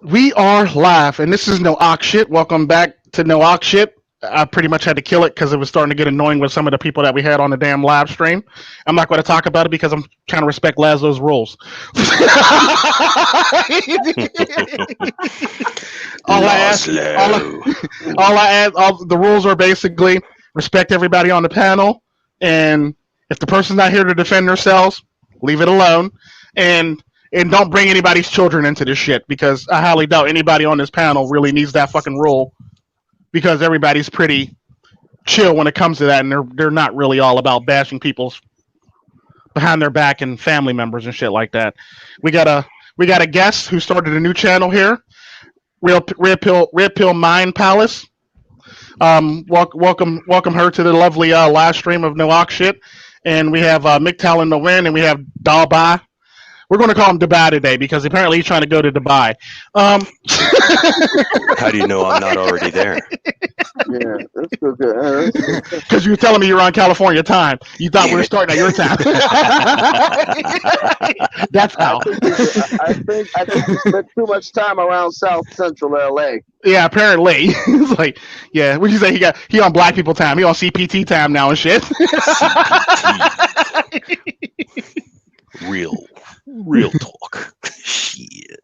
We are live, and this is no Oxshit. Welcome back to no Oxshit. I pretty much had to kill it because it was starting to get annoying with some of the people that we had on the damn live stream. I'm not going to talk about it because I'm trying to respect Laszlo's rules. all I ask, all the rules are basically respect everybody on the panel, and if the person's not here to defend themselves, leave it alone, and don't bring anybody's children into this shit because I highly doubt anybody on this panel really needs that fucking rule because everybody's pretty chill when it comes to that, and they're not really all about bashing people's behind their back and family members and shit like that. We got a guest who started a new channel here, Red Pill Mind Palace. Welcome her to the lovely live stream of No Shit, and we have MiGTOW in the win, and we have Dalbai. We're going to call him Dubai today because apparently he's trying to go to Dubai. How do you know I'm not already there? Yeah, that's good. Because you were telling me you were on California time. You thought we were starting at your time. That's how. I think you spent too much time around South Central LA. Yeah, apparently. It's like, yeah, what you say? He on black people time. He on CPT time now and shit. Real talk. Shit.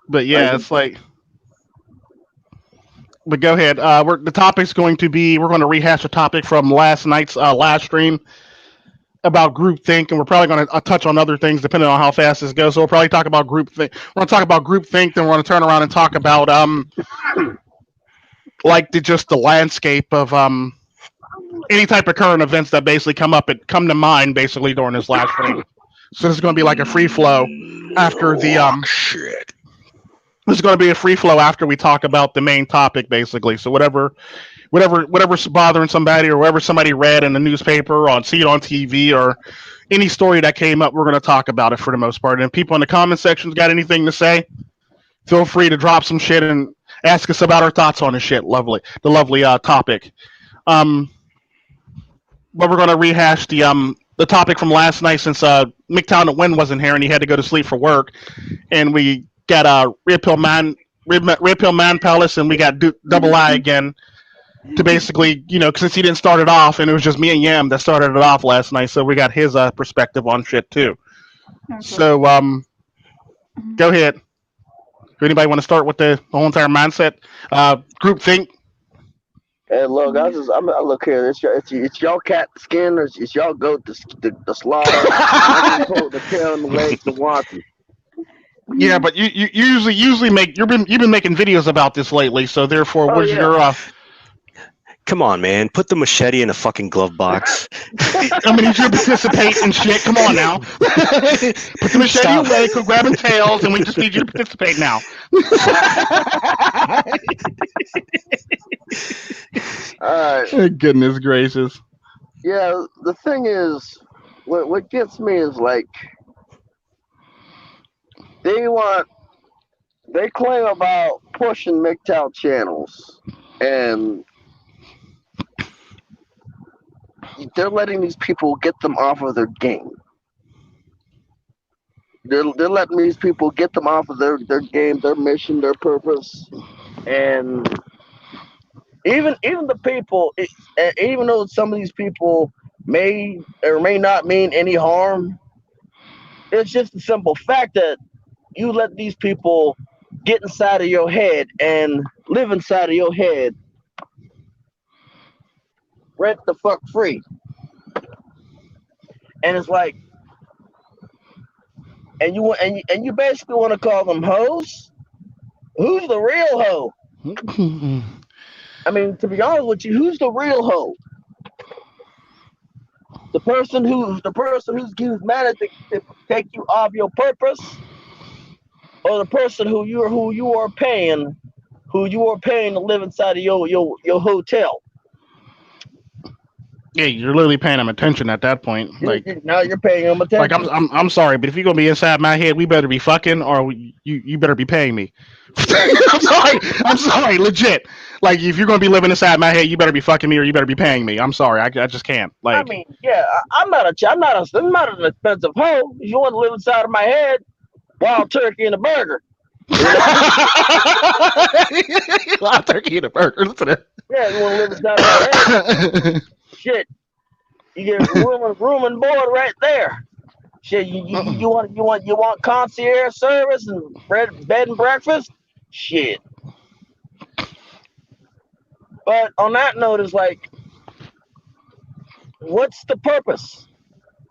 But yeah, it's like. But go ahead. The topic's going to be. We're going to rehash a topic from last night's live stream about groupthink, and we're probably going to touch on other things depending on how fast this goes. So we'll probably talk about groupthink. We're going to talk about groupthink, then we're going to turn around and talk about like just the landscape of any type of current events that basically come to mind basically during this live stream. So this is going to be like a free flow after the shit. This is going to be a free flow after we talk about the main topic, basically. So whatever's bothering somebody or whatever somebody read in the newspaper or see it on TV or any story that came up, we're going to talk about it for the most part. And if people in the comment sections got anything to say, feel free to drop some shit and ask us about our thoughts on the shit. The lovely topic. But we're going to rehash the topic from last night since MiGTOW and Win wasn't here and he had to go to sleep for work, and we got Red Pill Man Palace, and we got Double I again to basically, since he didn't start it off, and it was just me and Yam that started it off last night, so we got his perspective on shit too. Okay. So go ahead. Do anybody want to start with the whole entire mindset? Groupthink. Hey, look, I look here. It's y'all cat skin, or it's y'all goat the slaughter. I hold the tail and the legs to watch it. Yeah, but you usually make you've been making videos about this lately, so therefore, where's your Come on, man. Put the machete in a fucking glove box. I mean, you should participate in shit. Come on now. Put the machete away, quit grabbing tails, and we just need you to participate now. All right. Goodness gracious. Yeah, the thing is, what gets me is like, they claim about pushing MiGTOW channels, and they're letting these people get them off of their game. They're letting these people get them off of their game, their mission, their purpose, and even the people, even though some of these people may or may not mean any harm, it's just a simple fact that you let these people get inside of your head and live inside of your head rent the fuck free. And it's like, and you basically want to call them hoes? Who's the real hoe? I mean, to be honest with you, who's the real hoe? The person who's managed to take you off your purpose, or the person who you are paying to live inside of your hotel? Yeah, you're literally paying them attention at that point. Like now you're paying them attention. Like I'm sorry, but if you're gonna be inside my head, we better be fucking, or you better be paying me. I'm sorry, legit. Like if you're gonna be living inside my head, you better be fucking me, or you better be paying me. I'm sorry, I just can't. Like I mean, yeah, I'm not an expensive hoe. If you want to live inside of my head, wild turkey and a burger. Wild turkey and a burger. Listen to Yeah, you want to live inside my head? Shit, you get room and board right there. Shit, you want concierge service and bed and breakfast? Shit. But on that note, is like, what's the purpose?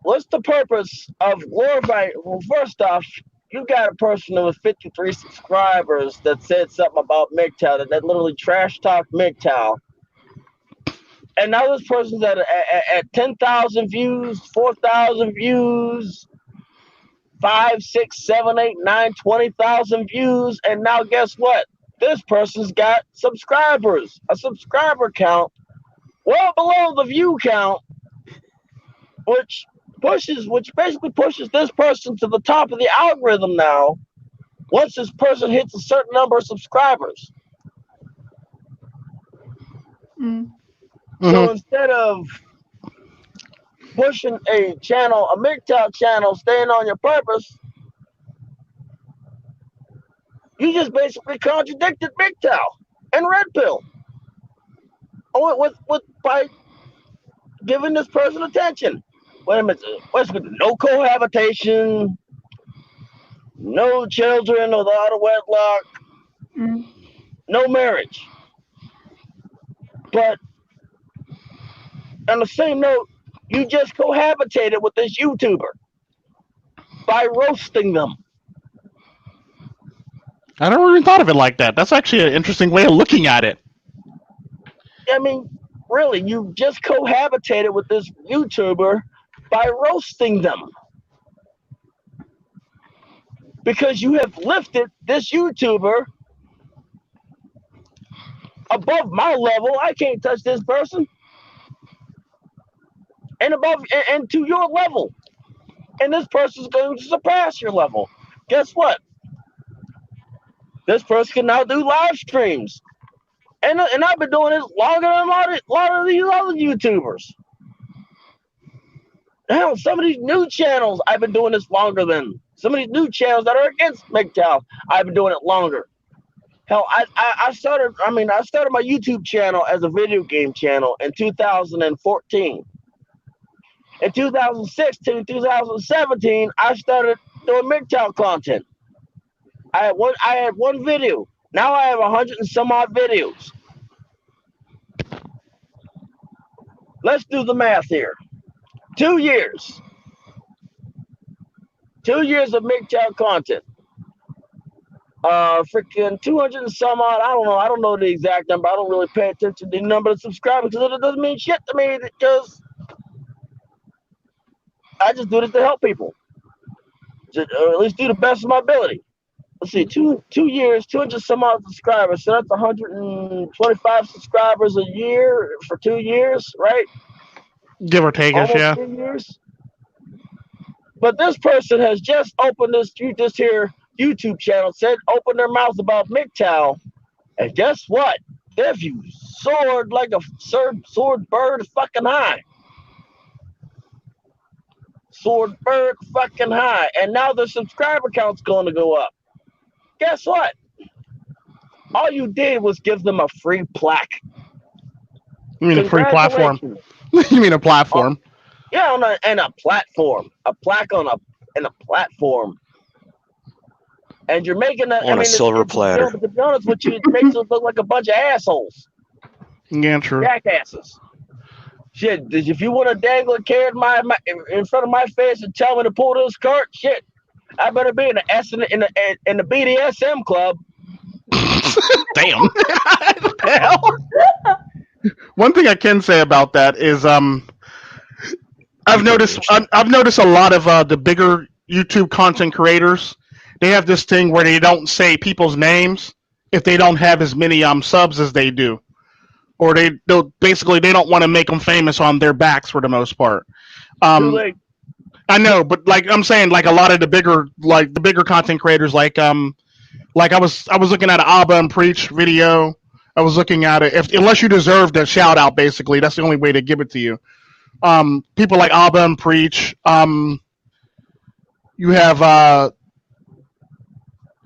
What's the purpose of glorifying? Well, first off, you got a person with 53 subscribers that said something about MiGTOW that literally trash talked MiGTOW. And now this person's at 10,000 views, 4,000 views, 5, 6, 7, 8, 9, 20,000 views. And now guess what? This person's got subscribers, a subscriber count well below the view count, which basically pushes this person to the top of the algorithm now once this person hits a certain number of subscribers. So instead of pushing a MiGTOW channel, staying on your purpose, you just basically contradicted MiGTOW and Red Pill by giving this person attention. Wait a minute, no cohabitation, no children without a wedlock, no marriage. But on the same note, you just cohabitated with this YouTuber by roasting them. I never even thought of it like that. That's actually an interesting way of looking at it. I mean, really, you just cohabitated with this YouTuber by roasting them. Because you have lifted this YouTuber above my level. I can't touch this person. And to your level. And this person's going to surpass your level. Guess what? This person can now do live streams. And I've been doing this longer than a lot of these other YouTubers. Hell, some of these new channels I've been doing this longer than. Some of these new channels that are against MiGTOW, I've been doing it longer. Hell, I started my YouTube channel as a video game channel in 2014. In 2016, 2017, I started doing MiGTOW content. I had one video. Now I have 100 and some odd videos. Let's do the math here. 2 years. 2 years of MiGTOW content. Freaking 200 and some odd. I don't know the exact number. I don't really pay attention to the number of subscribers because it doesn't mean shit to me because I just do this to help people. Or at least do the best of my ability. Let's see, 2 years, 200 some odd subscribers. So that's 125 subscribers a year for 2 years, right? Give or take, Almost yeah. 2 years. But this person has just opened this here YouTube channel, opened their mouth about MiGTOW, and guess what? Their views soared like a soared bird fucking high. Soared bird fucking high. And now the subscriber count's going to go up. Guess what? All you did was give them a free plaque. You mean a free platform? You mean a platform? Yeah, and a platform. A plaque on a platform. And you're making a silver platter. To be honest with you, it makes us look like a bunch of assholes. Yeah, true. Jackasses. Shit, if you want to dangle a carrot in front of my face and tell me to pull this cart, shit, I better be in the BDSM club. Damn. Hell. One thing I can say about that is I've noticed a lot of the bigger YouTube content creators. They have this thing where they don't say people's names if they don't have as many subs as they do, or they don't want to make them famous on their backs for the most part. I know, but like I'm saying, like a lot of the bigger content creators, like I was looking at an Abba and Preach video. I was looking at it. Unless you deserve the shout out, basically, that's the only way to give it to you. People like Abba and Preach. You have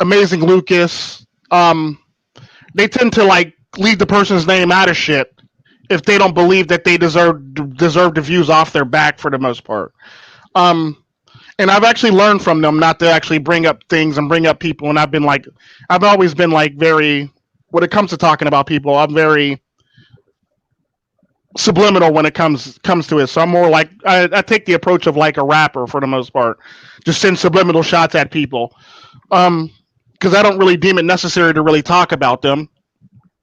Amazing Lucas. They tend to like leave the person's name out of shit if they don't believe that they deserve the views off their back for the most part. Um, and I've actually learned from them not to actually bring up things and bring up people. And I've always been like very, when it comes to talking about people, I'm very subliminal when it comes to it. So I'm more like I take the approach of like a rapper for the most part, just send subliminal shots at people. Because I don't really deem it necessary to really talk about them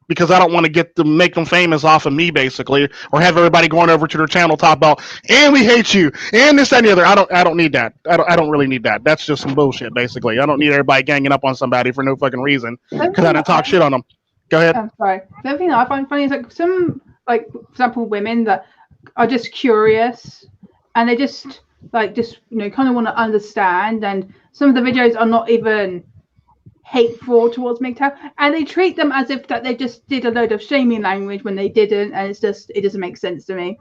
because I don't want to make them famous off of me basically, or have everybody going over to their channel talk about and we hate you and this that, and the other. I don't need that. I don't really need that. That's just some bullshit basically. I don't need everybody ganging up on somebody for no fucking reason because I didn't talk shit on them. Go ahead. I'm sorry. The other thing that I find funny is like some, like for example, women that are just curious and they just kind of want to understand, and some of the videos are not even hateful towards MiGTOW, and they treat them as if that they just did a load of shaming language when they didn't, and it doesn't make sense to me.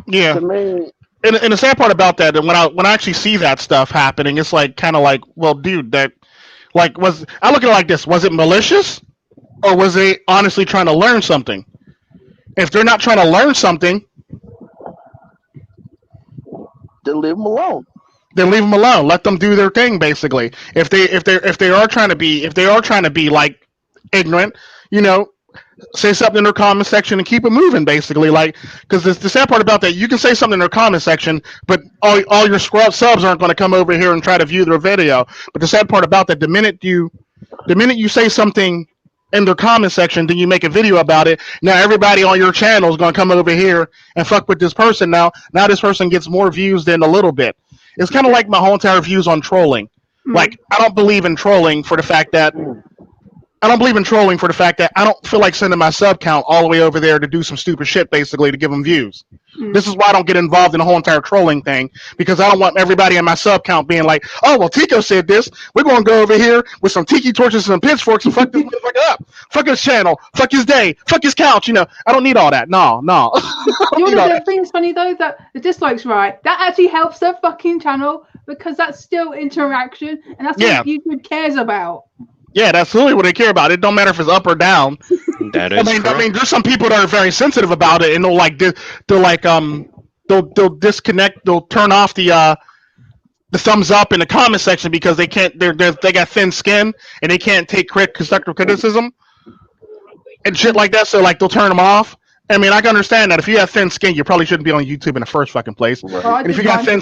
Yeah. To me, And the sad part about that, and when I actually see that stuff happening, it's like kind of like, well, dude, that like I look at it like this: was it malicious, or was they honestly trying to learn something? If they're not trying to learn something, then leave them alone. then leave them alone. Let them do their thing. Basically, if they are trying to be like ignorant, say something in their comment section and keep it moving. Basically, like because the sad part about that, you can say something in their comment section, but all your subs aren't going to come over here and try to view their video. But the sad part about that, the minute you say something in their comment section, then you make a video about it. Now everybody on your channel is going to come over here and fuck with this person. Now this person gets more views than a little bit. It's kind of like my whole entire views on trolling. Like I don't believe in trolling for the fact that I don't feel like sending my sub count all the way over there to do some stupid shit, basically, to give them views. This is why I don't get involved in the whole entire trolling thing, because I don't want everybody in my sub count being like, oh, well, Tico said this. We're going to go over here with some tiki torches and some pitchforks and fuck this motherfucker up. Fuck his channel. Fuck his day. Fuck his couch. I don't need all that. No. The thing's funny, though, that the dislikes, right, that actually helps their fucking channel, because that's still interaction, and that's what YouTube cares about. Yeah, that's really what they care about. It don't matter if it's up or down. That is I mean, there's some people that are very sensitive about it, and they'll disconnect. They'll turn off the thumbs up in the comment section because they can't. They got thin skin and they can't take constructive criticism and shit like that. So like they'll turn them off. I mean, I can understand that. If you have thin skin, you probably shouldn't be on YouTube in the first fucking place. Right. And if you got thin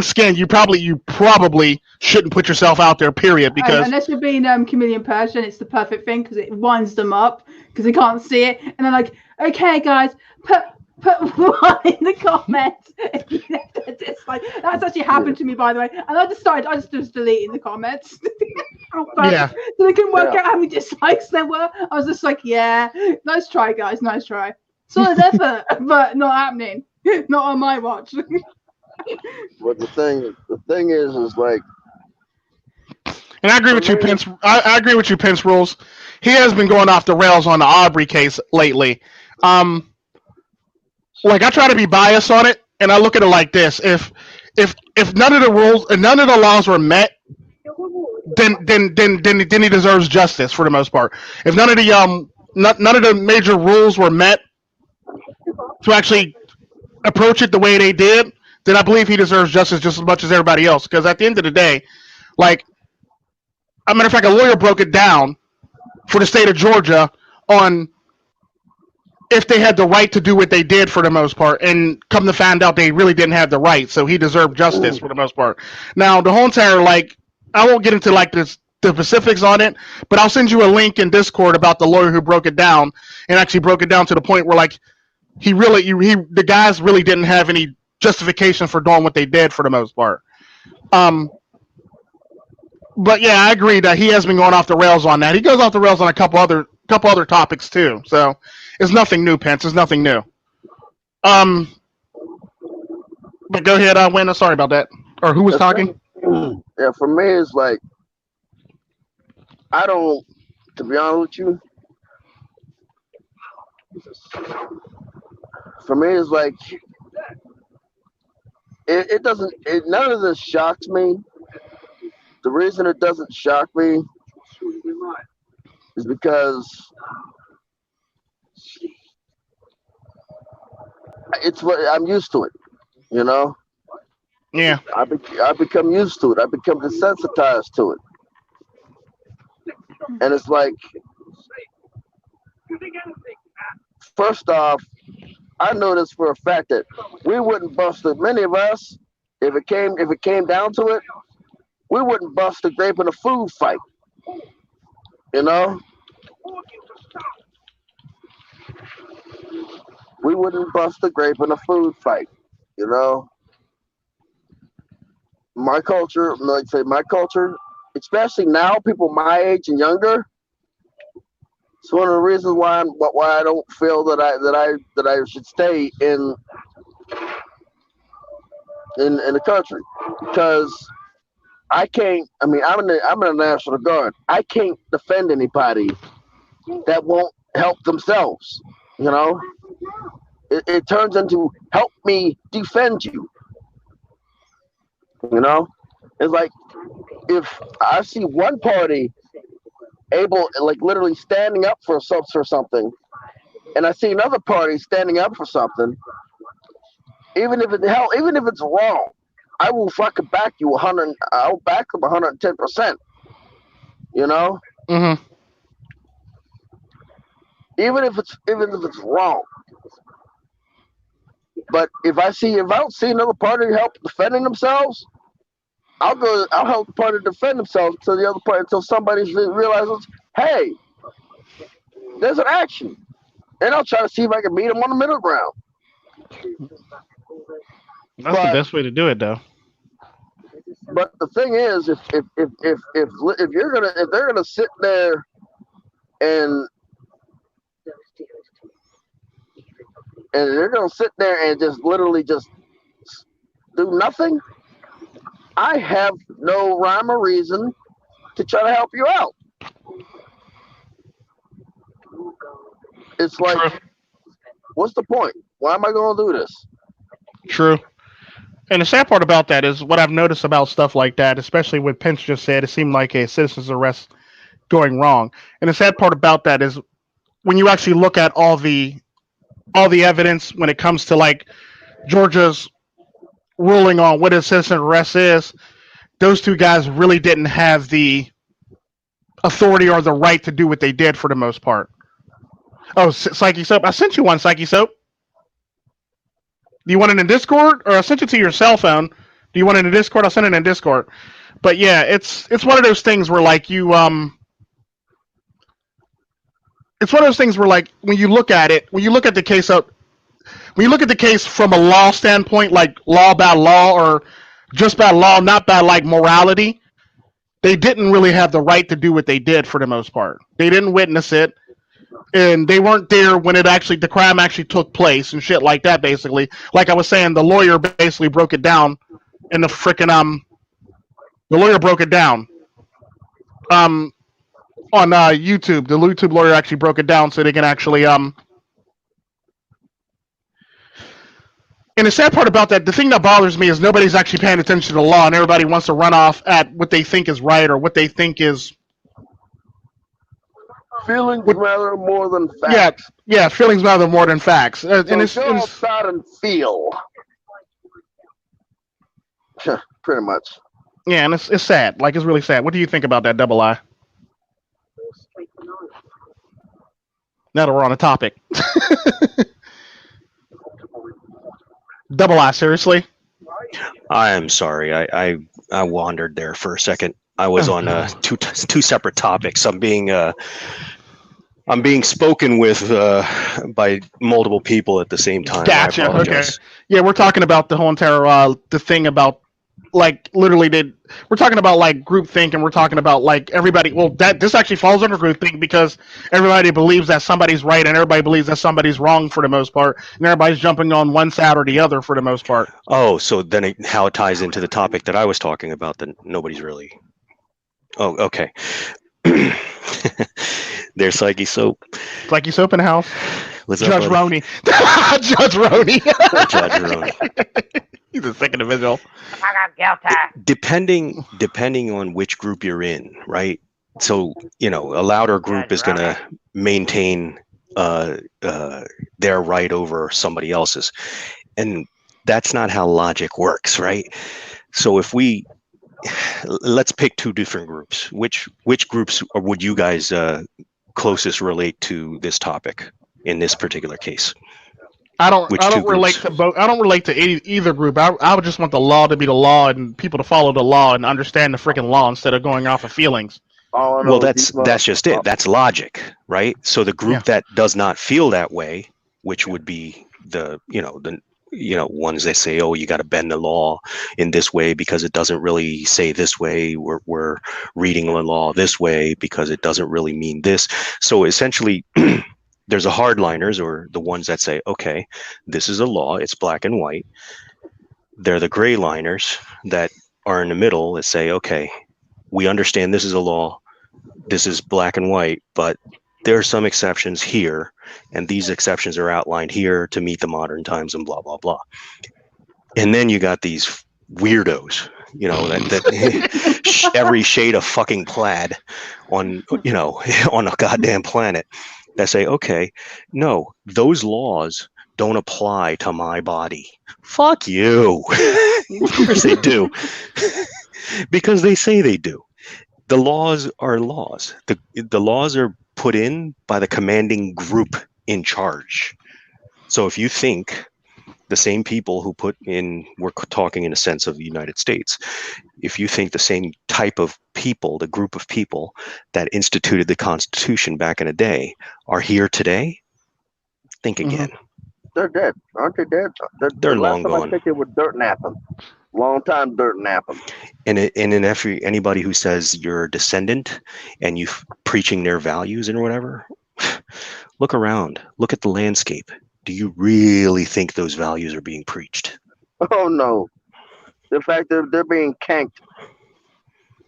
skin, you probably shouldn't put yourself out there. Period. Because unless you're being Chameleon Persian, it's the perfect thing because it winds them up because they can't see it, and they're like, "Okay, guys, put one in the comments." It's like that's actually happened to me, by the way. And I just deleting the comments. Yeah. So they couldn't work out how many dislikes there were. I was just like, yeah, nice try, guys, nice try. Solid effort, but not happening. Not on my watch. But the thing is like, and I agree with you, Pence. I agree with you, Pence Rules. He has been going off the rails on the Aubrey case lately. Like I try to be biased on it, and I look at it like this: if none of the rules and none of the laws were met, then he deserves justice for the most part. If none of the major rules were met to actually approach it the way they did, then I believe he deserves justice just as much as everybody else. Because at the end of the day, like, as a matter of fact, a lawyer broke it down for the state of Georgia on if they had the right to do what they did for the most part, and come to find out they really didn't have the right, so he deserved justice for the most part. Now, the whole entire, like, I won't get into, like, the specifics on it, but I'll send you a link in Discord about the lawyer who broke it down, and actually broke it down to the point where, like, the guys really didn't have any justification for doing what they did for the most part. But yeah, I agree that he has been going off the rails on that. He goes off the rails on a couple other topics too. So it's nothing new, Pence. It's nothing new. But go ahead, Wayne. Sorry about that. Or who was talking? Yeah, for me, it's like, to be honest with you, for me, it's like, none of this shocks me, the reason it doesn't shock me is because it's what I'm used to it. You know, Yeah. I become used to it. I become desensitized to it, and it's like, first off, I know this for a fact that we wouldn't bust it. Many of us, if it came down to it, we wouldn't bust a grape in a food fight. You know, we wouldn't bust a grape in a food fight. You know, my culture, especially now, people my age and younger. It's one of the reasons why I don't feel that I should stay in the country, because I can't. I mean, I'm in the National Guard. I can't defend anybody that won't help themselves. You know, it turns into help me defend you. You know, it's like if I see one party able, like literally standing up for something, and I see another party standing up for something, even if it's wrong, I will fucking back you 100. I'll back them 110%. You know, Mm-hmm. even if it's wrong. But if I don't see another party help defending themselves, I'll help the party defend themselves until somebody realizes, hey, there's an action. And I'll try to see if I can meet them on the middle ground. That's the best way to do it, though. But the thing is, if they're gonna sit there and they're gonna sit there and just literally just do nothing, I have no rhyme or reason to try to help you out. It's like, True. What's the point? Why am I going to do this? True. And the sad part about that is what I've noticed about stuff like that, especially what Pence just said, it seemed like a citizen's arrest going wrong. And the sad part about that is when you actually look at all the evidence when it comes to like Georgia's ruling on what a citizen arrest is, those two guys really didn't have the authority or the right to do what they did for the most part. Oh, Psychesoap, I sent you one, Psychesoap. Do you want it in Discord, or I sent it to your cell phone? Do you want it in Discord? I'll send it in Discord. But yeah, it's one of those things where like you it's one of those things where like when you look at the case from a law standpoint, like law by law or just by law, not by like morality, they didn't really have the right to do what they did for the most part. They didn't witness it, and they weren't there when the crime actually took place and shit like that. Basically, like I was saying, the lawyer basically broke it down, and the lawyer broke it down on YouTube. The YouTube lawyer actually broke it down so they can actually And the sad part about that, the thing that bothers me is nobody's actually paying attention to the law, and everybody wants to run off at what they think is right or what they think is. Feelings matter more than facts. Yeah, feelings matter more than facts. And go outside and feel. Pretty much. Yeah, and it's sad. Like, it's really sad. What do you think about that, Double I? Now that we're on a topic. Double I, seriously? I am sorry. I wandered there for a second. I was on two separate topics. I'm being spoken with by multiple people at the same time. Gotcha. Okay. Yeah, we're talking about the whole entire the thing about like literally we're talking about like groupthink, and we're talking about like everybody. Well, this actually falls under groupthink because everybody believes that somebody's right and everybody believes that somebody's wrong for the most part, and everybody's jumping on one side or the other for the most part. Oh, so then how it ties into the topic that I was talking about that nobody's really. Oh, okay. There's Psychesoap. Psychesoap in the house. What's Judge up, Roney. Judge Roney. Judge Roney. He's a sick individual. Depending on which group you're in, right? So, a louder group is going to maintain their right over somebody else's. And that's not how logic works, right? So let's pick two different groups. Which groups would you guys closest relate to this topic in this particular case? I don't relate to both. I don't relate to either group. I would just want the law to be the law and people to follow the law and understand the freaking law instead of going off of feelings. Well, that's just it. That's logic, right? So the group that does not feel that way, which would be the ones that say, oh, you got to bend the law in this way because it doesn't really say this way. We're reading the law this way because it doesn't really mean this. So essentially, there's a hardliners, or the ones that say, okay, this is a law. It's black and white. They're the gray liners that are in the middle that say, okay, we understand this is a law. This is black and white, but there are some exceptions here, and these exceptions are outlined here to meet the modern times and blah, blah, blah. And then you got these weirdos, that every shade of fucking plaid on a goddamn planet that say, okay, no, those laws don't apply to my body. Fuck you. Of course they do. Because they say they do. The laws are laws. The laws are put in by the commanding group in charge. So if you think the same people who put in, we're talking in a sense of the United States, if you think the same type of people, the group of people that instituted the Constitution back in the day are here today, think again. They're dead. Aren't they dead? They're long gone. I think they were dirt napping. Long time dirt napping. And anybody who says you're a descendant and you preaching their values and whatever, look around. Look at the landscape. Do you really think those values are being preached? Oh no. In fact, they're being canked.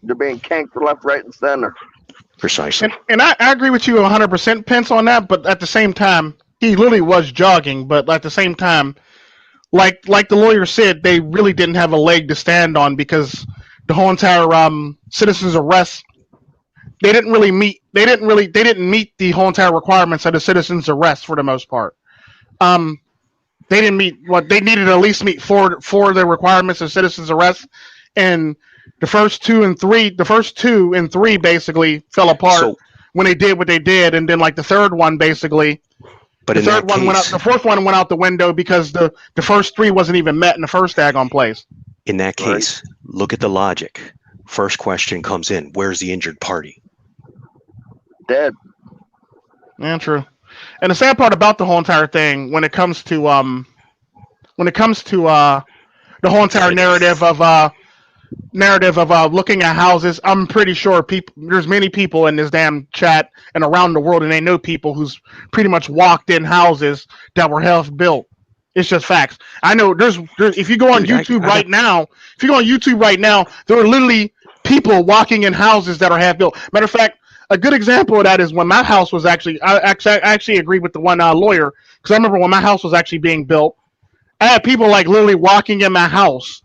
They're being canked left, right, and center. Precisely. And I agree with you 100%, Pence, on that. But at the same time, he literally was jogging. But at the same time, like the lawyer said, they really didn't have a leg to stand on because the whole entire citizens arrest. They didn't meet the whole entire requirements of the citizens arrest for the most part. They didn't meet what they needed to at least meet four of the requirements of citizens arrest, and the first two and three basically fell apart when they did what they did, and then like the third one basically. But the third one went out. The fourth one went out the window because the first three wasn't even met in the first daggone place. In that case, look at the logic. First question comes in: where's the injured party? Dead. Yeah, true. And the sad part about the whole entire thing, when it comes to the whole entire narrative of looking at houses, I'm pretty sure there's many people in this damn chat and around the world, and they know people who's pretty much walked in houses that were half built. It's just facts. I know there's if you go on YouTube right now, there are literally people walking in houses that are half built. Matter of fact, a good example of that is when my house was actually, I actually agree with the one lawyer, because I remember when my house was actually being built, I had people like literally walking in my house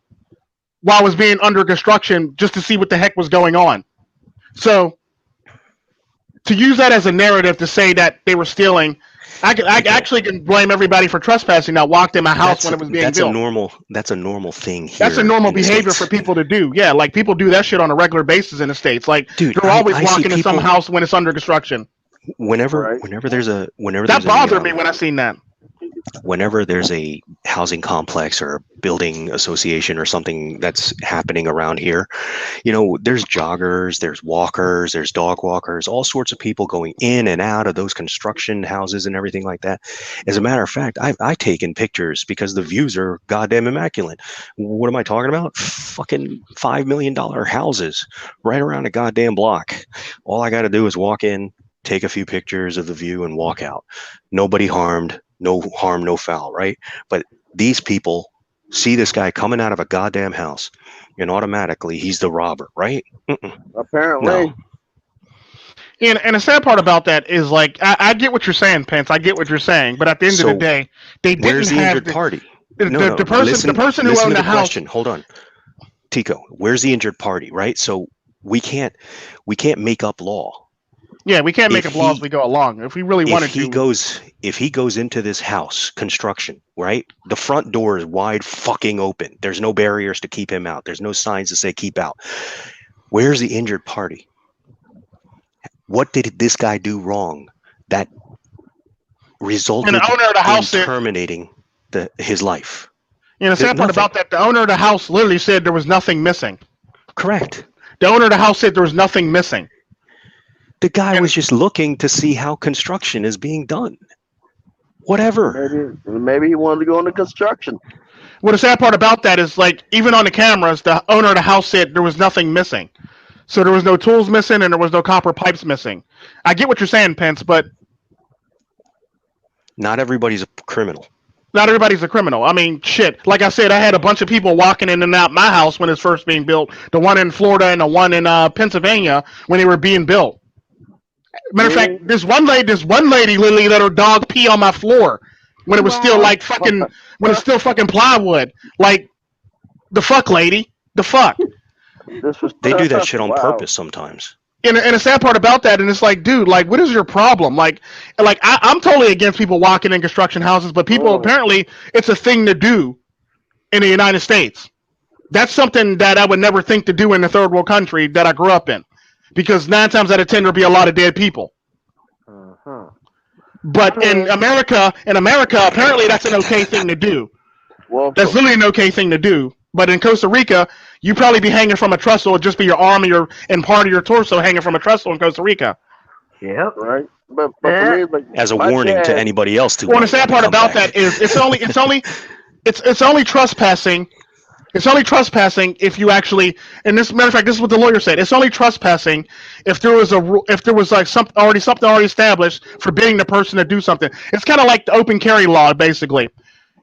while it was being under construction just to see what the heck was going on. So to use that as a narrative to say that they were stealing, I actually can blame everybody for trespassing that walked in my house when it was being built. That's a normal thing here. That's a normal behavior for people to do. Yeah, like people do that shit on a regular basis in the States. Like, dude, they're always walking in some house when it's under construction. Whenever there's that bothered me when I seen that. Whenever there's a housing complex or a building association or something that's happening around here, there's joggers, there's walkers, there's dog walkers, all sorts of people going in and out of those construction houses and everything like that. As a matter of fact, I've taken pictures because the views are goddamn immaculate. What am I talking about? Fucking $5 million houses right around a goddamn block. All I got to do is walk in, take a few pictures of the view and walk out. Nobody harmed. No harm, no foul, right? But these people see this guy coming out of a goddamn house, and automatically he's the robber, right? Apparently. No. And the sad part about that is, like, I get what you're saying, Pence. I get what you're saying, but at the end of the day, they didn't where's the have injured party? The person who listen owned to the house. Question. Hold on, Tico. Where's the injured party? Right. So we can't make up law. Yeah, we can't make up laws as we go along. If we really wanted to. If he goes into this house, construction, right? The front door is wide fucking open. There's no barriers to keep him out. There's no signs to say keep out. Where's the injured party? What did this guy do wrong that resulted in terminating his life? You know, the sad part about that, the owner of the house literally said there was nothing missing. Correct. The owner of the house said there was nothing missing. The guy was just looking to see how construction is being done. Whatever. Maybe he wanted to go into construction. Well, the sad part about that is, like, even on the cameras, the owner of the house said there was nothing missing. So there was no tools missing and there was no copper pipes missing. I get what you're saying, Pence, but not everybody's a criminal. Not everybody's a criminal. I mean, shit. Like I said, I had a bunch of people walking in and out my house when it's first being built. The one in Florida and the one in Pennsylvania when they were being built. Matter of fact, this one lady literally let her dog pee on my floor when it was still like fucking still fucking plywood. Like, the fuck, lady, the fuck. They do that shit on purpose sometimes. And the sad part about that, and it's like, dude, like, what is your problem? Like I'm totally against people walking in construction houses, but people apparently it's a thing to do in the United States. That's something that I would never think to do in a third world country that I grew up in. Because 9 times out of 10 there'll be a lot of dead people. But in America, apparently that's an okay thing to do. That's literally an okay thing to do. But in Costa Rica, you probably be hanging from a trestle. It'd just be your arm and part of your torso hanging from a trestle in Costa Rica. Yeah, right. But as a warning to anybody else to. Well, the sad part about that is it's only trespassing. It's only trespassing if you actually, and this matter of fact, this is what the lawyer said. It's only trespassing if there was like something already established forbidding the person to do something. It's kind of like the open carry law, basically.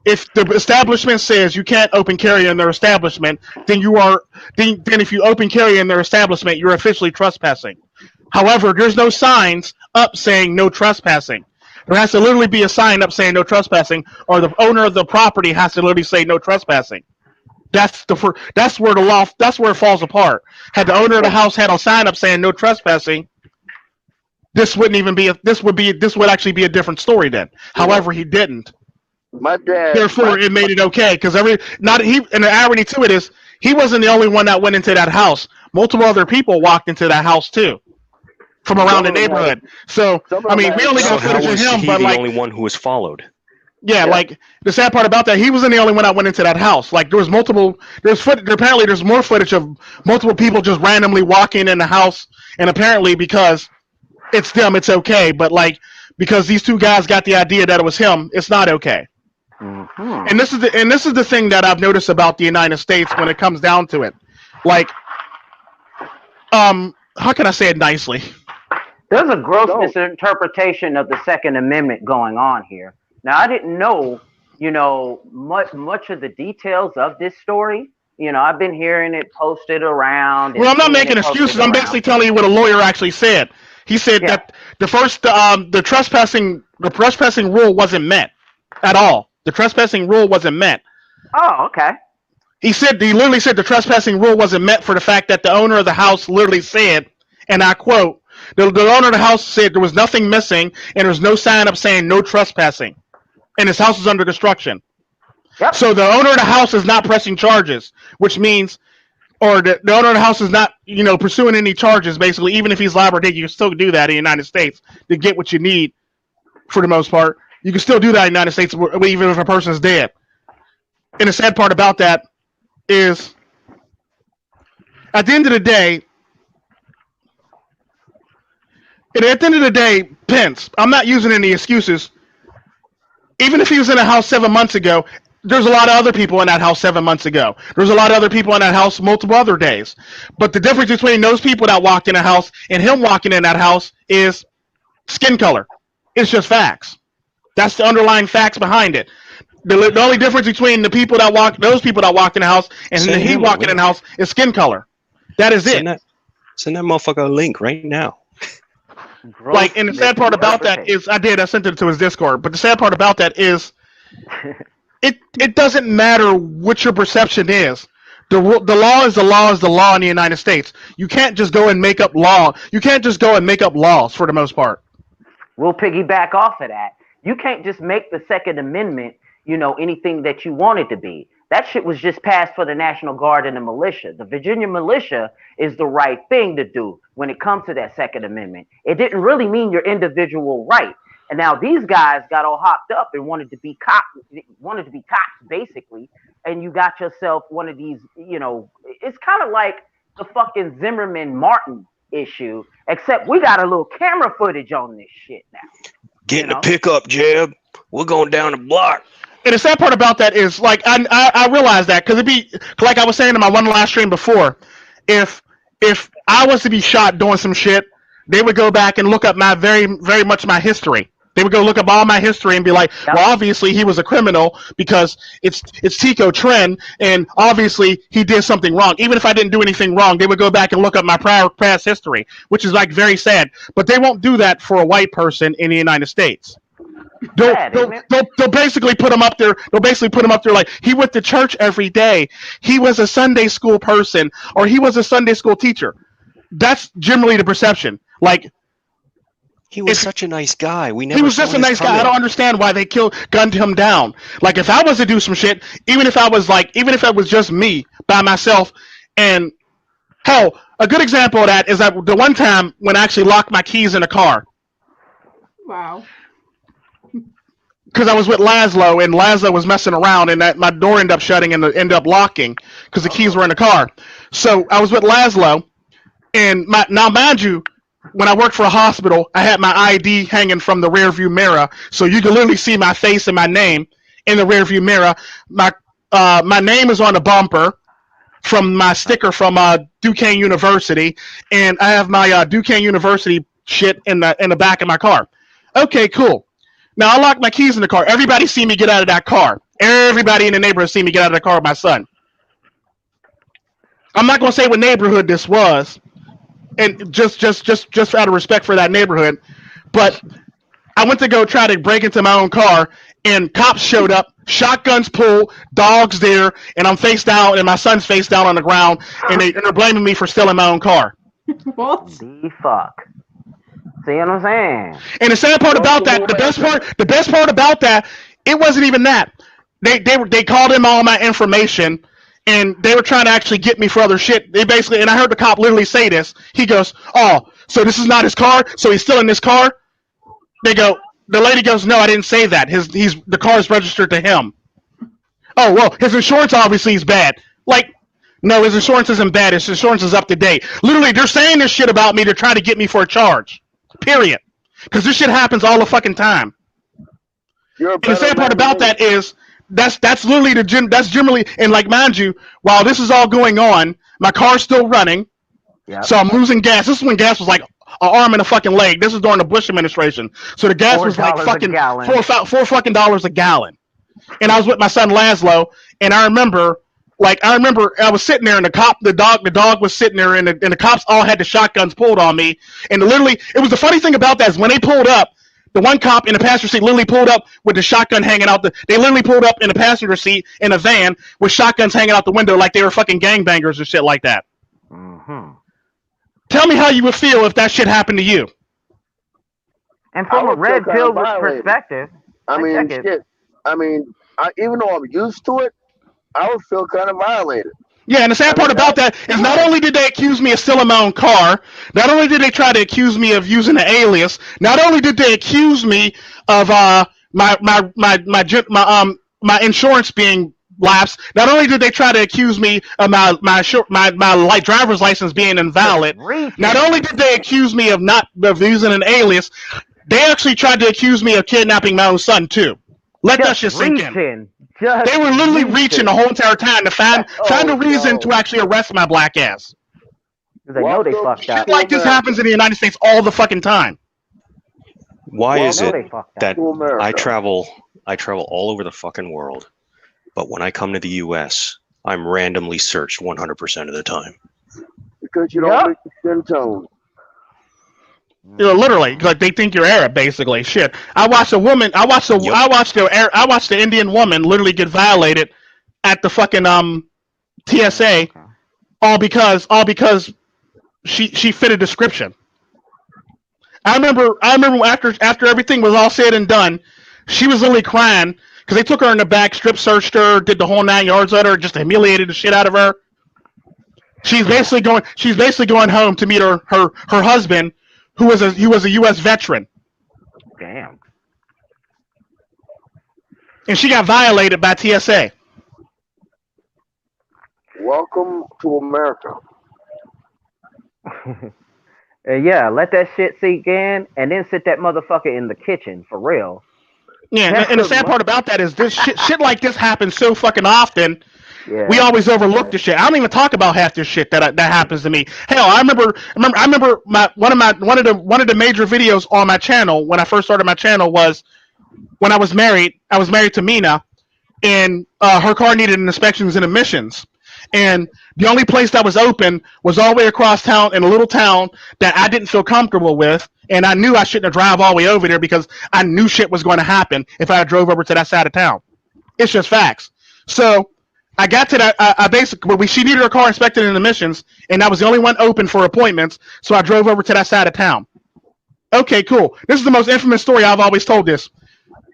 If the establishment says you can't open carry in their establishment, then if you open carry in their establishment, you're officially trespassing. However, there's no signs up saying no trespassing. There has to literally be a sign up saying no trespassing, or the owner of the property has to literally say no trespassing. That's where it falls apart. Had the owner of the house had a sign up saying no trespassing, this would actually be a different story then. However, he didn't. My dad. Therefore, it made it okay because and the irony to it is he wasn't the only one that went into that house. Multiple other people walked into that house too, from around the neighborhood. So I mean, we only got footage of him, but like the only one who was followed. Yeah, like the sad part about that, he wasn't the only one that went into that house. Like apparently there's more footage of multiple people just randomly walking in the house, and apparently because it's them, it's okay. But like because these two guys got the idea that it was him, it's not okay. Mm-hmm. And this is the thing that I've noticed about the United States when it comes down to it. Like, how can I say it nicely? There's a gross misinterpretation of the Second Amendment going on here. Now, I didn't know, much of the details of this story. I've been hearing it posted around. Well, I'm not making excuses. I'm basically telling you what a lawyer actually said. He said that the trespassing rule wasn't met at all. The trespassing rule wasn't met. Oh, okay. He literally said the trespassing rule wasn't met for the fact that the owner of the house literally said, and I quote, the owner of the house said there was nothing missing and there's no sign up saying no trespassing. And his house is under construction. Yep. So the owner of the house is not pressing charges, which means, or the owner of the house is not, pursuing any charges, basically, even if he's liable, you can still do that in the United States to get what you need for the most part. You can still do that in the United States even if a person is dead. And the sad part about that is, at the end of the day, Pence, I'm not using any excuses. Even if he was in a house 7 months ago, there's a lot of other people in that house 7 months ago. There's a lot of other people in that house multiple other days. But the difference between those people that walked in a house and him walking in that house is skin color. It's just facts. That's the underlying facts behind it. The only difference between those people that walked in the house and he walking in the house is skin color. That is it. Send that motherfucker a link right now. Like, and the sad part about that is, I sent it to his Discord, but the sad part about that is, it doesn't matter what your perception is. The law is the law is the law in the United States. You can't just go and make up law. You can't just go and make up laws for the most part. We'll piggyback off of that. You can't just make the Second Amendment, anything that you want it to be. That shit was just passed for the National Guard and the militia. The Virginia militia is the right thing to do when it comes to that Second Amendment. It didn't really mean your individual right. And now these guys got all hopped up and wanted to be cops basically. And you got yourself one of these, it's kind of like the fucking Zimmerman Martin issue, except we got a little camera footage on this shit now. Getting a pickup, Jeb. We're going down the block. And the sad part about that is, like, I realize that because it'd be like I was saying in my one last stream before, if I was to be shot doing some shit, they would go back and look up my very much my history. They would go look up all my history and be like, well, obviously he was a criminal because it's Tico Tren, and obviously he did something wrong. Even if I didn't do anything wrong, they would go back and look up my past history, which is like very sad. But they won't do that for a white person in the United States. They'll basically put him up there. They'll basically put him up there like he went to church every day. He was a Sunday school person, or he was a Sunday school teacher. That's generally the perception. Like, he was such a nice guy. He was just a nice guy. I don't understand why they gunned him down. Like, if I was to do some shit, even if it was just me by myself, and hell, a good example of that is that the one time when I actually locked my keys in a car. Wow. Because I was with Laszlo, and Laszlo was messing around, and my door ended up shutting and ended up locking because the keys were in the car. So I was with Laszlo, and now mind you, when I worked for a hospital, I had my ID hanging from the rear view mirror, so you can literally see my face and my name in the rear view mirror. My name is on the bumper from my sticker from Duquesne University, and I have my Duquesne University shit in the back of my car. Okay, cool. Now, I locked my keys in the car. Everybody see me get out of that car. Everybody in the neighborhood see me get out of the car with my son. I'm not going to say what neighborhood this was, and just out of respect for that neighborhood, but I went to go try to break into my own car, and cops showed up, shotguns pulled, dogs there, and I'm face down, and my son's face down on the ground, and they're blaming me for stealing my own car. What? The fuck? See what I'm saying? And the sad part about that, the best part about that, it wasn't even that. They called in all my information, and they were trying to actually get me for other shit. They basically, and I heard the cop literally say this. He goes, "Oh, so this is not his car? So he's still in this car?" The lady goes, "No, I didn't say that. The car is registered to him." Oh, well, his insurance obviously is bad. Like, no, his insurance isn't bad. His insurance is up to date. Literally, they're saying this shit about me to try to get me for a charge. Period. Because this shit happens all the fucking time. And the sad part about that is that's literally that's generally, and like, mind you, while this is all going on, my car's still running. Yep. So I'm losing gas. This is when gas was like an arm and a fucking leg. This is during the Bush administration. So the gas was like fucking $4 fucking dollars a gallon. And I was with my son Laszlo, and I remember I was sitting there, and the dog was sitting there, and the cops all had the shotguns pulled on me. And literally, it was the funny thing about that is when they pulled up, the one cop in the passenger seat literally pulled up with the shotgun hanging out. They literally pulled up in the passenger seat in a van with shotguns hanging out the window like they were fucking gangbangers or shit like that. Mm-hmm. Tell me how you would feel if that shit happened to you. And from a red pill perspective, even though I'm used to it, I would feel kind of violated. Yeah, and the sad part about that is not only did they accuse me of stealing my own car, not only did they try to accuse me of using an alias, not only did they accuse me of my insurance being lapsed, not only did they try to accuse me of my driver's license being invalid, not only did they accuse me of using an alias, they actually tried to accuse me of kidnapping my own son too. Let that shit sink in. They were literally reaching the whole entire time to find a reason to actually arrest my black ass. They know they fucked up. Shit like this happens in the United States all the fucking time. Why is it that I travel all over the fucking world, but when I come to the U.S., I'm randomly searched 100% of the time? Because you don't make the skin tone. You know, literally, like they think you're Arab, basically. Shit, I watched the Indian woman literally get violated at the fucking TSA, all because she fit a description. I remember after everything was all said and done, she was literally crying because they took her in the back, strip searched her, did the whole 9 yards at her, just humiliated the shit out of her. She's basically going home to meet her husband, who was a U.S. veteran. Damn. And she got violated by TSA. Welcome to America. Yeah, let that shit sink in, and then sit that motherfucker in the kitchen for real. Yeah, and the sad part about that is this shit like this happens so fucking often. Yeah. We always overlook this shit. I don't even talk about half this shit that happens to me. Hell, I remember one of the major videos on my channel when I first started my channel was when I was married. I was married to Mina, and her car needed inspections and emissions. And the only place that was open was all the way across town in a little town that I didn't feel comfortable with. And I knew I shouldn't have drive all the way over there because I knew shit was going to happen if I drove over to that side of town. It's just facts. So I got to that. She needed her car inspected and emissions, and I was the only one open for appointments. So I drove over to that side of town. Okay, cool. This is the most infamous story I've always told this.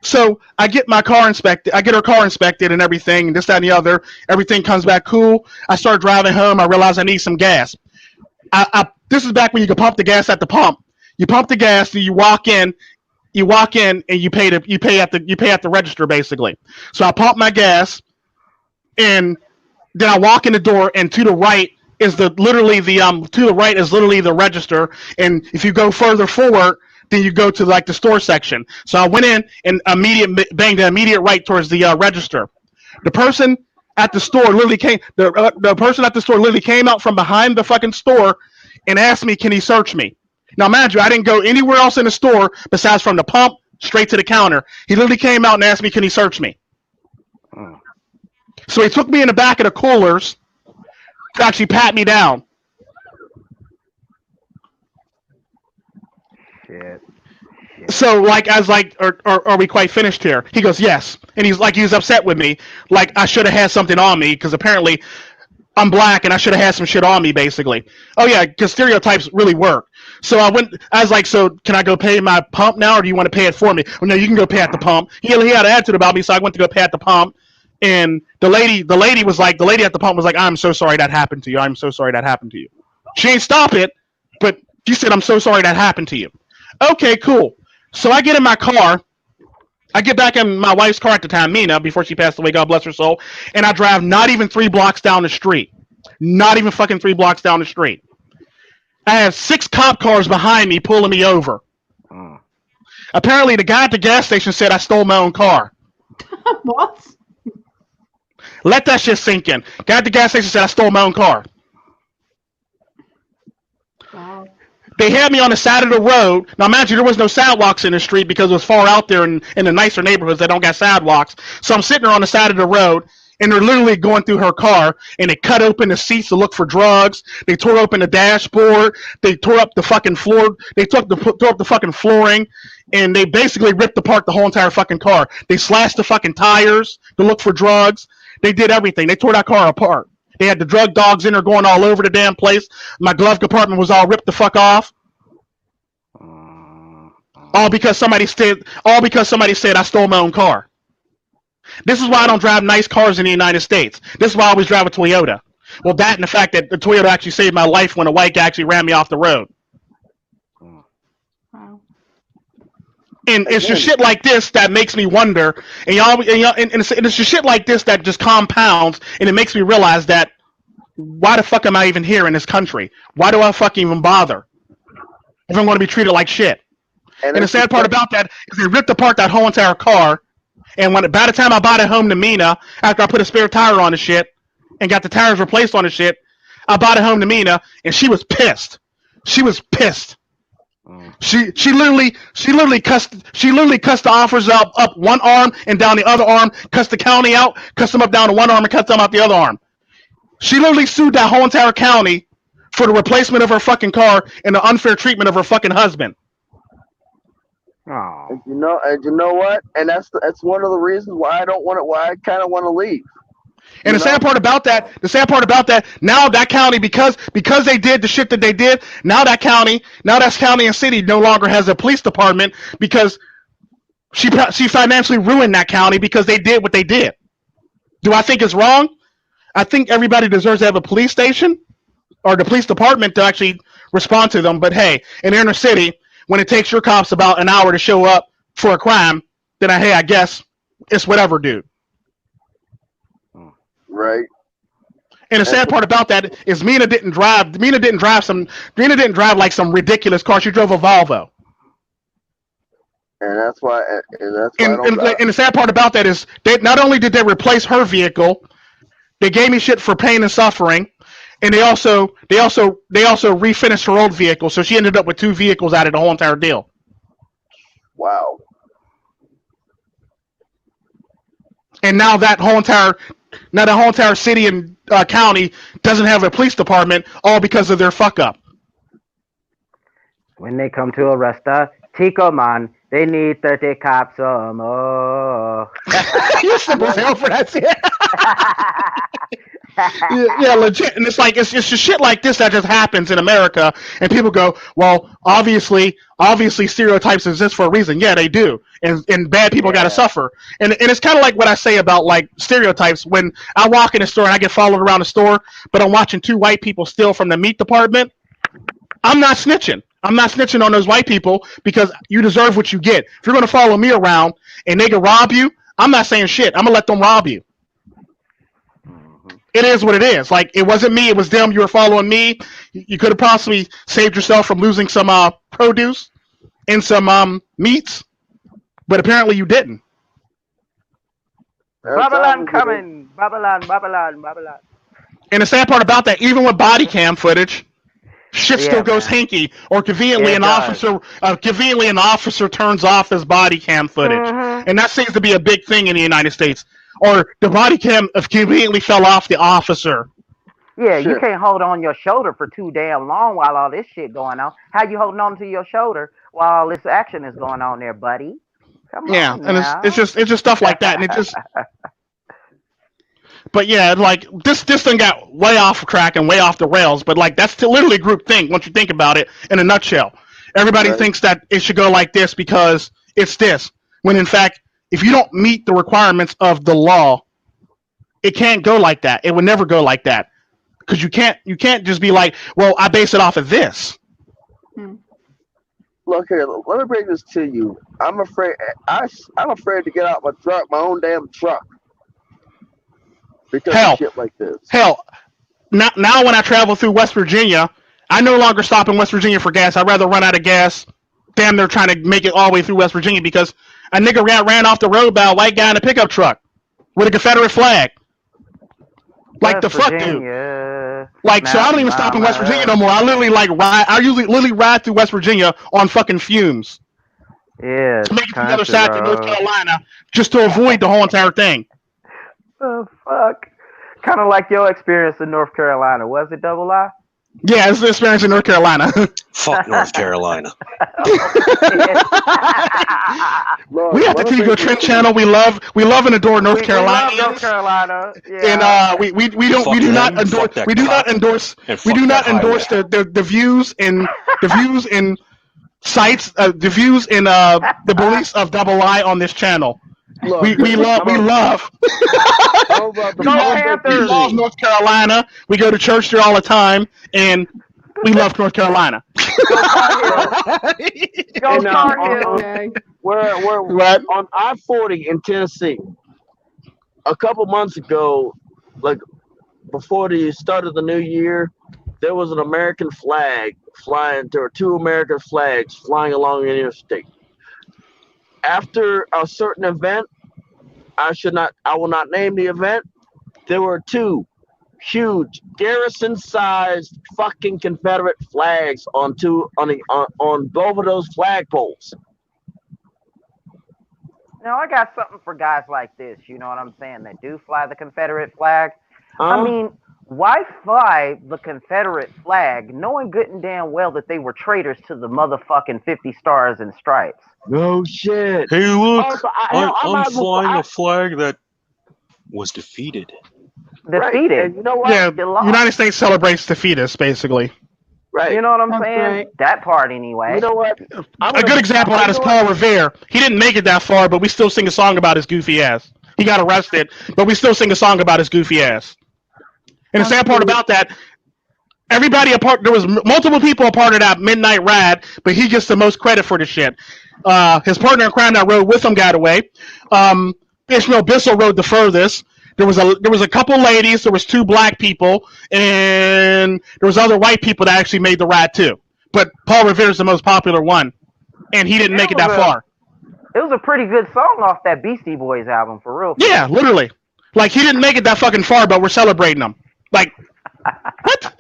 So I get my car inspected. I get her car inspected and everything, and this, that, and the other. Everything comes back cool. I start driving home. I realize I need some gas. This is back when you could pump the gas at the pump. You pump the gas, you walk in, and you pay at the register basically. So I pump my gas, and then I walk in the door, and to the right is literally the register, and if you go further forward, then you go to like the store section. So I went in and banged the immediate right towards the register. The person at the store literally came. The person at the store literally came out from behind the fucking store and asked me, "Can he search me?" Now, mind you, I didn't go anywhere else in the store besides from the pump straight to the counter. He literally came out and asked me, "Can he search me?" So he took me in the back of the coolers to actually pat me down. Shit. So, like, I was like, are we quite finished here? He goes, yes. And he was upset with me. Like, I should have had something on me because apparently I'm black and I should have had some shit on me, basically. Oh, yeah, because stereotypes really work. So I was like, so can I go pay my pump now or do you want to pay it for me? Well, no, you can go pay at the pump. He had an attitude about me, so I went to go pay at the pump. And the lady at the pump was like, I'm so sorry that happened to you. I'm so sorry that happened to you. She ain't stop it, but she said, I'm so sorry that happened to you. Okay, cool. So I get in my car. I get back in my wife's car at the time, Mina, before she passed away, God bless her soul, and I drive not even 3 blocks down the street. Not even fucking 3 blocks down the street. I have 6 cop cars behind me pulling me over. Apparently, the guy at the gas station said I stole my own car. What? Let that shit sink in. Guy at the gas station said I stole my own car. Wow. They had me on the side of the road. Now, imagine there was no sidewalks in the street because it was far out there in the nicer neighborhoods that don't got sidewalks. So I'm sitting there on the side of the road, and they're literally going through her car, and they cut open the seats to look for drugs. They tore open the dashboard. They tore up the fucking floor. They tore up the fucking flooring, and they basically ripped apart the whole entire fucking car. They slashed the fucking tires to look for drugs. They did everything. They tore that car apart. They had the drug dogs in there going all over the damn place. My glove compartment was all ripped the fuck off. All because somebody said I stole my own car. This is why I don't drive nice cars in the United States. This is why I always drive a Toyota. Well, that and the fact that the Toyota actually saved my life when a white guy actually ran me off the road. Wow. And it's just shit like this that makes me wonder, and it's just shit like this that just compounds, and it makes me realize that why the fuck am I even here in this country? Why do I fucking even bother if I'm going to be treated like shit? And the sad part about that is they ripped apart that whole entire car, and by the time I bought it home to Mina, after I put a spare tire on the shit and got the tires replaced on the shit, I bought it home to Mina, and she was pissed. She was pissed. She literally cussed the officers up one arm and down the other arm, cussed the county out, cussed them up down to one arm and cussed them out the other arm. She literally sued that whole entire county for the replacement of her fucking car and the unfair treatment of her fucking husband. Oh. And you know what? And that's one of the reasons why I don't want it. Why I kind of want to leave. And the sad part about that, now that county, because they did the shit that they did, now that county and city no longer has a police department because she financially ruined that county because they did what they did. Do I think it's wrong? I think everybody deserves to have a police station or the police department to actually respond to them. But hey, in the inner city, when it takes your cops about an hour to show up for a crime, then I guess it's whatever, dude. Right. And the sad part about that is Mina didn't drive like some ridiculous car. She drove a Volvo. And that's why. And the sad part about that is they not only did they replace her vehicle, they gave me shit for pain and suffering, and they also refinished her old vehicle, so she ended up with 2 vehicles out of the whole entire deal. Wow. And now that whole entire city and county doesn't have a police department, all because of their fuck up. When they come to arrest us, Tico man, they need 30 cops or more. You're simple as hell for that shit. Yeah, legit. And it's like it's just shit like this that just happens in America, and people go, well, obviously stereotypes exist for a reason. Yeah, they do, and bad people got to suffer. And it's kind of like what I say about like stereotypes. When I walk in a store and I get followed around the store, but I'm watching 2 white people steal from the meat department, I'm not snitching. I'm not snitching on those white people because you deserve what you get. If you're going to follow me around and they can rob you, I'm not saying shit. I'm going to let them rob you. It is what it is. Like, it wasn't me, it was them. You were following me. You could have possibly saved yourself from losing some produce and some meats, but apparently you didn't. Babylon coming. Babylon. And the sad part about that, even with body cam footage, shit still goes hinky, or conveniently an officer turns off his body cam footage, and that seems to be a big thing in the United States. Or the body cam conveniently fell off the officer. Yeah, you can't hold on your shoulder for too damn long while all this shit going on. How you holding on to your shoulder while all this action is going on there, buddy? Come on and now. it's just stuff like that, and it just. But yeah, like this thing got way off track and way off the rails. But like that's literally groupthink once you think about it in a nutshell. Everybody thinks that it should go like this because it's this, when in fact, if you don't meet the requirements of the law, it can't go like that. It would never go like that because you can't just be like, well, I base it off of this. Look here, let me bring this to you. I'm afraid to get out my own damn truck. Because of shit like this. Hell, now when I travel through West Virginia, I no longer stop in West Virginia for gas. I'd rather run out of gas. Damn, they're trying to make it all the way through West Virginia because a nigga ran off the road by a white guy in a pickup truck with a Confederate flag. Like the fuck, dude. Like, so I don't even stop in West Virginia no more. I literally literally ride through West Virginia on fucking fumes. Yeah. To make it to the other side to North Carolina just to avoid the whole entire thing. Oh, fuck. Kind of like your experience in North Carolina. Was it, Double I? Yeah, it's the experience in North Carolina. Fuck North Carolina. We have the Tico Tren channel. We love and adore North Carolina. North Carolina. Yeah. And we do not endorse the views and sites the views and the beliefs of Double I on this channel. Look, we love North Carolina. We go to church there all the time, and we love North Carolina. Go Tar Heel. We're on I-40 in Tennessee. A couple months ago, like before the start of the new year, there was an American flag flying. There were 2 American flags flying along the interstate. After a certain event, I will not name the event. There were 2 huge garrison-sized fucking Confederate flags on both of those flagpoles. Now I got something for guys like this. You know what I'm saying? That do fly the Confederate flag. I mean, Why fly the Confederate flag, knowing good and damn well that they were traitors to the motherfucking 50 Stars and Stripes? No shit. Hey, look, Also, I'm flying a flag that was defeated. Defeated. Right. And you know what? Yeah, United States celebrates defeatists, basically. Right. You know what I'm That's saying? right. That part, anyway. You know what? A good example of that is Paul Revere. He didn't make it that far, but we still sing a song about his goofy ass. He got arrested, but we still sing a song about his goofy ass. And the sad part about that, there was multiple people a part of that Midnight Rad, but he gets the most credit for the shit. His partner in crime that rode with him got away. Ishmael Bissell rode the furthest. There was a couple ladies, there was 2 black people, and there was other white people that actually made the ride too. But Paul Revere is the most popular one, and he didn't make it that far. It was a pretty good song off that Beastie Boys album, for real. Yeah, literally. Like, he didn't make it that fucking far, but we're celebrating him. Like, what?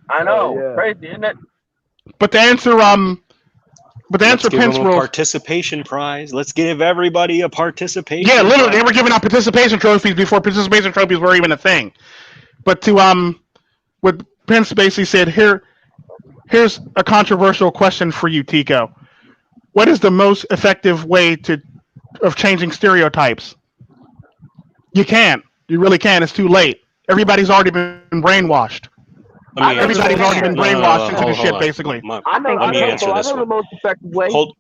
I know. Crazy, isn't it? But the answer, Let's give Pence them a rules. participation prize. Let's give everybody a participation. Yeah, literally, they prize. were giving out participation trophies before participation trophies were even a thing. But what Pence basically said, here's a controversial question for you, Tico. What is the most effective way of changing stereotypes? You can't. You really can't. It's too late. Everybody's already been brainwashed. Everybody's already been brainwashed into the shit, basically. Let me answer this one. The most effective way. All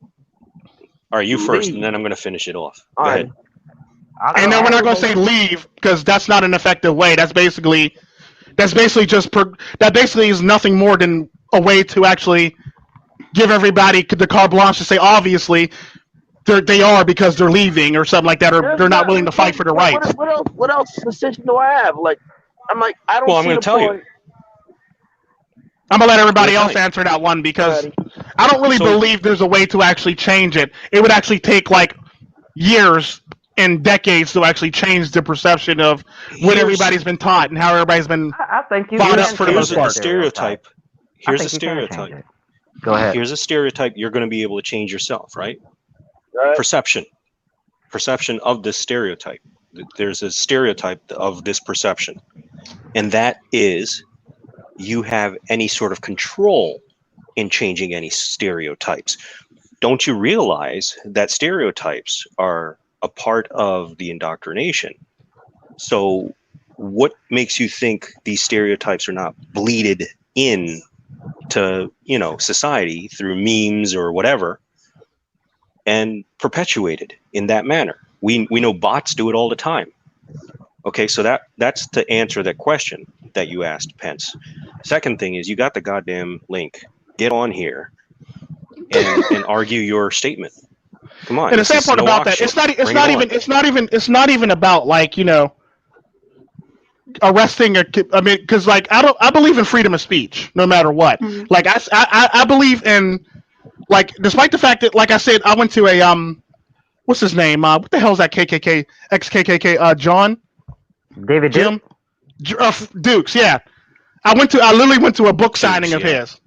right, you first, and then I'm going to finish it off. Go ahead. And then we're not going to say leave, because that's not an effective way. That basically is nothing more than a way to actually give everybody the carte blanche to say, obviously, they are because they're leaving or something like that, or they're not willing to fight for their rights. What else decision do I have? I'm don't. Well, I'm going to tell you. I'm gonna let everybody else answer that one because I don't really believe there's a way to actually change it. It would actually take like years and decades to actually change the perception of what everybody's been taught and how everybody's been brought up for the most part. Stereotype. Here's a stereotype. Go ahead. Here's a stereotype you're going to be able to change yourself, right? Perception of this stereotype. There's a stereotype of this perception, and that is you have any sort of control in changing any stereotypes. Don't you realize that stereotypes are a part of the indoctrination? So what makes you think these stereotypes are not bleeded in to, society through memes or whatever and perpetuated in that manner? We know bots do it all the time. Okay, so that's to answer that question that you asked, Pence. Second thing is you got the goddamn link. Get on here and argue your statement. Come on. And the sad part about that, it's not even about arresting because I believe in freedom of speech no matter what. Mm-hmm. Like I believe in despite the fact that like I said I went to a what's his name? What the hell is that KKK ex-KKK John? David Jim? Dukes, yeah. I literally went to a book signing of his.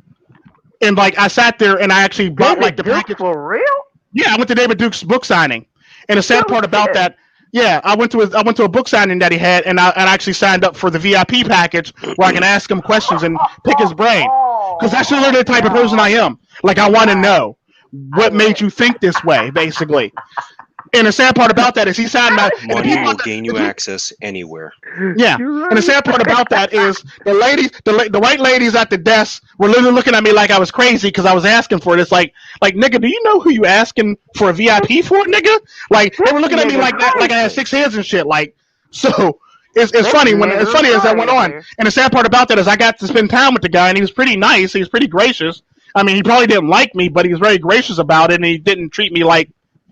And I sat there and I actually bought the package. For real? Yeah, I went to David Duke's book signing. And the sad part about that, yeah, I went to a book signing that he had and I actually signed up for the VIP package where I can ask him questions and pick his brain. Because that's literally the type of person I am. I want to know what made you think this way, basically. And the sad part about that is he signed my money will gain you access anywhere. Yeah, and the sad part about that is the white ladies at the desk were literally looking at me like I was crazy because I was asking for it. It's like nigga, do you know who you asking for a VIP for, nigga? They were looking at me like that, like I had 6 heads and shit. So it's funny as that went on. And the sad part about that is I got to spend time with the guy and he was pretty nice. He was pretty gracious. I mean, he probably didn't like me, but he was very gracious about it and he didn't treat me like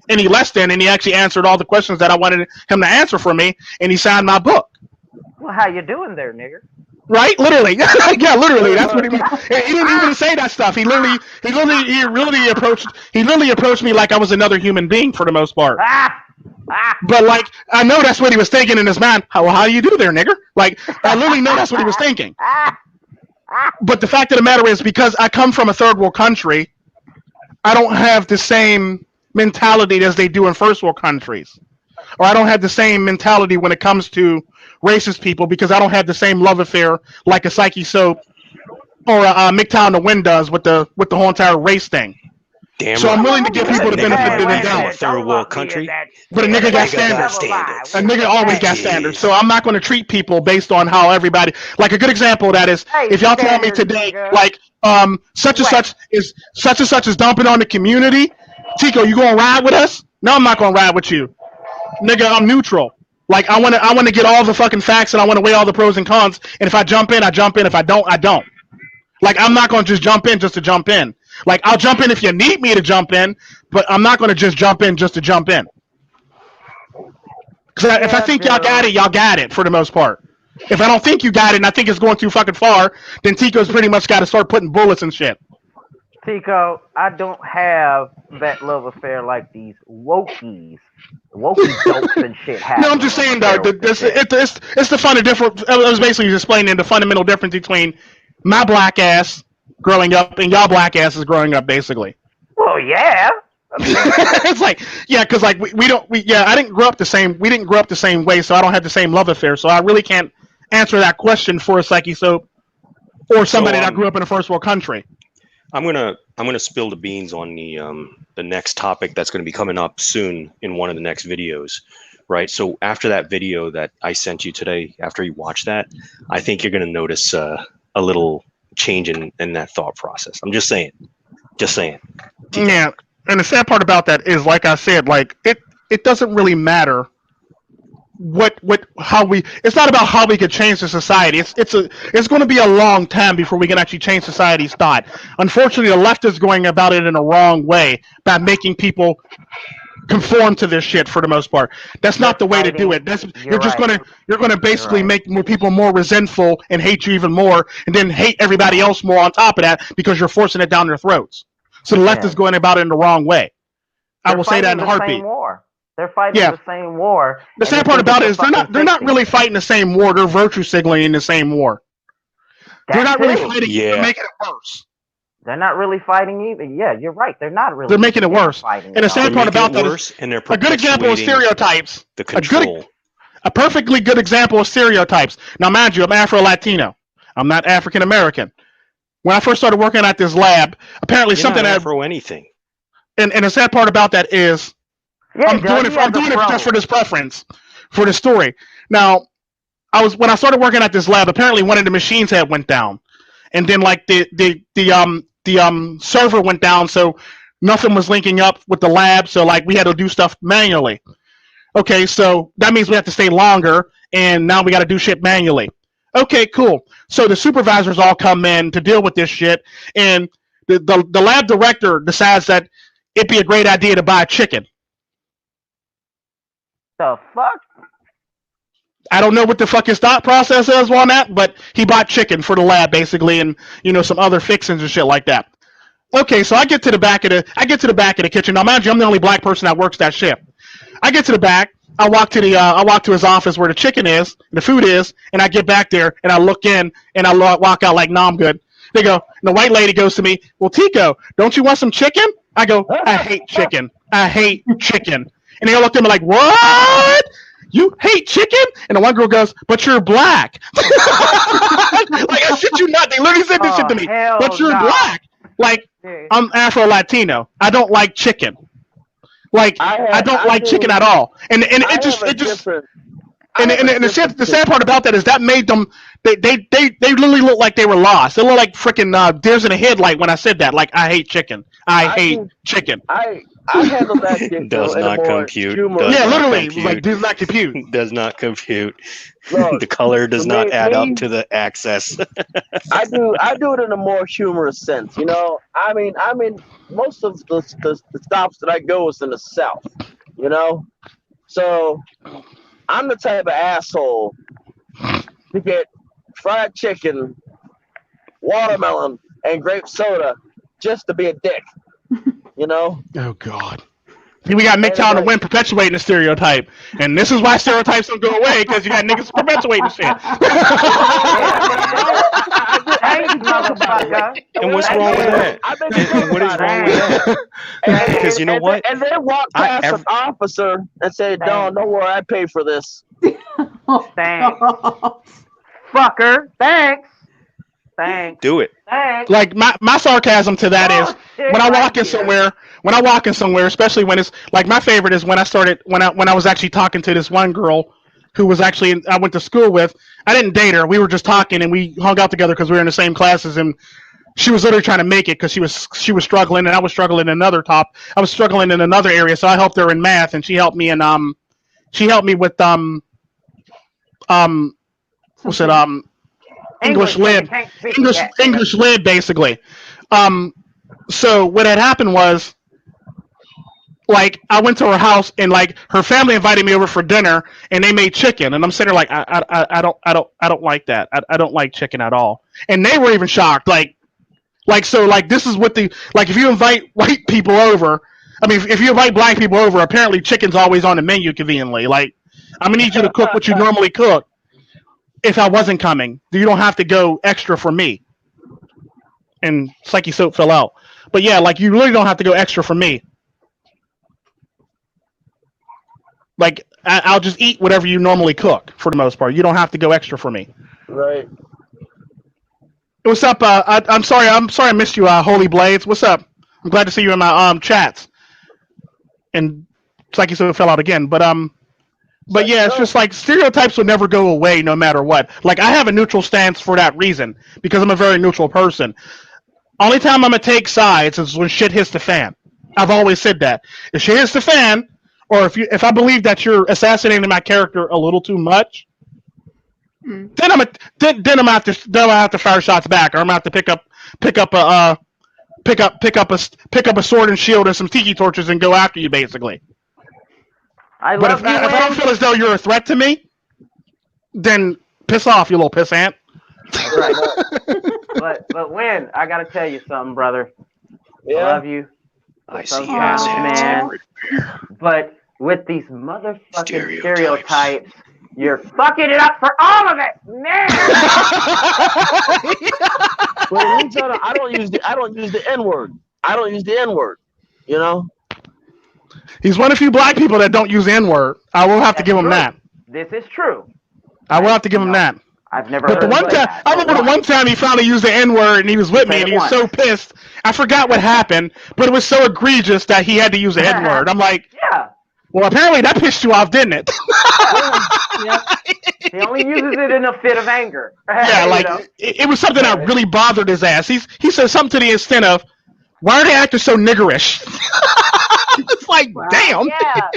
any less than, and he actually answered all the questions that I wanted him to answer for me, and he signed my book. Well, how you doing there, nigger? Right? Literally. Yeah, literally. That's what he meant. He didn't even say that stuff. He literally approached me like I was another human being for the most part. But I know that's what he was thinking in his mind. How do you do there, nigger? I literally know that's what he was thinking. But the fact of the matter is, because I come from a third world country, I don't have the same mentality as they do in first world countries, or I don't have the same mentality when it comes to racist people because I don't have the same love affair like a Psychesoap or a MiGTOW in the Wind does with the whole entire race thing. Damn so right. I'm willing to give people the benefit of the doubt. Third world country, but a nigga got standards. A nigga always got standards. So I'm not going to treat people based on how everybody. Like a good example of that is if y'all tell me today, like such and such is dumping on the community. Tico, you gonna ride with us? No, I'm not gonna ride with you, nigga. I'm neutral. Like I want to get all the fucking facts and I want to weigh all the pros and cons. And if I jump in, I jump in. If I don't, I don't. Like I'm not gonna just jump in just to jump in. Like I'll jump in if you need me to jump in, but I'm not gonna just jump in just to jump in. Because if I think y'all got it for the most part. If I don't think you got it and I think it's going too fucking far, then Tico's pretty much got to start putting bullets and shit. Tico, I don't have that love affair like these wokies dopes and shit have. No, I'm just saying though, it's the fun of different. I was basically just explaining the fundamental difference between my black ass growing up and y'all black asses growing up, basically. Well, yeah. It's like, yeah, because like I didn't grow up the same. We didn't grow up the same way, so I don't have the same love affair. So I really can't answer that question for a Psychesoap or somebody that grew up in a first world country. I'm gonna spill the beans on the next topic that's gonna be coming up soon in one of the next videos, right? So after that video that I sent you today, after you watch that, I think you're gonna notice a little change in that thought process. I'm just saying. Yeah, and the sad part about that is, like I said, like it doesn't really matter it's not about how we could change the society. It's going to be a long time before we can actually change society's thought. Unfortunately, the left is going about it in a wrong way by making people conform to this shit for the most part. That's not the way to do it. You're going to basically make more people more resentful and hate you even more, and then hate everybody else more on top of that because you're forcing it down their throats. So the left is going about it in the wrong way. I will say that in a heartbeat. They're fighting the same war. The sad part about it is they're not really fighting the same war. They're virtue signaling the same war. They're not really fighting. They're making it worse. They're not really fighting either. Yeah, you're right. They're not really. They're making it worse. And the sad part about that is a good example of stereotypes. The control. A perfectly good example of stereotypes. Now, mind you, I'm Afro-Latino. I'm not African American. When I first started working at this lab, apparently something not Afro anything. And the sad part about that is. Yeah, I'm doing it just for this preference, for the story. Now, when I started working at this lab, apparently one of the machines had went down, and then like the server went down, so nothing was linking up with the lab. So like we had to do stuff manually. Okay, so that means we have to stay longer, and now we got to do shit manually. Okay, cool. So the supervisors all come in to deal with this shit, and the lab director decides that it'd be a great idea to buy a chicken. The fuck? I don't know what the fuck his thought process is on that, but he bought chicken for the lab basically, and some other fixings and shit like that. Okay, so I get to the back of the kitchen. Now, mind you, I'm the only black person that works that shift. I get to the back. I walk to his office where the chicken is, the food is, and I get back there and I look in and I walk out like, "No, I'm good." They go, and the white lady goes to me, "Well, Tico, don't you want some chicken?" I go, "I hate chicken. I hate chicken." And they all looked at me like, "What? You hate chicken?" And the one girl goes, "But you're black." Like, I shit you not. They literally said this shit to me. "But you're black." Like, I'm Afro-Latino. I don't like chicken. Like, I don't like chicken at all. And it just and the sad part about that is that made them they literally look like they were lost. They look like freaking deers in a headlight when I said that. Like, I hate chicken. I hate chicken. I handle that shit. Does not compute. Literally, like, does not compute. Does not compute. Look, the color does not add up to the access. I do it in a more humorous sense. I mean, most of the stops that I go is in the South. So I'm the type of asshole to get fried chicken, watermelon, and grape soda just to be a dick. Oh God. We got MiGTOW to win perpetuating the stereotype. And this is why stereotypes don't go away, because you got niggas perpetuating shit. And what's wrong with that? And what is wrong with that? Because you know what? And then walk past an officer and say, "No, don't worry, I pay for this." Thanks. Fucker. Thanks. Do it. Thanks. Like my sarcasm to that is when I walk in somewhere, especially when it's like my favorite is when I was actually talking to this one girl who was actually I went to school with. I didn't date her. We were just talking and we hung out together because we were in the same classes, and she was literally trying to make it because she was struggling and I was struggling in another area. So I helped her in math and she helped me with what's it English lib basically. So what had happened was, like, I went to her house and like her family invited me over for dinner and they made chicken, and I'm sitting there like I don't like that. I don't like chicken at all. And they were even shocked. So this is what if you invite white people over, if you invite black people over, apparently chicken's always on the menu conveniently. Like, I'm gonna need you to cook what you normally cook. If I wasn't coming, you don't have to go extra for me. And Psychesoap fell out. But yeah, like, you really don't have to go extra for me. Like, I'll just eat whatever you normally cook for the most part. You don't have to go extra for me. Right. What's up? I'm sorry I missed you, Holy Blades. What's up? I'm glad to see you in my chats. And Psychesoap fell out again. But yeah, it's just like stereotypes will never go away no matter what. Like, I have a neutral stance for that reason because I'm a very neutral person. Only time I'm gonna take sides is when shit hits the fan. I've always said that. If shit hits the fan, or if I believe that you're assassinating my character a little too much, then I'm gonna have to fire shots back, or I'm gonna have to pick up a sword and shield and some tiki torches and go after you, basically. But if I don't feel as though you're a threat to me, then piss off, you little pissant. Right. but Win, I gotta tell you something, brother. Yeah. I love you. I see Sometimes, man. But with these motherfucking stereotypes, you're fucking it up for all of it, man. But at least I don't use the N-word. I don't use the N-word. You know. He's one of the few black people that don't use the N-word. I will have to give him that. This is true. I will have to give him that. I've never But heard I remember the one time he finally used the N-word and he was with me and he was so pissed. I forgot what happened, but it was so egregious that he had to use the N-word. I'm like, yeah. Well, apparently that pissed you off, didn't it? Yeah. He only uses it in a fit of anger. Yeah, like, it was something that really bothered his ass. He said something to the extent of, why are they acting so niggerish? It's like, damn. Yeah.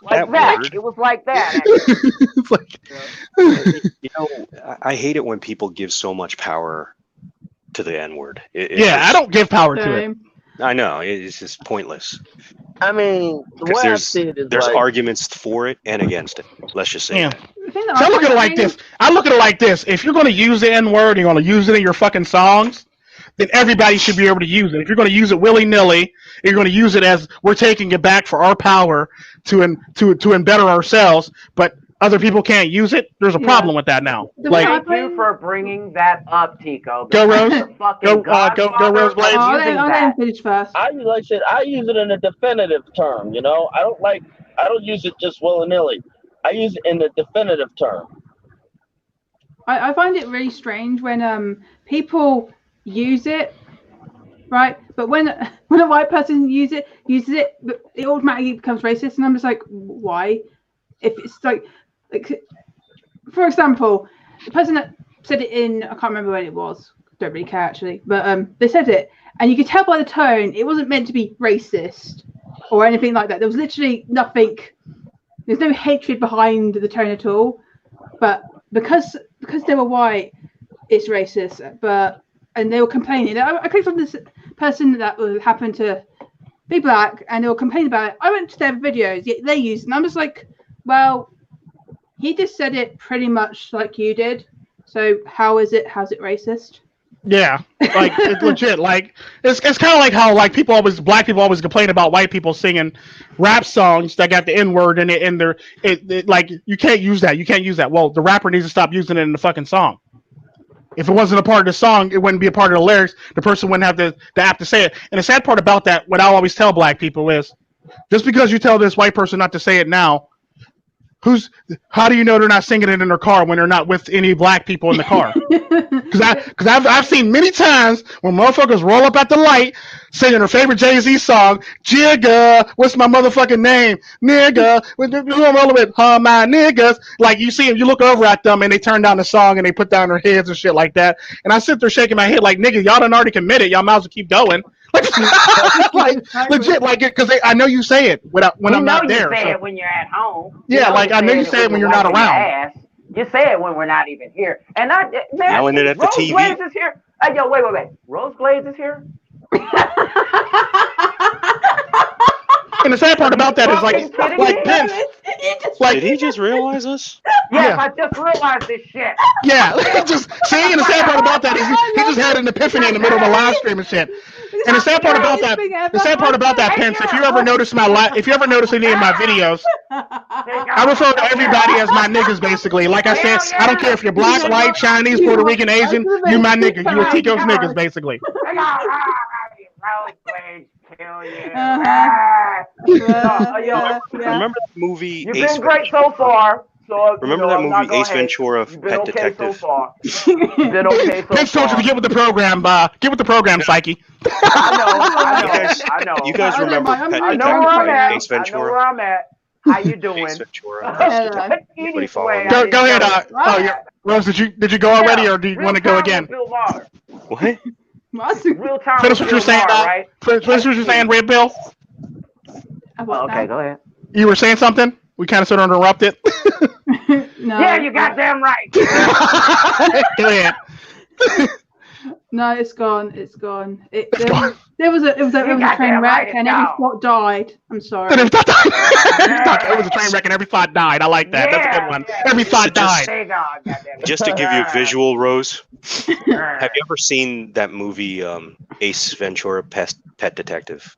Like that. Word. It was like that. It's like, I hate it when people give so much power to the N-word. I don't give power to it. I know, it's just pointless. I mean, the way I see it is there's arguments for it and against it. Let's just say that. So I look at it like this. If you're going to use the N-word, you're going to use it in your fucking songs, then everybody should be able to use it. If you're going to use it willy-nilly, you're going to use it as we're taking it back for our power to better ourselves, but other people can't use it, there's a problem with that now. Thank you for bringing that up, Tico. Go, Rose. Go, Rose Blades. I'll let him finish first. I use it in a definitive term, you know? I don't use it just willy-nilly. I use it in a definitive term. I find it really strange when people use it, right? But when a white person uses it, but it automatically becomes racist, and I'm just like, why? If it's like, for example, the person that said it in, I can't remember when it was, don't really care actually, but they said it, and you could tell by the tone it wasn't meant to be racist or anything like that. There was literally nothing. There's no hatred behind the tone at all, but because they were white, it's racist. And they were complaining. I clicked on this person that happened to be black, and they were complaining about it. I went to their videos, yet they used, and I'm just like, well, he just said it pretty much like you did. So how's it racist? Yeah, like, it's legit. Like, it's kind of like how black people always complain about white people singing rap songs that got the N-word in it, and like, you can't use that. You can't use that. Well, the rapper needs to stop using it in the fucking song. If it wasn't a part of the song, it wouldn't be a part of the lyrics. The person wouldn't have the app to say it. And the sad part about that, what I always tell black people is, just because you tell this white person not to say it now, How do you know they're not singing it in their car when they're not with any black people in the car? Because I've seen many times when motherfuckers roll up at the light singing their favorite Jay-Z song, Jigga, what's my motherfucking name? Nigga, roll with my niggas. Like you see them, you look over at them and they turn down the song and they put down their heads and shit like that. And I sit there shaking my head like, nigga, y'all done already committed. Y'all might as well keep going. Like legit, like it, because I know you say it when I'm not there. You say it when you're at home. Yeah, like I know you say it when you're not around. You say it when we're not even here. And man, yelling it at the TV. Rose Glaze is here. Hey, yo, wait. Rose Glaze is here. And the sad part about that is like Pence. Did he just realize us? Yes, I just realized this shit. Yeah, just see. And the sad part about that is he just had an epiphany in the middle of a live stream and shit. And the sad part about that, Pence, if you ever notice any of my videos, I refer to everybody as my niggas, basically. Like I said, I don't care if you're black, white, Chinese, Puerto Rican, Asian, you my nigga. You a Tico's niggas, basically. Remember that movie? You've been great so far. So, remember that movie Ace Ventura, Pet Detective? So You've been okay so far. Pence told you to get with the program, Psyche. I know. You guys remember Pet Detective? I know where I'm at. Ace Ventura? I know where I'm at. How you doing? Ace Ventura. Anybody follow me? Go ahead. Rose, did you go already, or do you want to go again? What? Real time. Finish what you're saying, right? Finish what you're saying, Red Bill. Okay, go ahead. You were saying something? We kind of sort of interrupted. No. Yeah, you goddamn right. Go ahead. No, it's gone. It's gone. It was a train wreck and every thought died. I'm sorry. It was a train wreck and every thought died. I like that. That's a good one. Every thought died. Just to give you a visual, Rose, have you ever seen that movie Ace Ventura, Pet Detective?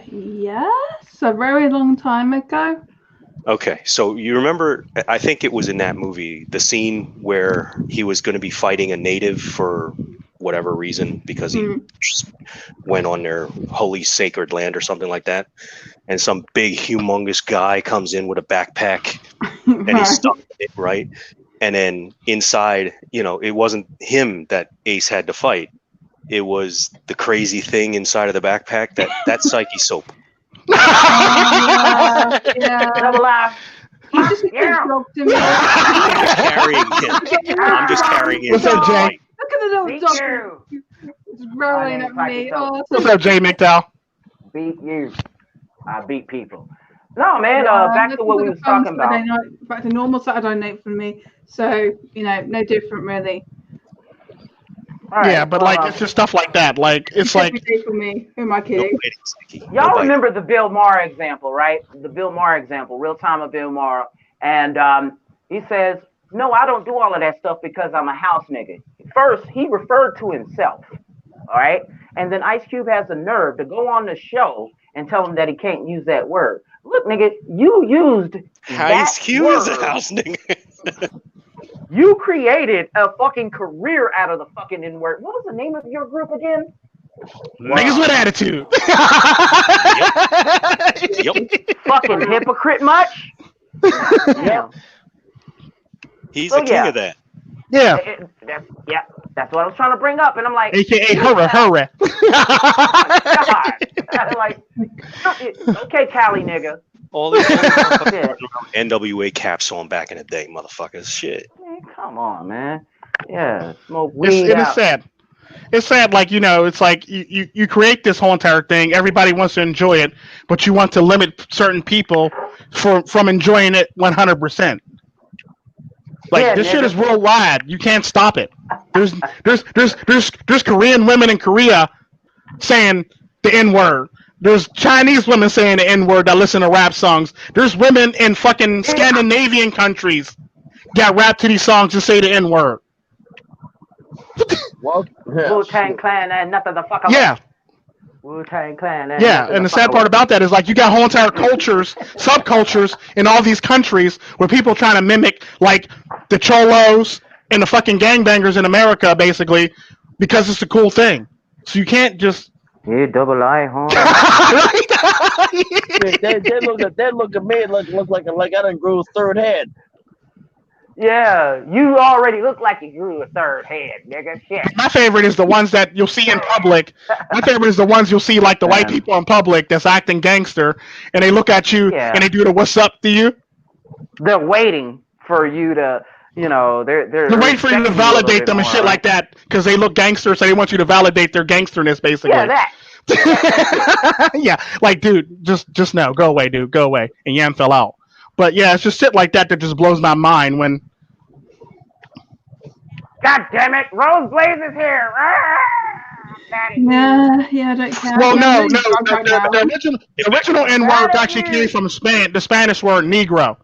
Yes, a very long time ago. Okay, so you remember, I think it was in that movie, the scene where he was going to be fighting a native for whatever reason, because he just went on their holy sacred land or something like that. And some big, humongous guy comes in with a backpack and he's stuck in it, right? And then inside, it wasn't him that Ace had to fight. It was the crazy thing inside of the backpack, that's Psychesoap. Yeah. He just talked to me. I'm just carrying him. What's up, Jay? Look at the little dog. It's growling at me. What's up, Jay MiGTOW? Beat you. I beat people. No, man. Back to what we was talking about. Back to normal Saturday night for me. So no different really. Right, yeah, but it's just stuff like that. Like it's like for me. Who am I kidding? Y'all remember the Bill Maher example, right? The Bill Maher example, real time of Bill Maher, and he says, "No, I don't do all of that stuff because I'm a house nigga." First, he referred to himself, all right, and then Ice Cube has the nerve to go on the show and tell him that he can't use that word. Look, nigga, you used Ice Cube is a house nigga. You created a fucking career out of the fucking N-word. What was the name of your group again? Niggas with attitude. Yep. Fucking hypocrite much? Yeah. He's the king of that. Yeah. That's what I was trying to bring up. And I'm like, AKA hurry. God. Like, okay, Cali nigga. All the NWA caps on back in the day, motherfuckers. Shit. Man, come on, man. Yeah, smoke weed. It's sad. It's sad, it's like you create this whole entire thing. Everybody wants to enjoy it, but you want to limit certain people from enjoying it 100%. This shit is worldwide. You can't stop it. There's Korean women in Korea saying the N-word. There's Chinese women saying the N-word that listen to rap songs. There's women in fucking Scandinavian countries that rap to these songs and say the N-word. Wu-Tang Clan and nothing the fuck. Yeah. Wu-Tang Clan. And the sad part about that is you got whole entire cultures, subcultures in all these countries where people trying to mimic the cholos and the fucking gangbangers in America, basically, because it's a cool thing. So you can't just Yeah, double I, huh? They look at me look like I done grew a third head. Yeah, you already look like you grew a third head, nigga. Shit. My favorite is the ones that you'll see in public. My favorite is the ones you'll see like the white people in public that's acting gangster, and they look at you and they do the "what's up" to you. They're waiting for you to, they're waiting for you to validate them and shit like that because they look gangster, so they want you to validate their gangsterness, basically. Yeah, that. Yeah, like, dude, just no, go away, dude, go away. And Yam fell out. But yeah, it's just shit like that just blows my mind when. God damn it, Rose Blaze is here. Yeah, I don't care. Well, no, the original N word actually came from the Spanish word negro.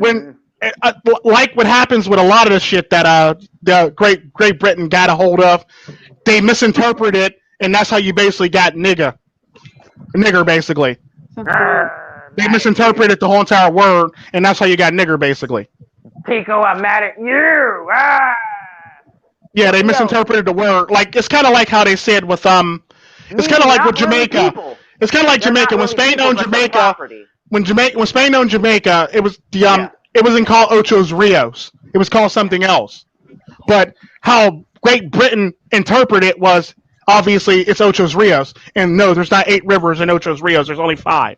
When like what happens with a lot of the shit that the Great Britain got a hold of, they misinterpret it, and that's how you basically got nigger basically. They misinterpreted the whole entire word, and that's how you got nigger basically. Tico, I'm mad at you. Yeah, they misinterpreted the word. Like, it's kind of like how they said with it's kind of like with Jamaica. Really, it's kind of like Jamaica when Spain owned Jamaica. When Spain owned Jamaica, it was it wasn't called Ochos Rios. It was called something else. But how Great Britain interpreted it was obviously it's Ochos Rios, and no, there's not 8 rivers in Ochos Rios. There's only 5.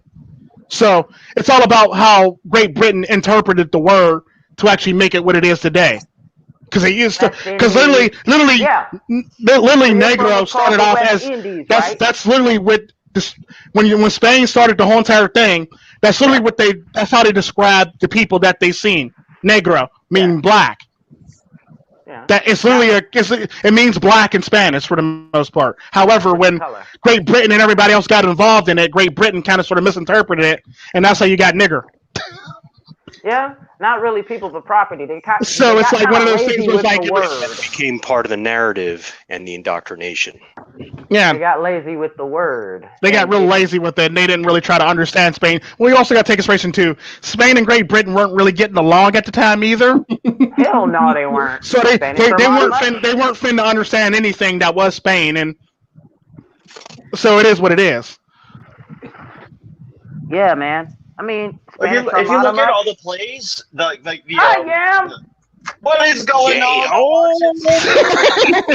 So it's all about how Great Britain interpreted the word to actually make it what it is today. Because they used to, because literally, negro started off as Indies, that's literally what this, when Spain started the whole entire thing. That's literally that's how they described the people that they seen. Negro meaning black. Yeah. That it's literally it means black in Spanish for the most part. However, when Great Britain and everybody else got involved in it, Great Britain kind of sort of misinterpreted it, and that's how you got nigger. Yeah, not really people, but property. So it's like one of those things where it's like it became part of the narrative and the indoctrination. Yeah, they got lazy with the word. They got real lazy with it, and they didn't really try to understand Spain. Well, you also got to take inspiration too. Spain and Great Britain weren't really getting along at the time either. Hell no, they weren't. So they weren't finna understand anything that was Spain, and so it is what it is. Yeah, man. I mean, if you look at all the plays, I am. What is going on?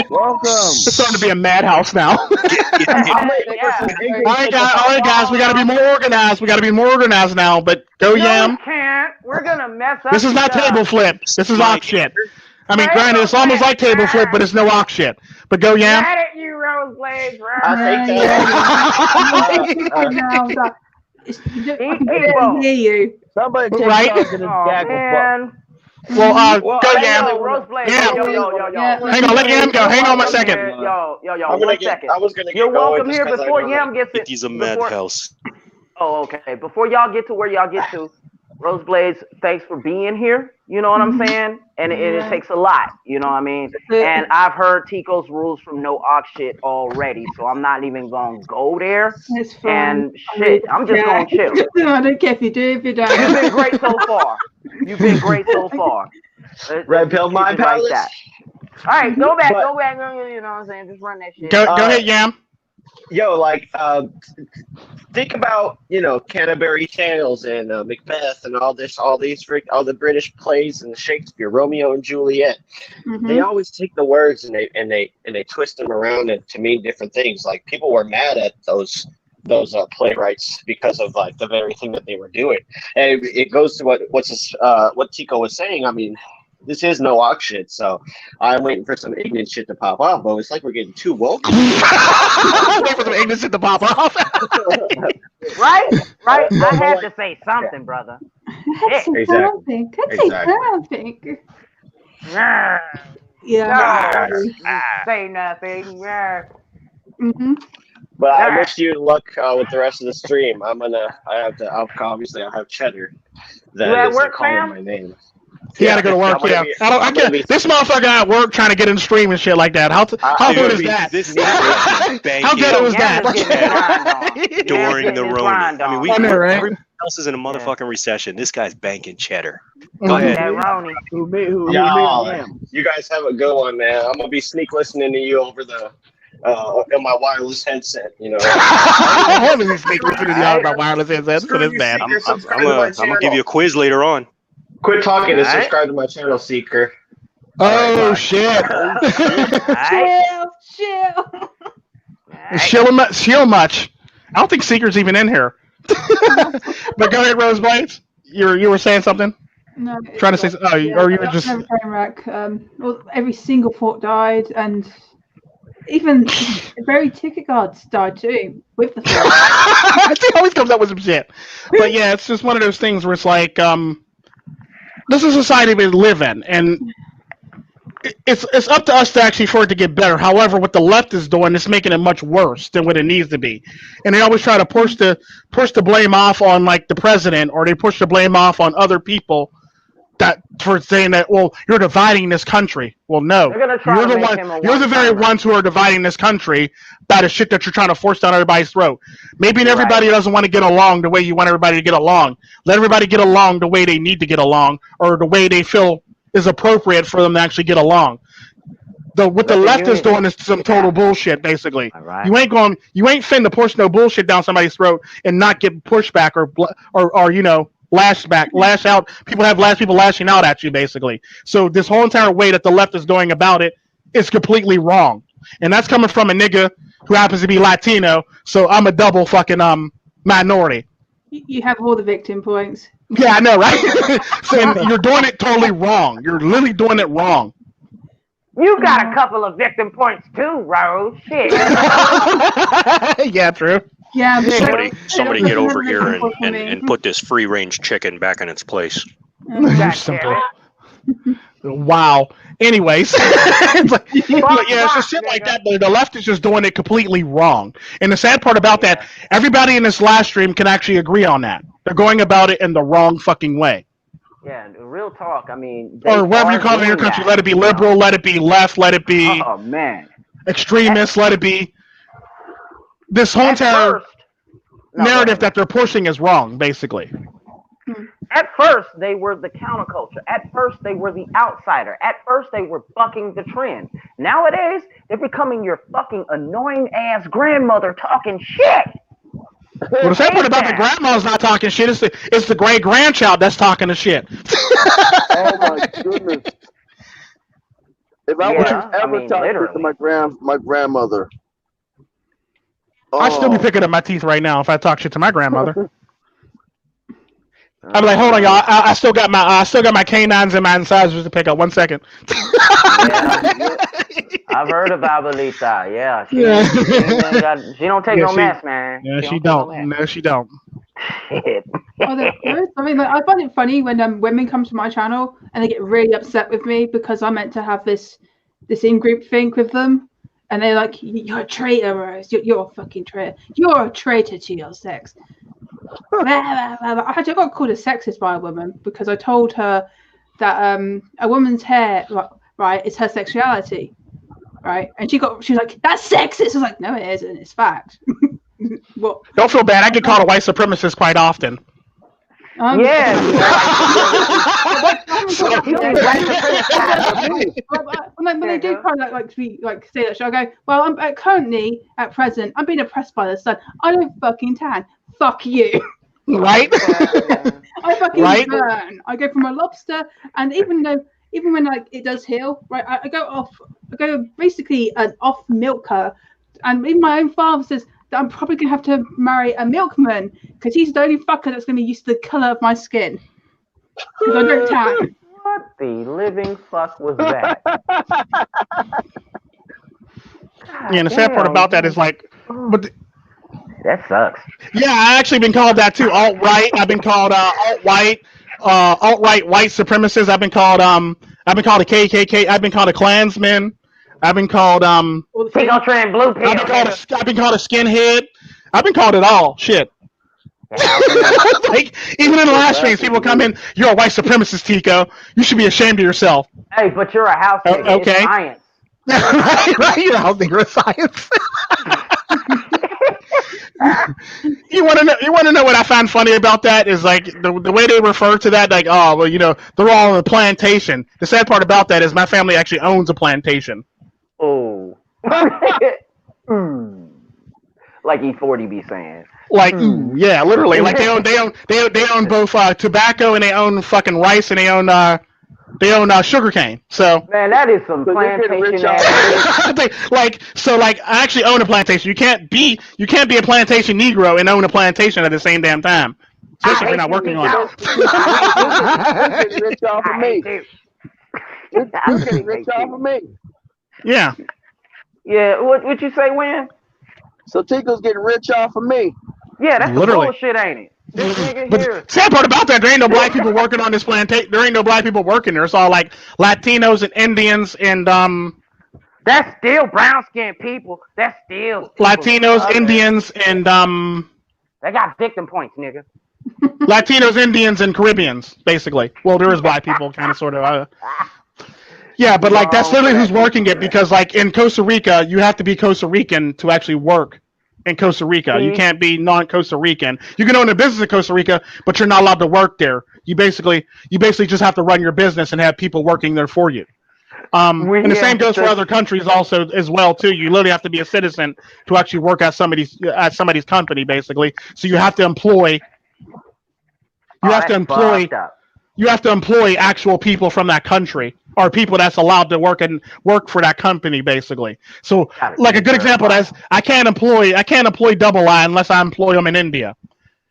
Welcome. It's starting to be a madhouse now. All right, guys, we got to be more organized. We got to be more organized now. But go Yam. We can't. We're gonna mess up. This is not table flip. This is Oxshit. I mean, granted, it's almost like table flip, but it's no Oxshit. But go Yam. Mad at you, Rose Blaze. I think that. I hear you. Somebody take charge of this gaggle. Well, go Yam. Rose Blaze. Yo. Hang on, let Yam go. Hang on 1 second. Yo, 1 second. I was gonna get You're welcome going here before Yam gets it. He's a madhouse. Oh, okay. Before y'all get to where y'all get to, Rose Blaze, thanks for being here. You know what I'm saying? And it takes a lot. You know what I mean? And I've heard Tico's rules from No Oxshit already, so I'm not even gonna go there. It's fine. And shit, I'm just gonna chill. No, I don't care if you do, if you don't. You've been great so far. You've been great so far. Red pill, my palace. Like all right, go back. You know what I'm saying? Just run that shit. Go ahead, Yam. Yo, think about Canterbury Tales and Macbeth and all the British plays and Shakespeare, Romeo and Juliet. Mm-hmm. They always take the words and they twist them around to mean different things. Like, people were mad at those playwrights because of the very thing that they were doing, and it goes to what Tico was saying. I mean, this is no Oxshit, so I'm waiting for some ignorant shit to pop off, but it's like we're getting too woke. Wait for some ignorant shit to pop off. Right? I had to say something, brother. Exactly. Something. Yeah. Say nothing. Mm-hmm. But I wish you luck with the rest of the stream. I'll have cheddar. That is calling my name. He had to go to work. Yeah, I get this motherfucker at work trying to get in the stream and shit like that. How good is that? How good was that? During the Rona. I mean, everyone else is in a motherfucking recession. This guy's banking cheddar. Go ahead. You guys have a good one, man. I'm gonna be sneak listening to you over the in my wireless headset. He's listening to y'all about wireless headsets, so that's bad. I'm gonna give you a quiz later on. Quit talking and subscribe to my channel, Seeker. Oh, shit. Chill much. I don't think Seeker's even in here. But go ahead, Roseblades. You were saying something? No. Trying to say something? Or you were just... Train wreck. Well, every single fort died, and even very ticket guards died too with the fort. He always comes up with some shit. But yeah, it's just one of those things where it's like, this is a society we live in, and it's up to us to actually for it to get better. However, what the left is doing is making it much worse than what it needs to be, and they always try to push the blame off on like the president, or they push the blame off on other people that for saying that, well, you're dividing this country. Well, no, you're the very ones who are dividing this country by the shit that you're trying to force down everybody's throat. Maybe everybody doesn't want to get along the way you want everybody to get along. Let everybody get along the way they need to get along, or the way they feel is appropriate for them to actually get along. What the left is doing is some total bullshit, basically. Right. You ain't finna push no bullshit down somebody's throat and not get pushback or lash out. People have people lashing out at you, basically. So this whole entire way that the left is going about it is completely wrong, and that's coming from a nigga who happens to be Latino. So I'm a double fucking minority. You have all the victim points. Yeah, I know, right? So you're doing it totally wrong. You're literally doing it wrong. You got a couple of victim points too, Rose. Shit. Yeah, true. Yeah, somebody get over here and put this free range chicken back in its place. Simple. Wow. Anyways, it's just shit like that. But the left is just doing it completely wrong. And the sad part about that, everybody in this live stream can actually agree on that. They're going about it in the wrong fucking way. Yeah, real talk. I mean, or whatever you call it in your country. Let it be liberal. Let it be left. Let it be extremist. Let it be. This whole entire narrative that they're pushing is wrong, basically. At first, they were the counterculture. At first, they were the outsider. At first, they were bucking the trend. Nowadays, they're becoming your fucking annoying ass grandmother talking shit. Well, the sad part about the grandma's not talking shit. It's the great grandchild that's talking the shit. Oh my goodness! If I was ever talking to my grandmother, I'd still be picking up my teeth right now if I talk shit to my grandmother. I'm like, hold on, y'all. I still got my canines and my incisors to pick up. 1 second. I've heard of Abuelita. Yeah, she don't take no mess, man. Yeah, she don't. No, she don't. I mean, I find it funny when women come to my channel and they get really upset with me because I meant to have this in-group thing with them, and they're like, "You're a traitor, Rose. You're a fucking traitor. You're a traitor to your sex." I got called a sexist by a woman because I told her that a woman's hair, right, is her sexuality, right? And she was like, "That's sexist." I was like, "No, it isn't. It's fact." What? Don't feel bad. I get called a white supremacist quite often. When they do kind of like say that shit, I go, "Well, I'm currently at present, I'm being oppressed by the sun. I don't fucking tan. Fuck you." Right? I fucking burn. I go from a lobster, and even when like it does heal, right? I go basically an off milker, and even my own father says that I'm probably gonna have to marry a milkman because he's the only fucker that's gonna be used to the color of my skin. Because I don't tan. What the living fuck was that? Yeah, and the sad part about that is like, that sucks. Yeah, I actually been called that too. Alt-right. I've been called alt-right white supremacist. I've been called a KKK. I've been called a Klansman. I've been called Tico, Tren, blue pill. I've been called a skinhead. I've been called it all. Shit. Like even in the live streams, people come in. You're a white supremacist, Tico. You should be ashamed of yourself. Hey, but you're a house nigga. Okay. It's science. right. You're a house nigga. It's science. You want to know what I find funny about that is like the way they refer to that, like, oh well, they're all on a plantation. The sad part about that is my family actually owns a plantation. Oh. Like E40 be saying. Like, yeah, literally. Like they own both tobacco and they own fucking rice and they own sugar cane. So man, that is some plantation ass. like I actually own a plantation. You can't be a plantation Negro and own a plantation at the same damn time. Especially if you're not working on it. You're getting rich off of me. You're getting rich off of me. Yeah. Yeah, what you say, Win? So Tico's getting rich off of me. Yeah, that's literally bullshit, ain't it? This nigga but here. sad part about that, there ain't no black people working on this plantation. There ain't no black people working there. It's all like Latinos and Indians and That's still brown skinned people. That's still Latinos, Indians, and They got victim points, nigga. Latinos, Indians, and Caribbeans, basically. Well, there is black people, kind of, sort of. Yeah, but like that's literally who's working it because like in Costa Rica, you have to be Costa Rican to actually work in Costa Rica. You can't be non-Costa Rican. You can own a business in Costa Rica, but you're not allowed to work there. You basically just have to run your business and have people working there for you. And the same goes for other countries also as well too. You literally have to be a citizen to actually work at somebody's company, basically. So you have to employ. You have to employ actual people from that country or people that's allowed to work for that company, basically. So, like a good example is I can't employ Double I unless I employ him in India.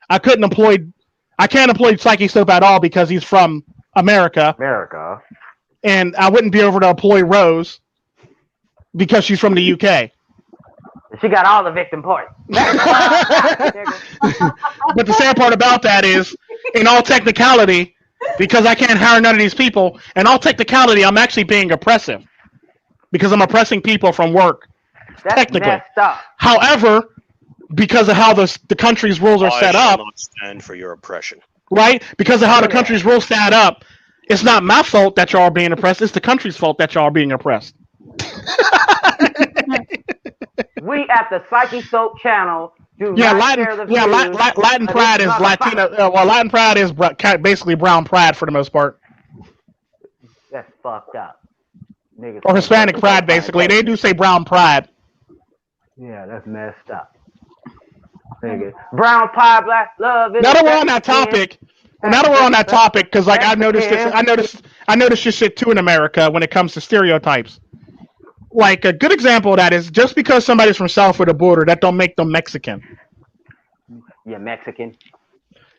I can't employ Psychesoap at all because he's from America. And I wouldn't be able to employ Rose because she's from the UK. She got all the victim points. But the sad part about that is, in all technicality, because I can't hire none of these people, in all technicality, I'm actually being oppressive because I'm oppressing people from work. That's technically. messed up. However, because of how the country's rules are set up, not stand for your oppression. Right? Because of how the country's rules set up, it's not my fault that y'all are being oppressed. It's the country's fault that y'all are being oppressed. We at the Psychesoap channel do not share the views. Latin pride is Latino. Latin pride is basically brown pride for the most part. That's fucked up. Niggas or Hispanic pride, basically. They do say brown pride. Yeah, that's messed up. Nigga. Brown pride, black love. Now that we're on that topic, because like I noticed this shit too in America when it comes to stereotypes. Like a good example of that is just because somebody's from south of the border, that don't make them Mexican. Yeah, Mexican.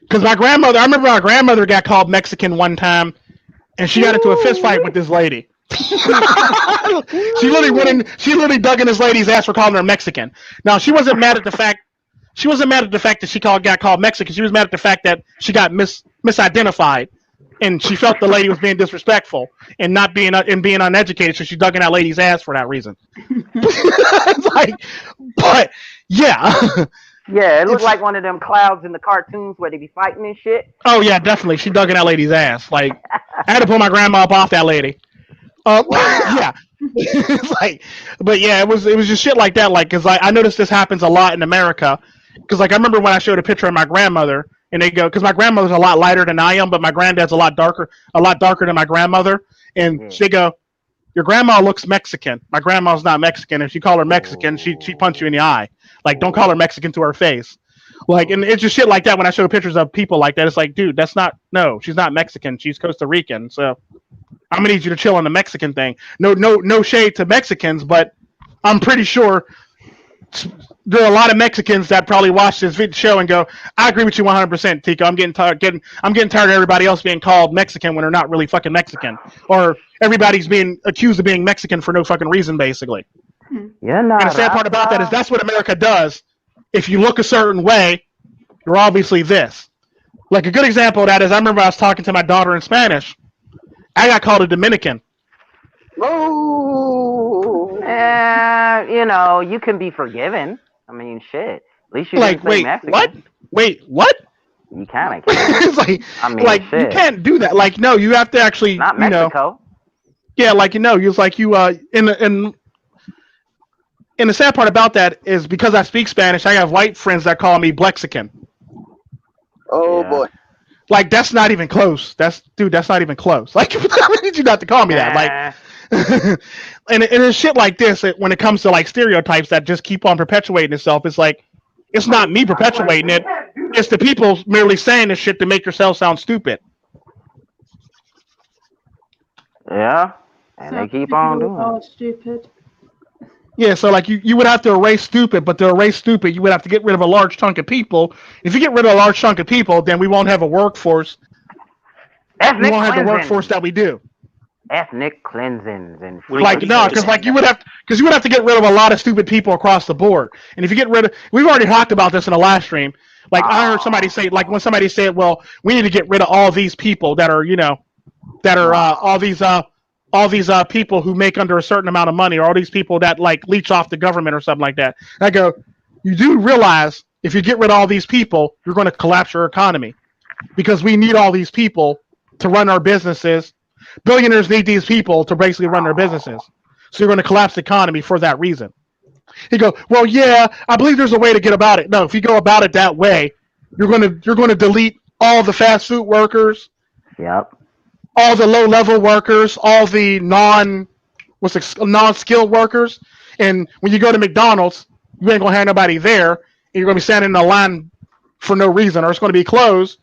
Because I remember my grandmother got called Mexican one time, and she got into a fist fight with this lady. She literally dug in this lady's ass for calling her Mexican. Now she wasn't mad at the fact that she got called Mexican. She was mad at the fact that she got misidentified, and she felt the lady was being disrespectful and not being uneducated. So she dug in that lady's ass for that reason. But yeah. Yeah, it looked like one of them clouds in the cartoons where they be fighting and shit. Oh yeah, definitely. She dug in that lady's ass. Like I had to pull my grandma up off that lady. Yeah. But yeah, it was just shit like that. Like, cause I noticed this happens a lot in America. Cause like I remember when I showed a picture of my grandmother, and they go, cause my grandmother's a lot lighter than I am, but my granddad's a lot darker than my grandmother, and they go, your grandma looks Mexican. My grandma's not Mexican. If you call her Mexican, she punch you in the eye. Like, don't call her Mexican to her face. Like, and it's just shit like that when I show pictures of people like that. It's like, dude, she's not Mexican. She's Costa Rican. So I'm gonna need you to chill on the Mexican thing. No shade to Mexicans, but I'm pretty sure there are a lot of Mexicans that probably watch this show and go, I agree with you 100%, Tico. I'm getting tired of everybody else being called Mexican when they're not really fucking Mexican, or everybody's being accused of being Mexican for no fucking reason, basically. Yeah, no. And the sad part about that is that's what America does. If you look a certain way, you're obviously this. Like a good example of that is I remember I was talking to my daughter in Spanish. I got called a Dominican. Oh. You can be forgiven. I mean, shit. At least you didn't say Mexican. What? Wait, what? You kind of can. It's you can't do that. Like, no, you have to actually, not Mexico. Yeah, like, in the sad part about that is because I speak Spanish, I have white friends that call me Blexican. Oh, boy. Like, that's not even close. That's not even close. Like, I need you not to call me that. Like, and it's shit like this when it comes to like stereotypes that just keep on perpetuating itself. It's like it's not me perpetuating it; it's the people merely saying this shit to make yourself sound stupid. Yeah, and they keep on doing Oh, it. stupid. Yeah, so like you would have to erase stupid, but to erase stupid, you would have to get rid of a large chunk of people. If you get rid of a large chunk of people, then we won't have a workforce. We Ethnic won't have the cleansing. workforce that we do. Ethnic cleansings and Like no, because you would have to get rid of a lot of stupid people across the board. And if you get rid of, we've already talked about this in the last stream. Like I heard somebody say, like when somebody said, "Well, we need to get rid of all these people that are, all these people who make under a certain amount of money, or all these people that like leech off the government or something like that." And I go, you do realize if you get rid of all these people, you're going to collapse your economy because we need all these people to run our businesses. Billionaires need these people to basically run their businesses. So you're going to collapse the economy for that reason. He go, well, yeah, I believe there's a way to get about it. No, if you go about it that way, you're going to delete all the fast food workers. Yep. All the low-level workers, all the non-skilled workers, and when you go to McDonald's, you ain't gonna have nobody there, and you're gonna be standing in a line for no reason, or it's gonna be closed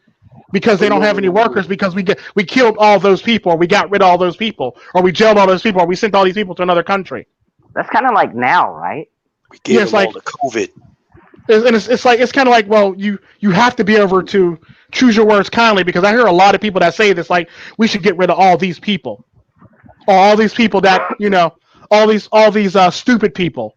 because they don't have any workers because we killed all those people, or we got rid of all those people, or we jailed all those people, or we sent all these people to another country. That's kind of like now, right? We gave them all the COVID. And it's kind of like, well, you have to be able to choose your words kindly, because I hear a lot of people that say this, like, we should get rid of all these people, or all these people that all these stupid people.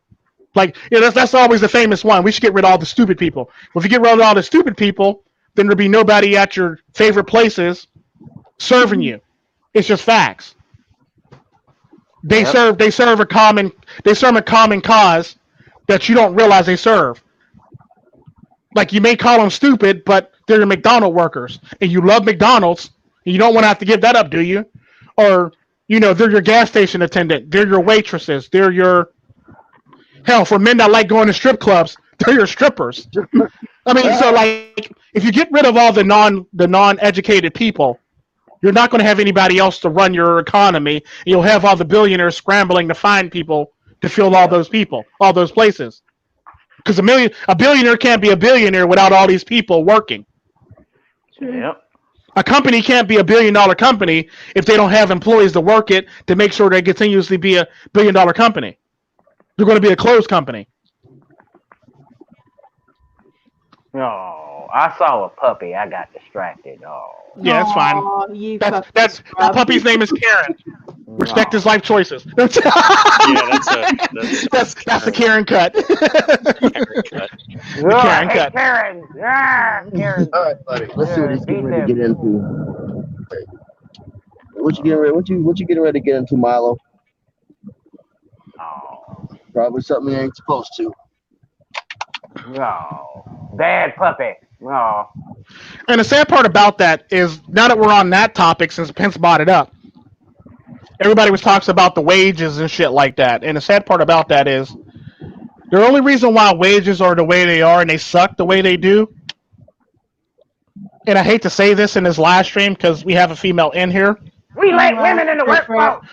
Like, that's always the famous one. We should get rid of all the stupid people. Well, if you get rid of all the stupid people, then there'll be nobody at your favorite places serving you. It's just facts. They serve a common cause that you don't realize they serve. Like, you may call them stupid, but they're your McDonald's workers, and you love McDonald's, and you don't want to have to give that up, do you? Or, they're your gas station attendant, they're your waitresses, they're your, hell, for men that like going to strip clubs, they're your strippers. I mean, so like, if you get rid of all the non-educated people, you're not going to have anybody else to run your economy. You'll have all the billionaires scrambling to find people to fill all those people, all those places. Because a billionaire can't be a billionaire without all these people working. Yep. A company can't be a $1 billion company if they don't have employees to work it to make sure they continuously be a $1 billion company. They're going to be a closed company. Oh, I saw a puppy. I got distracted. Oh. Yeah, that's fine. That puppy's name is Karen. Respect his life choices. Yeah, that's the Karen cut. Karen cut. Karen cut. Karen. Karen. All right, buddy. Let's see what he's getting ready to get into. What you getting ready to get into, Milo? Oh. Probably something you ain't supposed to. No. Bad puppy. Oh. And the sad part about that is, now that we're on that topic, since Pence brought it up, everybody talks about the wages and shit like that. And the sad part about that is, the only reason why wages are the way they are and they suck the way they do, and I hate to say this in this live stream because we have a female in here. We let women in the workforce.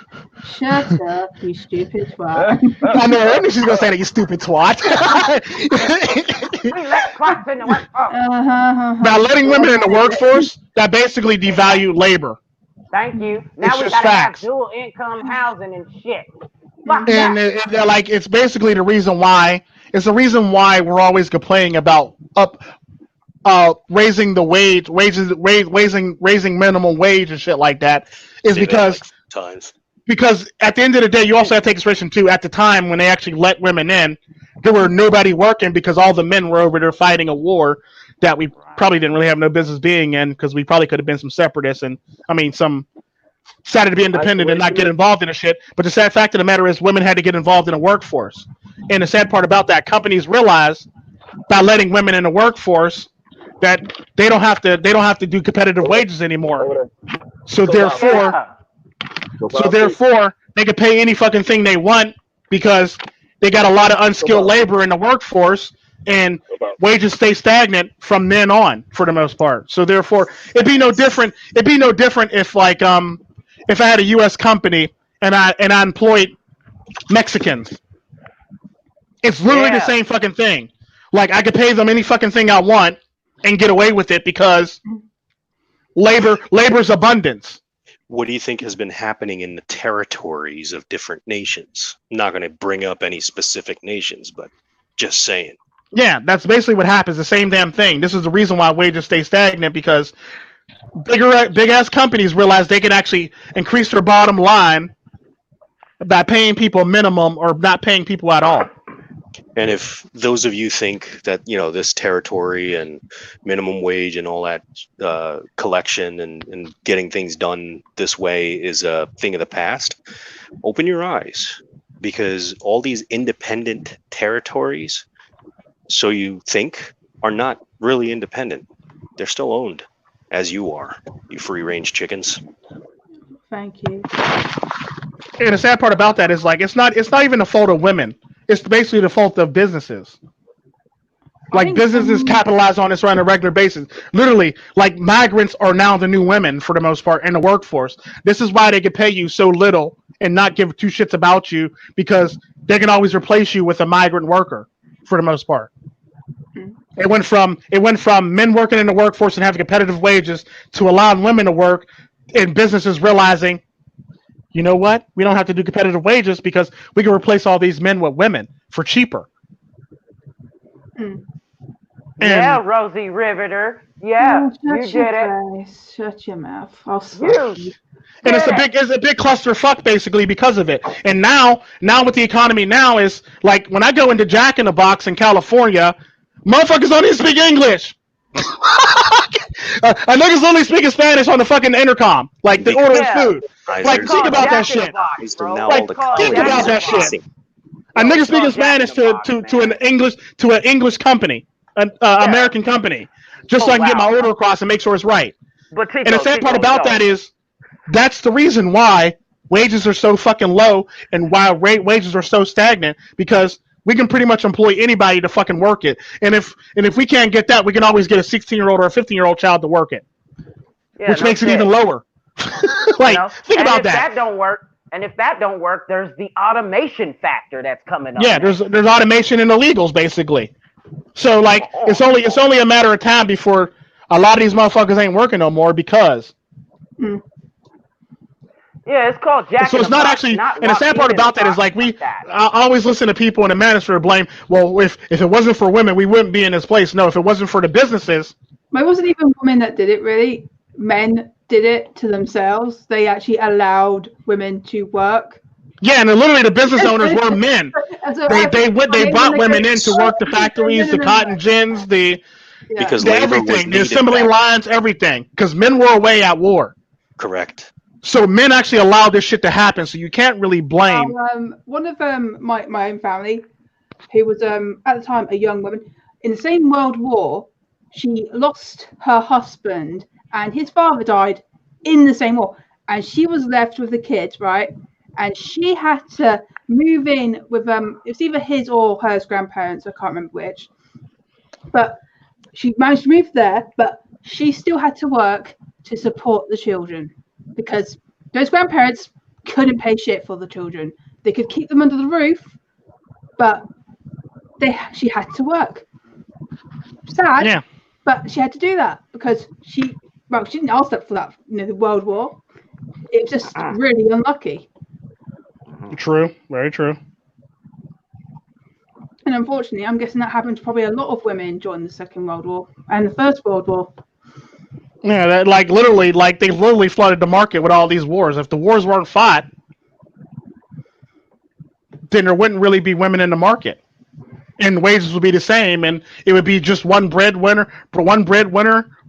Shut up, you stupid twat. I knew she's gonna say that, you stupid twat. We let twats in the workforce. By letting women in the workforce, that basically devalued labor. Thank you. Now we gotta have dual income housing and shit. Fuck and it's basically the reason why. It's the reason why we're always complaining about raising the wage, raising minimum wage and shit like that. Is because at the end of the day, you also have to take consideration too. At the time when they actually let women in, there were nobody working because all the men were over there fighting a war that we probably didn't really have no business being in, because we probably could have been some separatists and some decided to be independent and not get involved in the shit. But the sad fact of the matter is, women had to get involved in the workforce. And the sad part about that, companies realize by letting women in the workforce that they don't have to do competitive wages anymore. So therefore they can pay any fucking thing they want, because they got a lot of unskilled labor in the workforce, and wages stay stagnant from then on for the most part. So therefore, it'd be no different if if I had a U.S. company and I employed Mexicans. It's literally the same fucking thing. Like, I could pay them any fucking thing I want and get away with it because labor's abundance. What do you think has been happening in the territories of different nations? I'm not going to bring up any specific nations, but just saying. Yeah, that's basically what happens. The same damn thing. This is the reason why wages stay stagnant, because big ass companies realize they can actually increase their bottom line by paying people a minimum or not paying people at all. And if those of you think that, you know, this territory and minimum wage and all that collection and getting things done this way is a thing of the past, open your eyes, because all these independent territories, so you think, are not really independent. They're still owned, as you are, you free-range chickens. Thank you. And the sad part about that is, like, it's not even the fault of women. It's basically the fault of businesses. Like, businesses capitalize on this on a regular basis. Literally, like, migrants are now the new women for the most part in the workforce. This is why they can pay you so little and not give two shits about you, because they can always replace you with a migrant worker for the most part. It went from men working in the workforce and having competitive wages to allowing women to work, and businesses realizing, you know what? We don't have to do competitive wages because we can replace all these men with women for cheaper. Yeah, Rosie Riveter. Yeah, you did it. Shut your mouth. And it's a big clusterfuck basically because of it. And now with the economy now is like, when I go into Jack in the Box in California, motherfuckers don't even speak English. I niggas only speaking Spanish on the fucking intercom, like the order of food. Like, think about that shit. Like, think about that shit. A nigga speaking Spanish to an English company, an American company, just so I can get my order across and make sure it's right. But Tico, and the sad part about that is, that's the reason why wages are so fucking low and why wages are so stagnant, because we can pretty much employ anybody to fucking work it. And if we can't get that, we can always get a 16-year-old or a 15-year-old child to work it, which makes it even lower. Like, think about that. If that don't work, there's the automation factor that's coming up. Yeah, there's automation and illegals basically. So, like, it's only a matter of time before a lot of these motherfuckers ain't working no more because. Yeah, it's called Jack. So it's not actually, and the sad part about that is, like, I always listen to people in the manosphere blame, well, if it wasn't for women, we wouldn't be in this place. No, if it wasn't for the businesses. But it wasn't even women that did it, really. Men did it to themselves. They actually allowed women to work. Yeah, and literally the business owners were men. They brought women in to work the factories, the cotton gins, because everything, the assembly lines, everything. Because men were away at war. Correct. So men actually allowed this shit to happen. So you can't really blame. One of my own family, who was at the time a young woman, in the same World War, she lost her husband and his father died in the same war, and she was left with the kids, right? And she had to move in with it's either his or her grandparents, I can't remember which. But she managed to move there, but she still had to work to support the children, because those grandparents couldn't pay shit for the children. They could keep them under the roof, but she had to work. Sad, yeah. But she had to do that because she didn't ask that for that, the World War. It was just really unlucky. True, very true. And unfortunately, I'm guessing that happened to probably a lot of women during the Second World War and the First World War. Yeah, they literally flooded the market with all these wars. If the wars weren't fought, then there wouldn't really be women in the market, and wages would be the same, and it would be just one breadwinner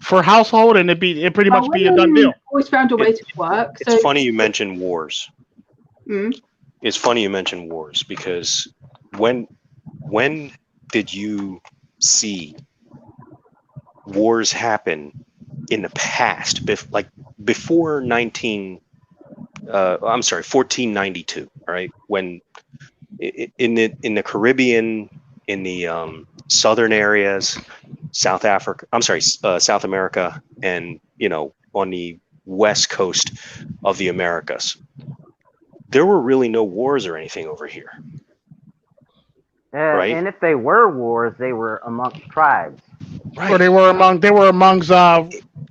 for household, and it'd pretty much be a done deal. Always found a way to work. It's funny you mentioned wars. It's funny you mentioned wars, because when did you see wars happen in the past, like before 1492, right? When in the Caribbean, in the southern areas, South America, and on the west coast of the Americas, there were really no wars or anything over here. Right? And if they were wars, they were amongst tribes. Right. Or they were amongst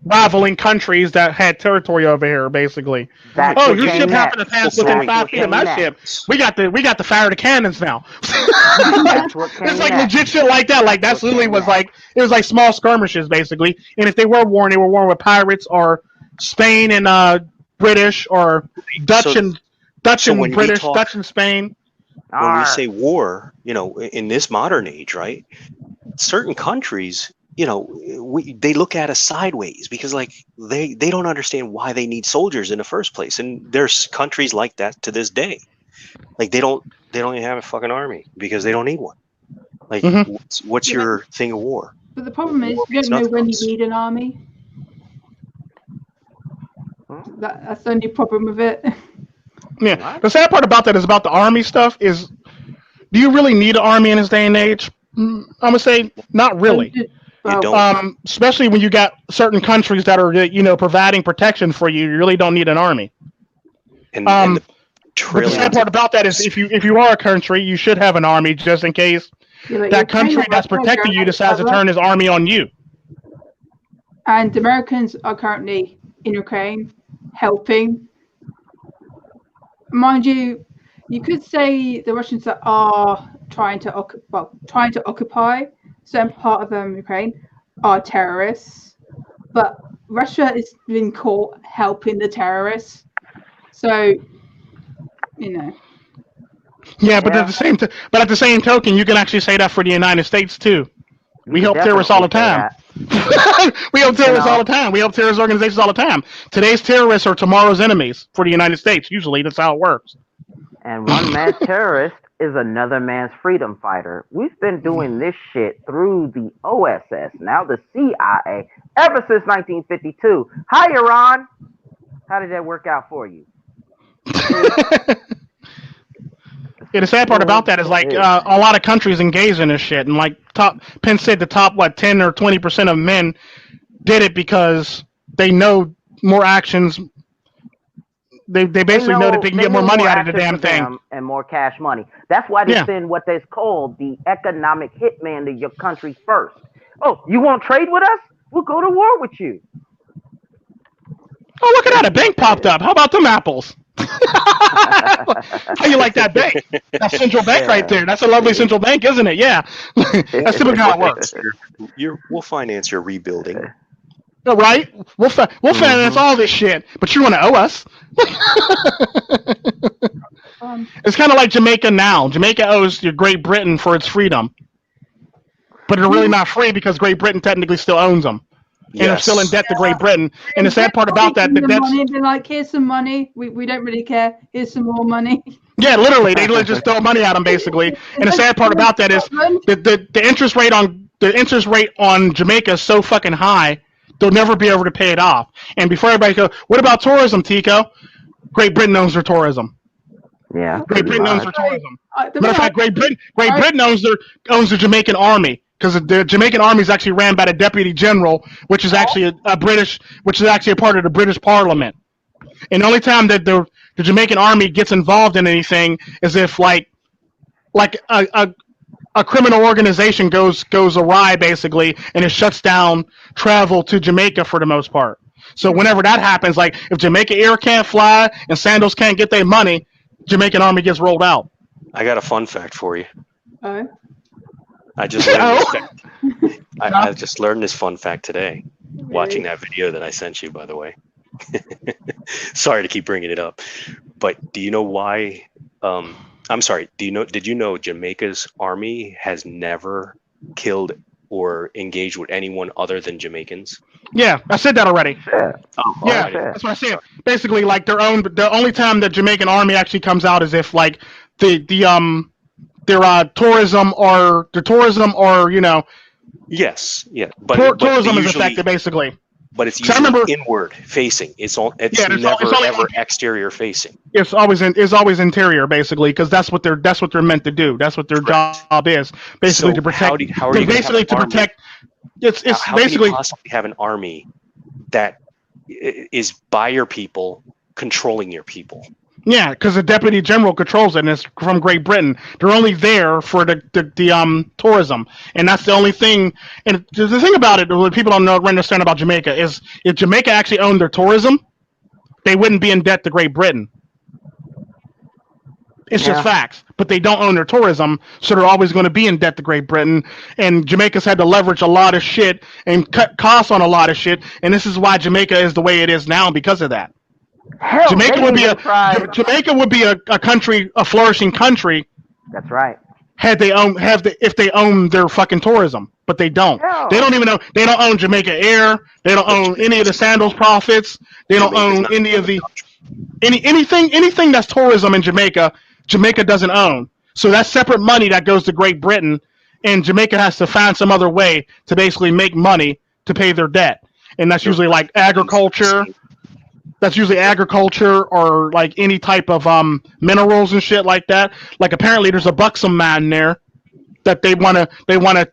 rivaling countries that had territory over here, basically. That's Your ship happened to pass within 5 feet of my ship. We got to fire the cannons now. It's like legit shit like that. Like that's literally was like it was like small skirmishes basically. And if they were warring, they were warring with pirates or Spain and British or Dutch and British, Dutch and Spain. When we say war, in this modern age, right? Certain countries, they look at us sideways because like they don't understand why they need soldiers in the first place. And there's countries like that to this day. Like they don't even have a fucking army because they don't need one. Like what's your thing of war? But the problem is you don't know when you need an army. That's the only problem with it. Yeah, the sad part about that is about the army stuff is, do you really need an army in this day and age? I'm gonna say not really. You don't. Especially when you got certain countries that are providing protection for you. You really don't need an army. And but the sad part about that is if you are a country, you should have an army just in case that country that's protecting you decides to turn his army on you. And Americans are currently in Ukraine helping. Mind you, you could say the Russians that are trying to occupy certain part of Ukraine are terrorists, but Russia is being caught helping the terrorists. So, Yeah, but at the same token, you can actually say that for the United States too. We help terrorists all the time. We help terrorists all the time. We help terrorist organizations all the time. Today's terrorists are tomorrow's enemies for the United States. Usually, that's how it works. And one man's terrorist is another man's freedom fighter. We've been doing this shit through the OSS, now the CIA, ever since 1952. Hi, Iran. How did that work out for you? Yeah, the sad part about that is like a lot of countries engage in this shit, and like Pence said, the top 10 or 20% of men did it because they know more actions. They basically know that they can get more money out of the damn thing and more cash money. That's why they send what they call the economic hitman to your country first. Oh, you won't trade with us? We'll go to war with you. Oh, look at that! A bank popped up. How about them apples? How you like that bank? That central bank right there. That's a lovely central bank, isn't it? Yeah. That's typically how it works. We'll finance your rebuilding. All right. We'll finance all this shit, but you want to owe us. It's kind of like Jamaica now. Jamaica owes Great Britain for its freedom, but they're really not free because Great Britain technically still owns them. And they're still in debt to Great Britain. And the sad part about that, they're like, here's some money. We don't really care. Here's some more money. Yeah, literally, they just throw money at them basically. And the sad part about that is the interest rate on Jamaica is so fucking high, they'll never be able to pay it off. And before everybody goes, what about tourism, Tico? Great Britain owns their tourism. Yeah. Great Britain owns their tourism. Matter of fact, Great Britain owns the Jamaican army. Because the Jamaican army is actually ran by the deputy general, which is actually which is actually a part of the British Parliament. And the only time that the Jamaican army gets involved in anything is if like a criminal organization goes awry basically, and it shuts down travel to Jamaica for the most part. So whenever that happens, like if Jamaica Air can't fly and Sandals can't get their money, Jamaican army gets rolled out. I got a fun fact for you. I just learned this fun fact today, watching that video that I sent you, by the way. Sorry to keep bringing it up, but do you know why? I'm sorry. Did you know Jamaica's army has never killed or engaged with anyone other than Jamaicans? Yeah, I said that already. Yeah, that's what I said. Basically, like the only time the Jamaican army actually comes out is if like their tourism or Yes, yeah, but tourism is affected basically. But it's usually inward facing. It's never ever exterior facing. It's always interior basically because that's what they're meant to do. That's what their job is basically to protect. How are you basically to protect? How basically can you possibly have an army that is by your people controlling your people. Yeah, because the deputy general controls it, and it's from Great Britain. They're only there for the tourism, and that's the only thing. And the thing about it, what people don't understand about Jamaica is, if Jamaica actually owned their tourism, they wouldn't be in debt to Great Britain. It's just facts, but they don't own their tourism, so they're always going to be in debt to Great Britain. And Jamaica's had to leverage a lot of shit and cut costs on a lot of shit, and this is why Jamaica is the way it is now because of that. Hell, Jamaica would be a country, a flourishing country. That's right. If they own their fucking tourism, but they don't. Hell. They don't even know. They don't own Jamaica Air. They don't own any of the sandals profits. They don't own any of the anything that's tourism in Jamaica. Jamaica doesn't own. So that's separate money that goes to Great Britain, and Jamaica has to find some other way to basically make money to pay their debt, and that's usually like agriculture. That's usually agriculture or like any type of minerals and shit like that. Like apparently there's a buxom mine there that they wanna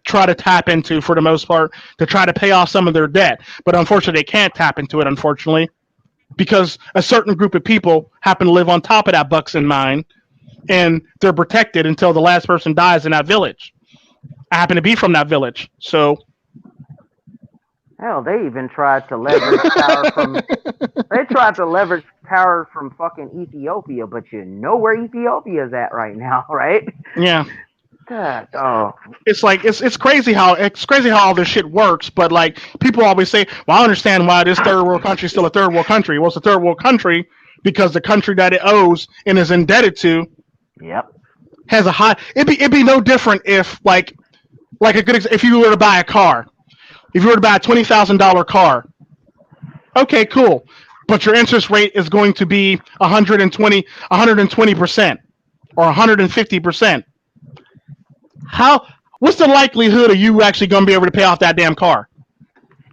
try to tap into for the most part to try to pay off some of their debt. But unfortunately they can't tap into it, unfortunately, because a certain group of people happen to live on top of that buxom mine, and they're protected until the last person dies in that village. I happen to be from that village, so hell, they even tried to leverage power from. They tried to leverage power from fucking Ethiopia, but you know where Ethiopia's at right now, right? yeah. God, oh. It's like it's crazy how all this shit works, but like people always say, well, I understand why this third world country is still a third world country. Well, it's a third world country because the country that it owes and is indebted to, has a high. It'd be no different if like a good if you were to buy a car. If you were to buy a $20,000 car, okay, cool, but your interest rate is going to be 120%, or 150%. What's the likelihood of you actually going to be able to pay off that damn car?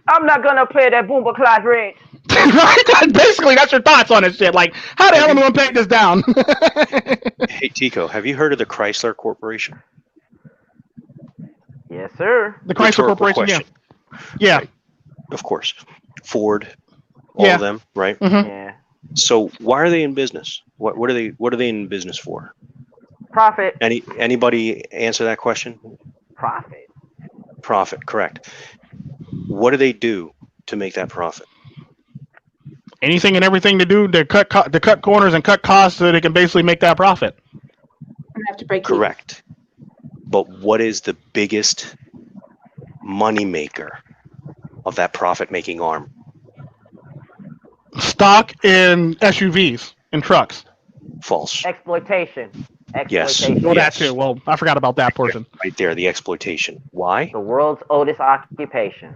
I'm not gonna pay that boomba class rate. Right? Basically, that's your thoughts on this shit. Like, how the hell am I going to pay this down? Hey, Tico, have you heard of the Chrysler Corporation? Yes, sir. The Chrysler Corporation, question. Yeah. Right. Of course. Ford, all of them, right? Mm-hmm. Yeah. So why are they in business? What are they in business for? Profit. Anybody answer that question? Profit, correct. What do they do to make that profit? Anything and everything to do to cut corners and cut costs so they can basically make that profit. And have to break Correct. But what is the biggest money maker of that profit-making arm? Stock in SUVs and trucks. False. exploitation. Yes. Well, that too. Well, I forgot about that portion. Right there, the exploitation. Why? The world's oldest occupation.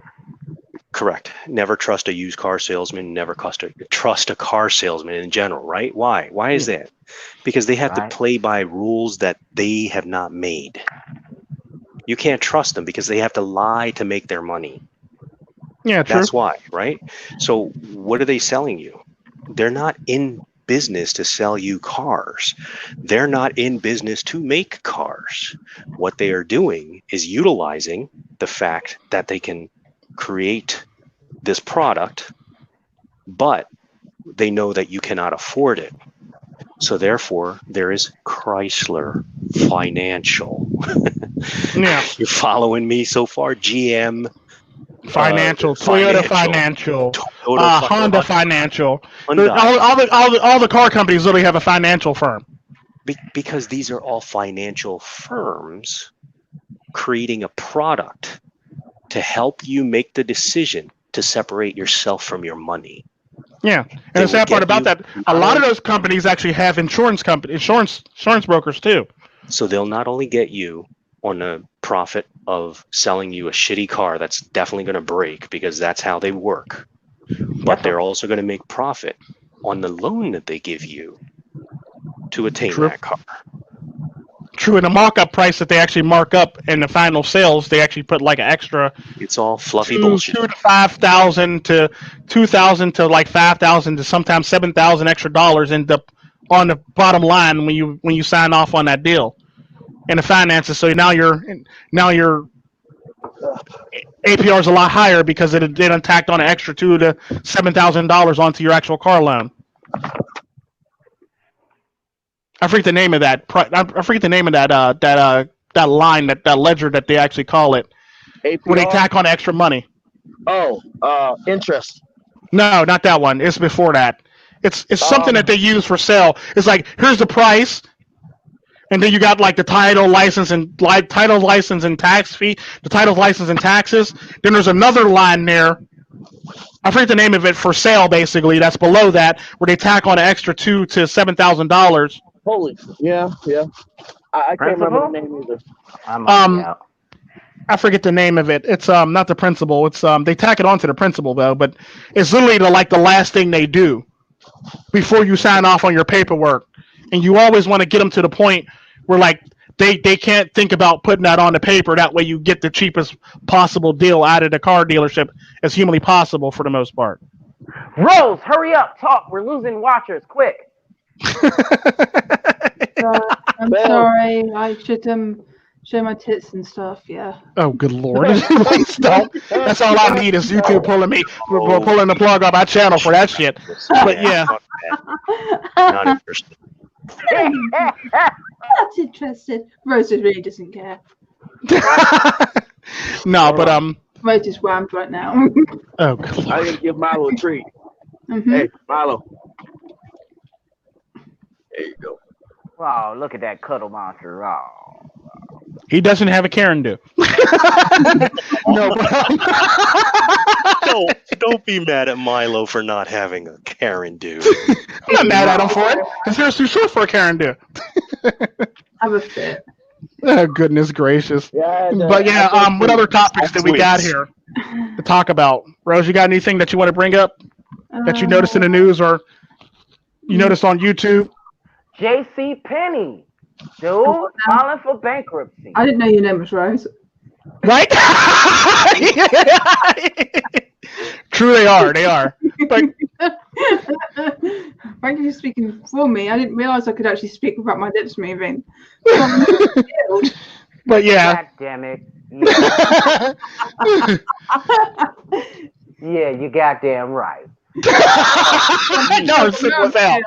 Correct. Never trust a used car salesman. Never trust a car salesman in general, right? Why? Why is that? Because they have to play by rules that they have not made. You can't trust them because they have to lie to make their money. Yeah, true. That's why, right? So what are they selling you? They're not in business to sell you cars. They're not in business to make cars. What they are doing is utilizing the fact that they can create this product, but they know that you cannot afford it. So therefore, there is Chrysler Financial. Yeah. You're following me so far? GM Financial, Toyota Financial, Toyota Honda Financial. Hyundai. All the car companies literally have a financial firm. Because these are all financial firms creating a product to help you make the decision to separate yourself from your money. Yeah, and the sad part about that, a lot of those companies actually have insurance brokers too. So they'll not only get you on the profit of selling you a shitty car that's definitely going to break because that's how they work, but they're also going to make profit on the loan that they give you to attain that car. True, and the markup price that they actually mark up in the final sales, they actually put like an extra. It's all fluffy bullshit. 2,000 to 5,000 to 2,000 to like 5,000 to sometimes 7,000 extra dollars end up on the bottom line when you sign off on that deal, and the finances. So now your APR is a lot higher because it done tacked on an extra $2,000 to $7,000 onto your actual car loan. I forget the name of that. I forget the name of that line, that ledger that they actually call it, APR? where they tack on extra money. Oh, interest. No, not that one. It's before that. It's something that they use for sale. It's like, here's the price, and then you got like the title, license, and tax fee, the title, license, and taxes. Then there's another line there. I forget the name of it, for sale, basically. That's below that, where they tack on an extra $2,000 to $7,000. Holy, yeah. I can't remember the name either. I forget the name of it. It's not the principal. It's they tack it onto the principal though, but it's literally the last thing they do before you sign off on your paperwork. And you always want to get them to the point where like they can't think about putting that on the paper. That way you get the cheapest possible deal out of the car dealership as humanly possible for the most part. Rose, hurry up, talk. We're losing watchers. Quick. I'm sorry. I should show my tits and stuff. Yeah. Oh, good lord! Please don't. That's all I need is YouTube pulling the plug on my channel for that shit. But yeah. Not interested. That's interesting. Rose really doesn't care. No, but Rose is whammed right now. Oh, good lord. I gotta give Milo a treat. Mm-hmm. Hey, Milo. There you go. Wow, look at that cuddle monster. Oh. He doesn't have a Karen do. No, don't be mad at Milo for not having a Karen do. I'm not mad at him for it. His hair's too short for a Karen do. Have a fit. Oh, goodness gracious. Yeah, But yeah, what other topics did we got here to talk about? Rose, you got anything that you want to bring up that you noticed in the news or you noticed on YouTube? J.C. Penney, dude, filing for bankruptcy. I didn't know your name was Rose. Right? True, they are. They are. But thank you for speaking for me. I didn't realize I could actually speak without my lips moving. But yeah. God damn it. Yeah, you goddamn right. No, it's simple as hell.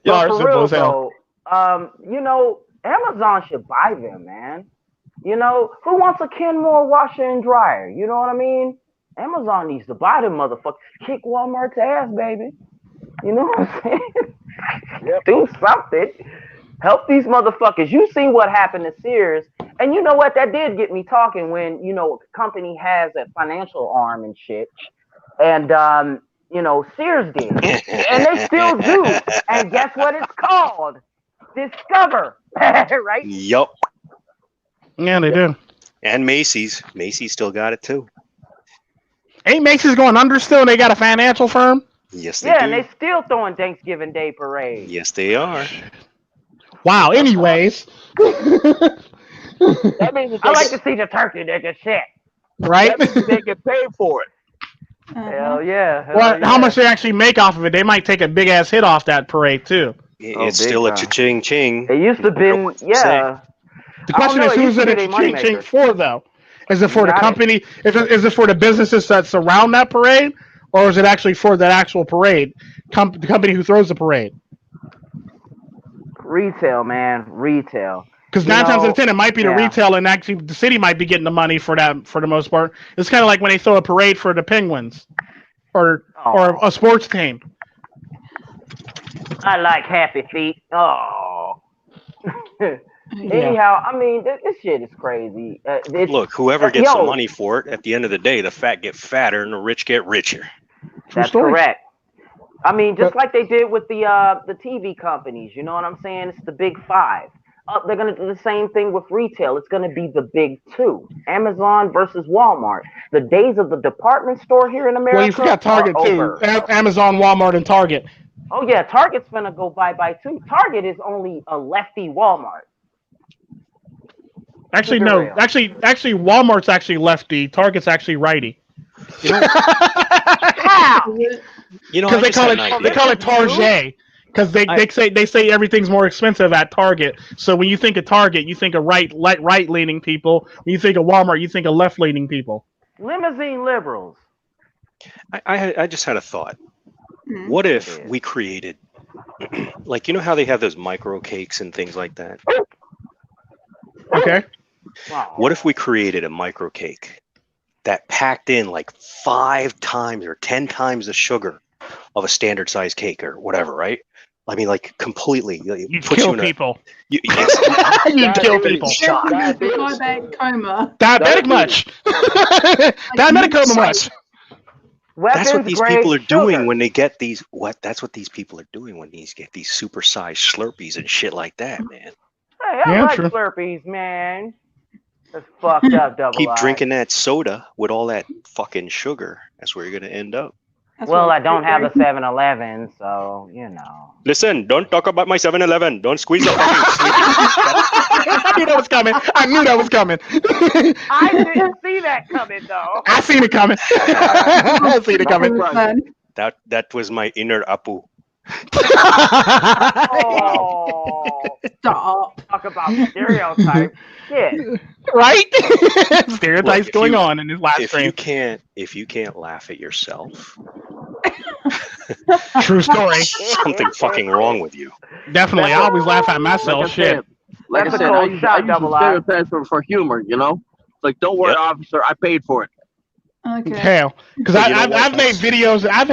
Yo, for real though, you know, Amazon should buy them, man. You know, who wants a Kenmore washer and dryer? You know what I mean? Amazon needs to buy them motherfuckers. Kick Walmart's ass, baby. You know what I'm saying? Yep. Do something. Help these motherfuckers. You see what happened to Sears. And you know what? That did get me talking when, you know, a company has a financial arm and shit. And, you know, Sears did. And they still do. And guess what it's called? Discover. Right? Yup. Yeah, they do. And Macy's. Macy's still got it too. Ain't Macy's going under still and they got a financial firm? Yes, they do. And they still throwing Thanksgiving Day parades. Yes, they are. Wow, anyways. That means I like to see the turkey nigga shit. Right? That means they get paid for it. Hell yeah. Well, how much they actually make off of it? They might take a big ass hit off that parade too. It's still a cha-ching ching. It used to be, yeah. The question is, who's it a cha-ching for though? Is it for the company? Is it for the businesses that surround that parade, or is it actually for that actual parade? The company who throws the parade? Retail, man, retail. Because 9 times out of 10, it might be the retail, and actually the city might be getting the money for that for the most part. It's kind of like when they throw a parade for the Penguins, or a sports team. I like Happy Feet. Oh. Anyhow, I mean, this shit is crazy. Look, whoever gets the money for it, at the end of the day, the fat get fatter and the rich get richer. That's correct. I mean, just like they did with the TV companies, you know what I'm saying? It's the big five. They're going to do the same thing with retail. It's going to be the big two. Amazon versus Walmart. The days of the department store here in America. Well, you forgot Target too. Amazon, Walmart, and Target. Oh yeah, Target's going to go bye-bye too. Target is only a lefty Walmart. Actually, no. Actually, Walmart's actually lefty. Target's actually righty. You know? How? You know, because they call it Target. Because they say everything's more expensive at Target. So when you think of Target, you think of right leaning people. When you think of Walmart, you think of left leaning people. Limousine liberals. I just had a thought. What if we created Like, you know how they have those micro cakes and things like that? Okay. Wow. What if we created a micro cake that packed in like 5 times or 10 times the sugar of a standard size cake or whatever, right? I mean, like completely. You kill people. Yes. You kill people. Diabetic coma. Diabetic much. Diabetic coma much. That's what these people are doing sugar. when they get these. That's what these people are doing when these get these supersized Slurpees and shit like that, man. Hey, I like Slurpees, man. That's fucked up, double Keep I. drinking that soda with all that fucking sugar. That's where you're gonna end up. Well, I don't have a 7-Eleven, so you know. Listen, don't talk about my 7-Eleven. Don't squeeze the fucking. I knew that was coming. I didn't see that coming, though. I seen it coming. I seen it coming. That was my inner Apu. Oh, Stop. talk about stereotypes. Shit. Right? Stereotypes Look, going on in this last stream. If you can't laugh at yourself, True story. something fucking wrong with you. Definitely. I always laugh at myself. Shit. Like I said, I use stereotypes for humor, you know? Like, don't worry, officer, I paid for it. Okay. Hell, because I've made videos. I've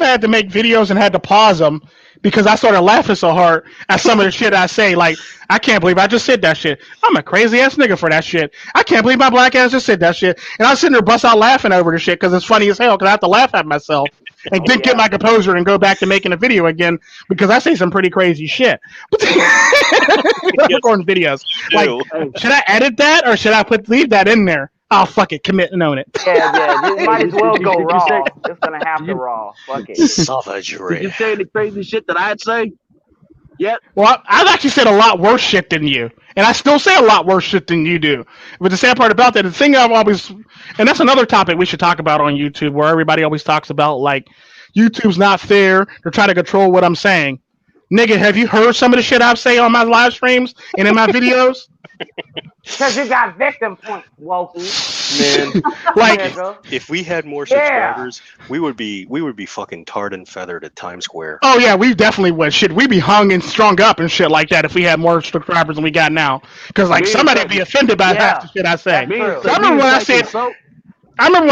had to make videos and had to pause them because I started laughing so hard at some of the shit I say. Like, I can't believe I just said that shit. I'm a crazy ass nigga for that shit. I can't believe my black ass just said that shit. And I was sitting there bust out laughing over the shit because it's funny as hell because I have to laugh at myself and then get my composure and go back to making a video again because I say some pretty crazy shit. Recording videos. Like, should I edit that or should I leave that in there? Oh, fuck it. Commit and own it. Yeah. You might as well go raw. It's going to have to raw. Fuck it. Savagery. Did you say the crazy shit that I'd say? Yep. Well, I've actually said a lot worse shit than you. And I still say a lot worse shit than you do. But the sad part about that, the thing I've always... And that's another topic we should talk about on YouTube, where everybody always talks about, like, YouTube's not fair. They're trying to control what I'm saying. Nigga, have you heard some of the shit I say on my live streams and in my videos? Because you got victim points, Wokey. Man, like, if we had more subscribers, we would be fucking tarred and feathered at Times Square. Oh yeah, we definitely would. Shit, we'd be hung and strung up and shit like that if we had more subscribers than we got now. Because like somebody'd be offended by half the shit I say. So I remember when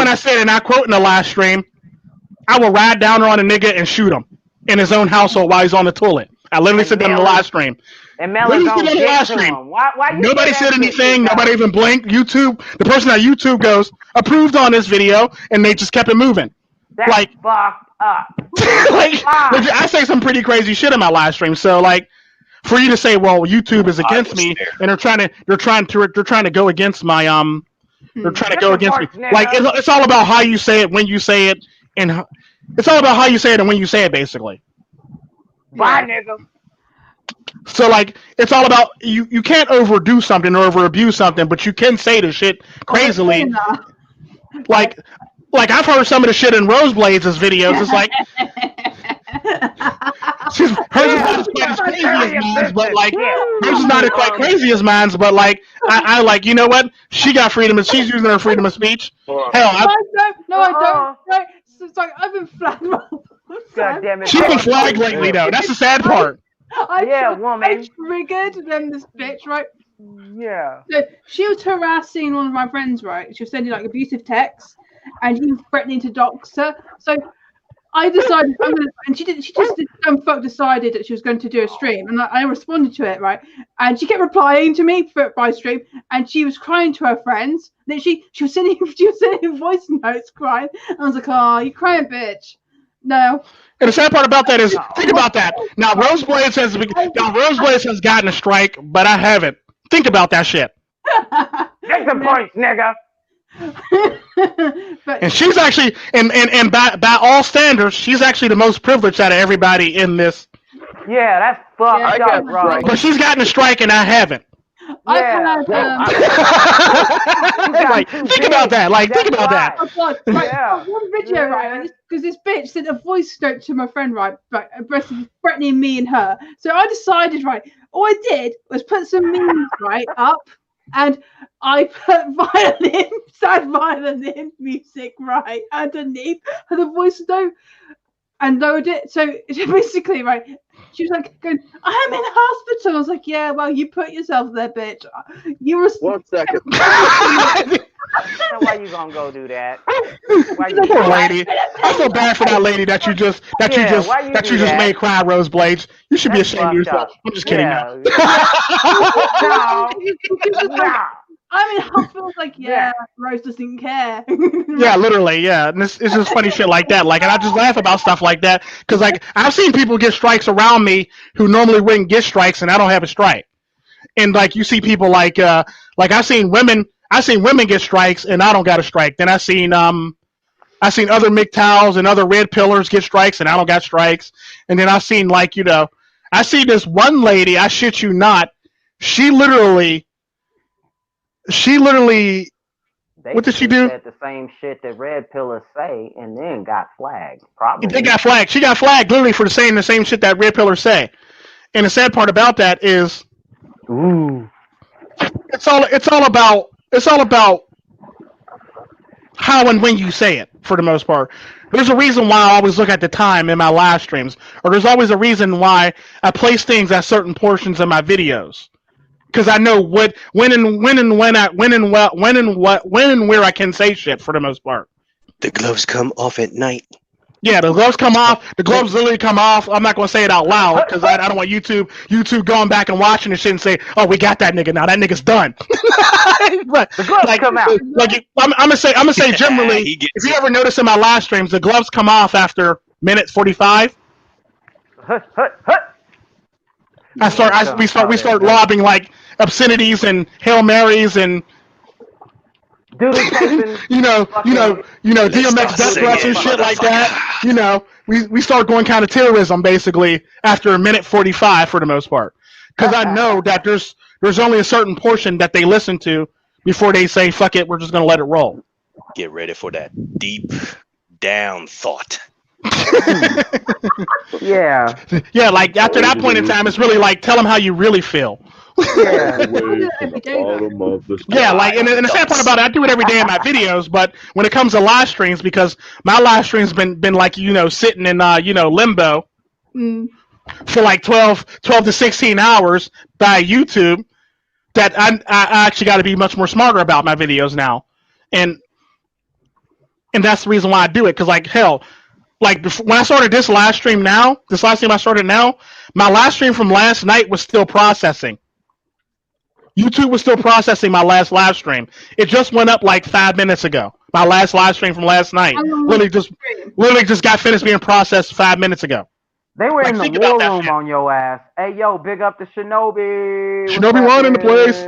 I said, and I quote in the live stream, I will ride down on a nigga and shoot him in his own household while he's on the toilet. I literally said that in the live stream. And Melon don't get to him. Why nobody said anything. Nobody even blinked. YouTube, the person at YouTube goes, approved on this video, and they just kept it moving. That's like, fucked up. Like, I say some pretty crazy shit in my live stream. So, like, for you to say, well, YouTube is against me, and they're trying to go against my they're trying to go against me. Like, it's all about how you say it, when you say it, and it's all about how you say it and when you say it, basically. Bye, nigga. So like it's all about you can't overdo something or over abuse something, but you can say the shit crazily. Like I've heard some of the shit in Roseblades' videos. It's like hers is not quite as crazy as mine, but like hers is not quite crazy as mine, but like I like, you know what? She got freedom and she's using her freedom of speech. Hell, I don't. Right. So it's like I've been flagged. God damn it. She's been flagged lately though. That's the sad part. Woman. I triggered them, this bitch, right? Yeah. So she was harassing one of my friends, right? She was sending like abusive texts, and he was threatening to dox her. So I decided, and she just dumb fuck decided that she was going to do a stream, and I responded to it, right? And she kept replying to me by stream, and she was crying to her friends. Then she was sending voice notes, crying. And I was like, "Oh, you crying, bitch." No. And the sad part about that is, think about that. Now, Roseblades has gotten a strike, but I haven't. Think about that shit. Take the points, nigga. And she's actually, and by all standards, she's actually the most privileged out of everybody in this. Yeah, that's fucked up, bro. But she's gotten a strike, and I haven't. I've had, like, think about that. Like, think about that. One video, right? Because this bitch sent a voice note to my friend, right? Threatening me and her. So I decided, right? All I did was put some memes, right, up, and I put sad violin music, right, underneath the voice note. and lowered it. So basically, right, she was like going, I'm in hospital. I was like, yeah, well, you put yourself there, bitch. You were 1 second. Why you gonna go do that? Why you Poor lady. I feel bad for that lady that you just made cry, Rose Blades. You should be ashamed of yourself. I'm just kidding. No. I'm in hospital. I was like, yeah, Rose doesn't care. Yeah, literally, yeah. And it's just funny shit like that. Like, and I just laugh about stuff like that because, like, I've seen people get strikes around me who normally wouldn't get strikes, and I don't have a strike. And like, you see people like I've seen women get strikes, and I don't got a strike. Then I seen other MiGTOWs and other red pillars get strikes, and I don't got strikes. And then I seen I see this one lady. I shit you not. She literally. What did she do? Said the same shit that red pillars say, and then got flagged. Probably. They got flagged. She got flagged literally for saying the same shit that red pillars say. And the sad part about that is, it's all about how and when you say it. For the most part, there's a reason why I always look at the time in my live streams, or there's always a reason why I place things at certain portions of my videos. Because I know when and where I can say shit for the most part. The gloves come off at night. Yeah, the gloves come off. The gloves literally come off. I'm not gonna say it out loud because I don't want YouTube going back and watching the shit and say, "Oh, we got that nigga now. That nigga's done." But, the gloves come out. I'm gonna say generally, if you ever notice in my live streams, the gloves come off after minute 45. We start lobbing like obscenities and Hail Marys and DMX death threats and shit like that. We start going kind of terrorism basically after minute 45 for the most part, because I know that there's only a certain portion that they listen to before they say fuck it, we're just gonna let it roll. Get ready for that deep down thought. Yeah, like after that point in time, it's really like tell them how you really feel. Yeah, like, and the sad part about it, I do it every day in my videos, but when it comes to live streams, because my live streams been like sitting in limbo for like 12 to 16 hours by YouTube, that I actually got to be much more smarter about my videos now, and that's the reason why I do it, because like hell. Like when I started this last stream I started now, my last stream from last night was still processing. YouTube was still processing my last live stream. It just went up like 5 minutes ago. My last live stream from last night literally just got finished being processed 5 minutes ago. They were in the war room on your ass. Hey yo, big up to Shinobi. Shinobi One in the place.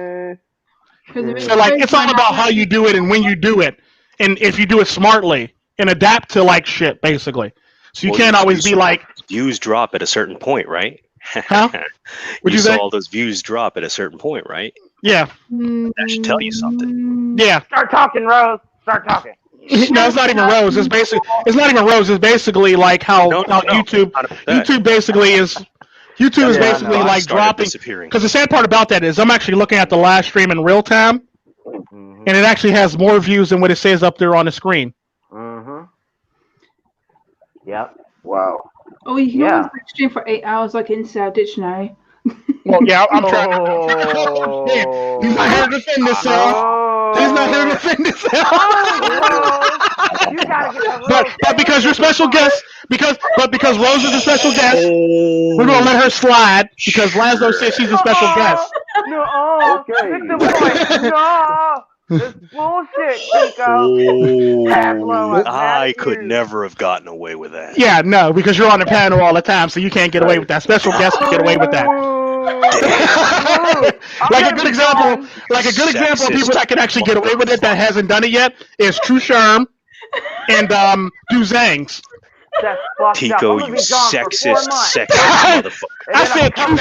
So like it's all about how you do it and when you do it, and if you do it smartly. And adapt to like shit, basically. So you can't always be like views drop at a certain point, right? Huh? You saw all those views drop at a certain point, right? Yeah. That should tell you something. Yeah. Start talking, Rose. Start talking. No, it's not even Rose. It's not even Rose. It's basically like how YouTube basically is. YouTube is basically like dropping. Because the sad part about that is I'm actually looking at the live stream in real time, and it actually has more views than what it says up there on the screen. Yep. Wow. Oh, you can always stream for 8 hours like in Cell Dictionary. Well, yeah, I'm trying. He's not here to defend this, He's not here to defend this. You gotta get but because you're special guest, because Rose is a special guest, we're gonna let her slide because Laszlo said she's a special guest. No, okay. No. This bullshit, Tico. I could never have gotten away with that. Yeah, no, because you're on the panel all the time, so you can't get away with that. Special guests can get away with that. Like a good example of people that can actually get away with it that hasn't done it yet is True Sherm and Duzangs. Tico, you sexist motherfucker. I said True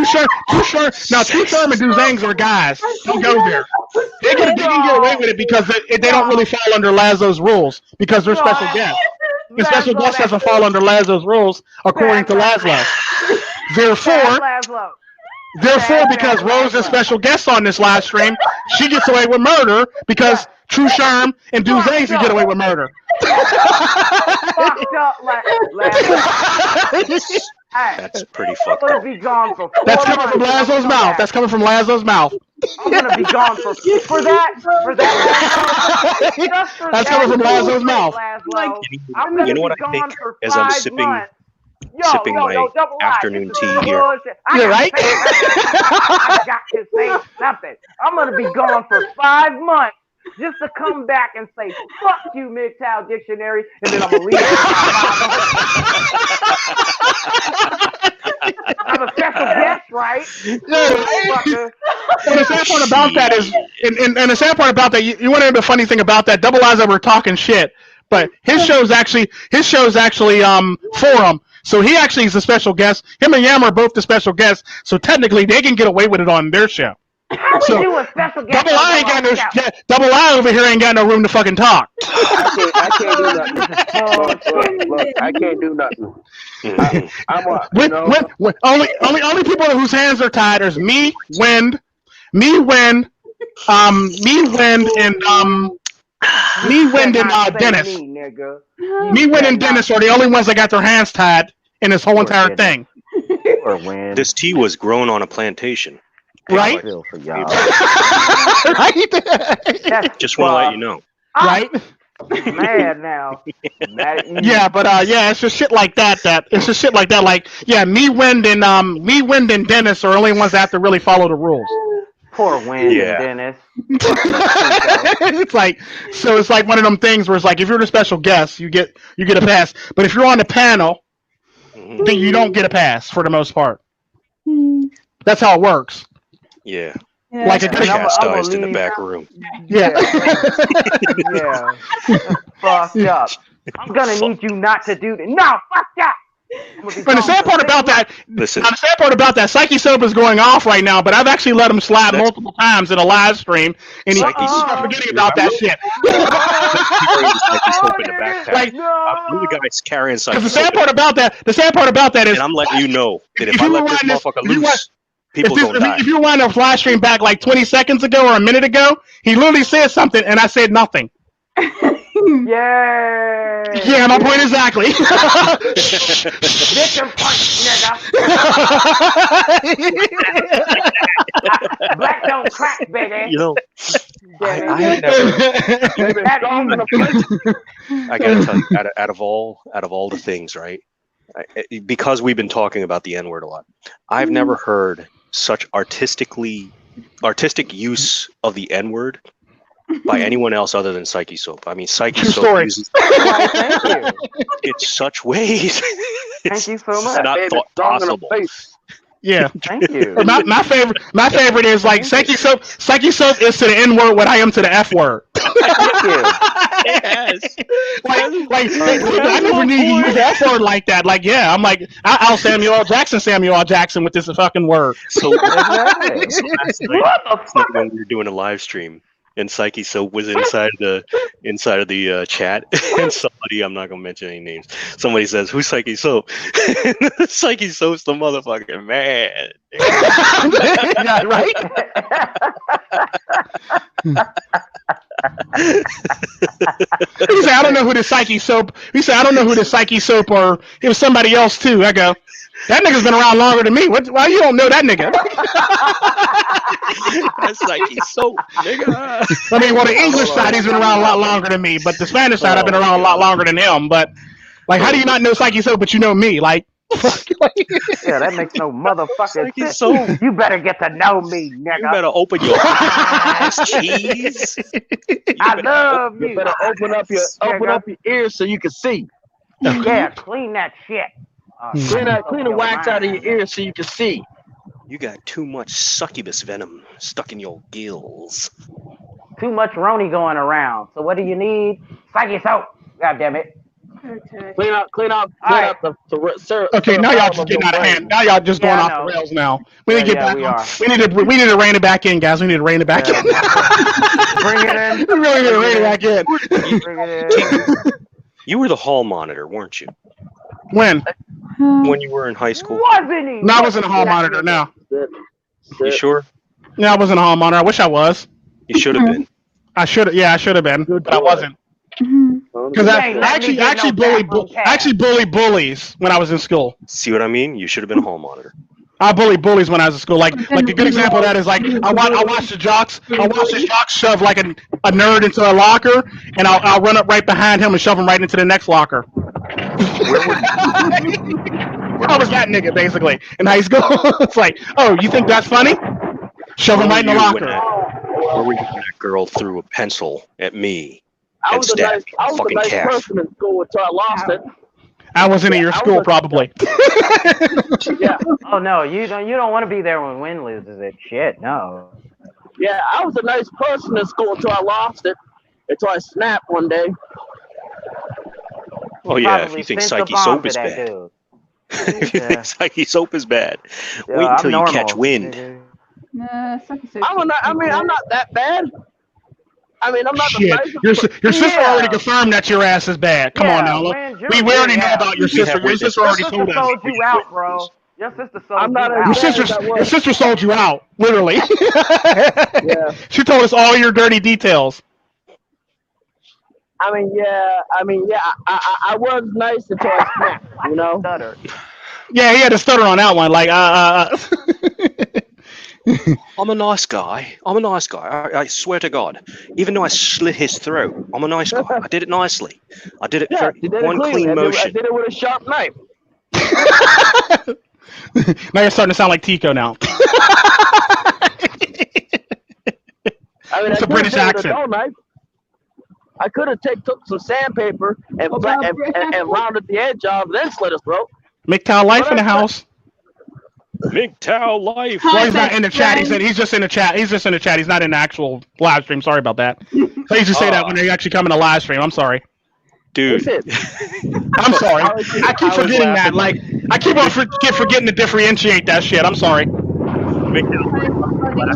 Sherm. Now, True Sherm and Duzangs are guys. Don't go there. They can get away with it because they don't really fall under Laszlo's rules because they're special guests. And special guest doesn't fall under Laszlo's rules according to Laszlo. Therefore, because Rose is special guest on this live stream, she gets away with murder because True Sherm and Duzangs can get away with murder. fucked up That's pretty fucked I'm up. gonna be gone for 4 That's coming from months. Laszlo's mouth. That's coming from Laszlo's mouth. I'm gonna be gone for that. Just for That's that coming from Laszlo's mouth. Laszlo. I'm gonna You know what be I gone think for as I'm 5 sipping months. sipping my double afternoon life. tea here. Bullshit. You're right. I got to say something. I'm gonna be gone for 5 months just to come back and say fuck you, MiGTOW dictionary, and then I'm gonna leave. I'm a special guest, right? Motherfucker. And the sad part about that is, and the sad part about that, you want to know the funny thing about that? Double Eyes were talking shit, but his show's actually Forum. So he actually is a special guest. Him and Yam are both the special guests. So technically, they can get away with it on their show. How we do a special guest? Double I ain't got no. Double I over here ain't got no room to fucking talk. I can't do nothing. Look, I can't do nothing. Only people whose hands are tied is me, Wind, and Dennis. Me, Wind, and Dennis are the only ones that got their hands tied in this whole entire thing. This tea was grown on a plantation. Right? Right? Just want to let you know. Right? Mad now. Yeah, but it's just shit like that. It's just shit like that. Like, me, Wind, and Dennis are the only ones that have to really follow the rules. Poor Wind and Dennis. It's like one of them things where it's like if you're the special guest, you get a pass. But if you're on the panel, then you don't get a pass for the most part. That's how it works. Yeah. Like a chastised in the back room. Yeah. Fucked up. I'm gonna need you not to do that. No, fuck that. But the sad part about that, Psychesoap is going off right now. But I've actually let him slide multiple times in a live stream, and he's forgetting about that shit. Psychesoap in the backpack. Like, I'm the guy's carrying Psychesoap. The sad part about that is, and I'm letting you know that if I let this motherfucker loose, people gonna die. If you wind up live stream back like 20 seconds ago or a minute ago, he literally said something, and I said nothing. Yeah, my point exactly. Victim punch, nigga. Black don't crack, baby. You know, I gotta tell you, out of all the things, right? Because we've been talking about the N-word a lot, I've never heard such artistic use of the N-word by anyone else other than Psychesoap. I mean, Psychesoap uses it in such ways. Thank you so much. Not thought possible. Yeah. Thank you. My favorite is like Psychesoap is to the N-word what I am to the F-word. Thank you. Yes. I never need to use the F-word like that. Like, yeah, I'm like, I'll Samuel L. Jackson with this fucking word. So last night when we were doing a live stream, and Psychesoap was inside of the chat, and somebody, I'm not gonna mention any names, somebody says, "Who's Psychesoap?" Psychesoap's the motherfucking man. Yeah, right? He said, "I don't know who the Psychesoap." He said, "I don't know who the Psychesoap or it was somebody else too." I go, "That nigga's been around longer than me. Why you don't know that nigga?" That's Psychesoap, nigga. I mean, the English side he's been around a lot longer than me, but the Spanish side I've been around a lot longer than him. But like, how do you not know Psychesoap but you know me? Like, yeah, that makes no motherfucking sense. You better get to know me, nigga. You better open your eyes, cheese. I love you. You better open up your ears so you can see. Yeah, clean that shit. Clean the wax out of your ears so you can see. You got too much succubus venom stuck in your gills. Too much Roni going around. So what do you need? Psychesoap. God damn it. Okay. Clean out the okay, now y'all just getting out of hand. Now y'all just going off the rails now. We need to get back on. We need to rein it back in, guys. We need to rein it back in. Bring it in. We really need to rein it back in. Bring it in. You were the hall monitor, weren't you? When you were in high school? Wasn't he? No, I wasn't a hall monitor now. You sure? No, I wasn't a hall monitor. I wish I was. You should have been. I should have been, but I wasn't. Oh Because I actually bully bullies when I was in school. See what I mean? You should have been a hall monitor. I bullied bullies when I was in school. Like a good example of that is like I watched the jocks shove like a nerd into a locker, and I'll run up right behind him and shove him right into the next locker. I was that nigga basically in high school. It's like, oh, you think that's funny? Shove him right in the locker. Where were you when that girl threw a pencil at me I and was a stabbed fucking nice calf? person in school until I lost it. I wasn't in your school, probably. Yeah. Oh no, you don't want to be there when Win loses it. Shit, no. Yeah, I was a nice person in school until I lost it. Until I snapped one day. Oh yeah, if you think Psychesoap is bad. If you think Psychesoap is bad, wait until you catch wind. Nah, Psychesoap. I'm not that bad. I mean, I'm not the nicest. Your sister already confirmed that your ass is bad. Come on now. We already know about your sister. Your sister already told us. Sold you out, bro. Your sister sold you out. Your sister sold you out, literally. Yeah. She told us all your dirty details. I mean, yeah. I was nice until I snapped, you know? Yeah, he had to stutter on that one. Like, I'm a nice guy. I swear to God. Even though I slit his throat, I'm a nice guy. I did it nicely. I did it one clean motion. I did it with a sharp knife. Now you're starting to sound like Tico now. It's a British accent. I could have took some sandpaper and rounded the edge off, then slit his throat. MiGTOW life in the house. MiGTOW life. Well, he's not in the chat. He said he's just in the chat. He's just in the chat. He's not in the actual live stream. Sorry about that. I used to say that when they actually come in a live stream. I'm sorry. Dude. I'm sorry. I keep forgetting that. Like, I keep on forgetting to differentiate that shit. I'm sorry.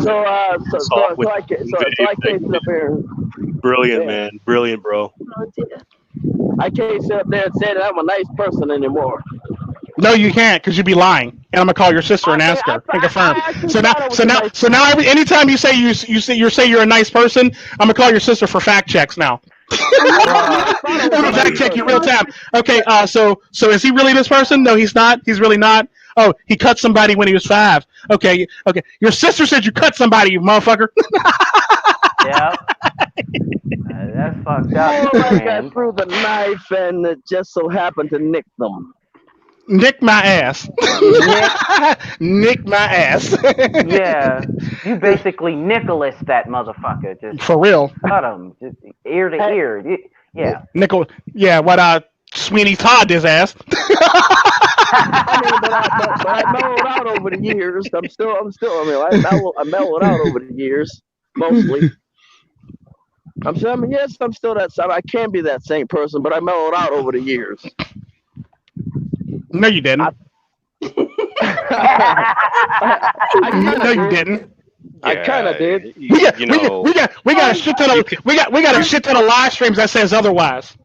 So I can't sit up here. Brilliant, man. Brilliant, bro. I can't sit up there and say that I'm a nice person anymore. No, you can't, because you'd be lying, and I'm gonna call your sister and ask her and confirm. So now, anytime you say you're a nice person, I'm gonna call your sister for fact checks now. I'm gonna fact check you real time. Okay, so is he really this person? No, he's not. He's really not. Oh, he cut somebody when he was 5. Okay. Your sister said you cut somebody, you motherfucker. Yeah. That's fucked up. I threw the knife and it just so happened to nick them. Nick my ass. Nick my ass. Yeah. You basically Nicholas that motherfucker. Just for real. Cut him. Just ear to ear. Yeah. Nickel. Yeah, what Sweeney Todd his ass. But I mellowed out over the years. I mellowed out over the years, mostly. I'm still that same. I can be that same person, but I mellowed out over the years. No, you didn't. No, you didn't. I kind of did. We got a shit ton of live streams that says otherwise.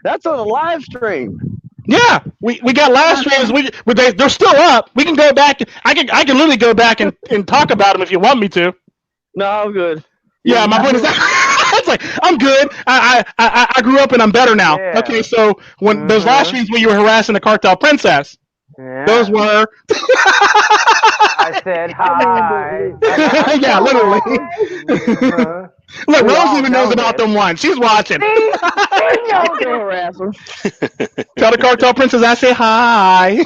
That's on a live stream. Yeah, we got live streams. They're still up. We can go back. I can literally go back and talk about them if you want me to. No, I'm good. Yeah, my point is that it's like I'm good. I grew up and I'm better now. Yeah. Okay, so when those live streams when you were harassing the cartel princess, those were. I said hi. Yeah, literally. Look, Rose even knows about them ones. She's watching. Tell the cartel princess I say hi.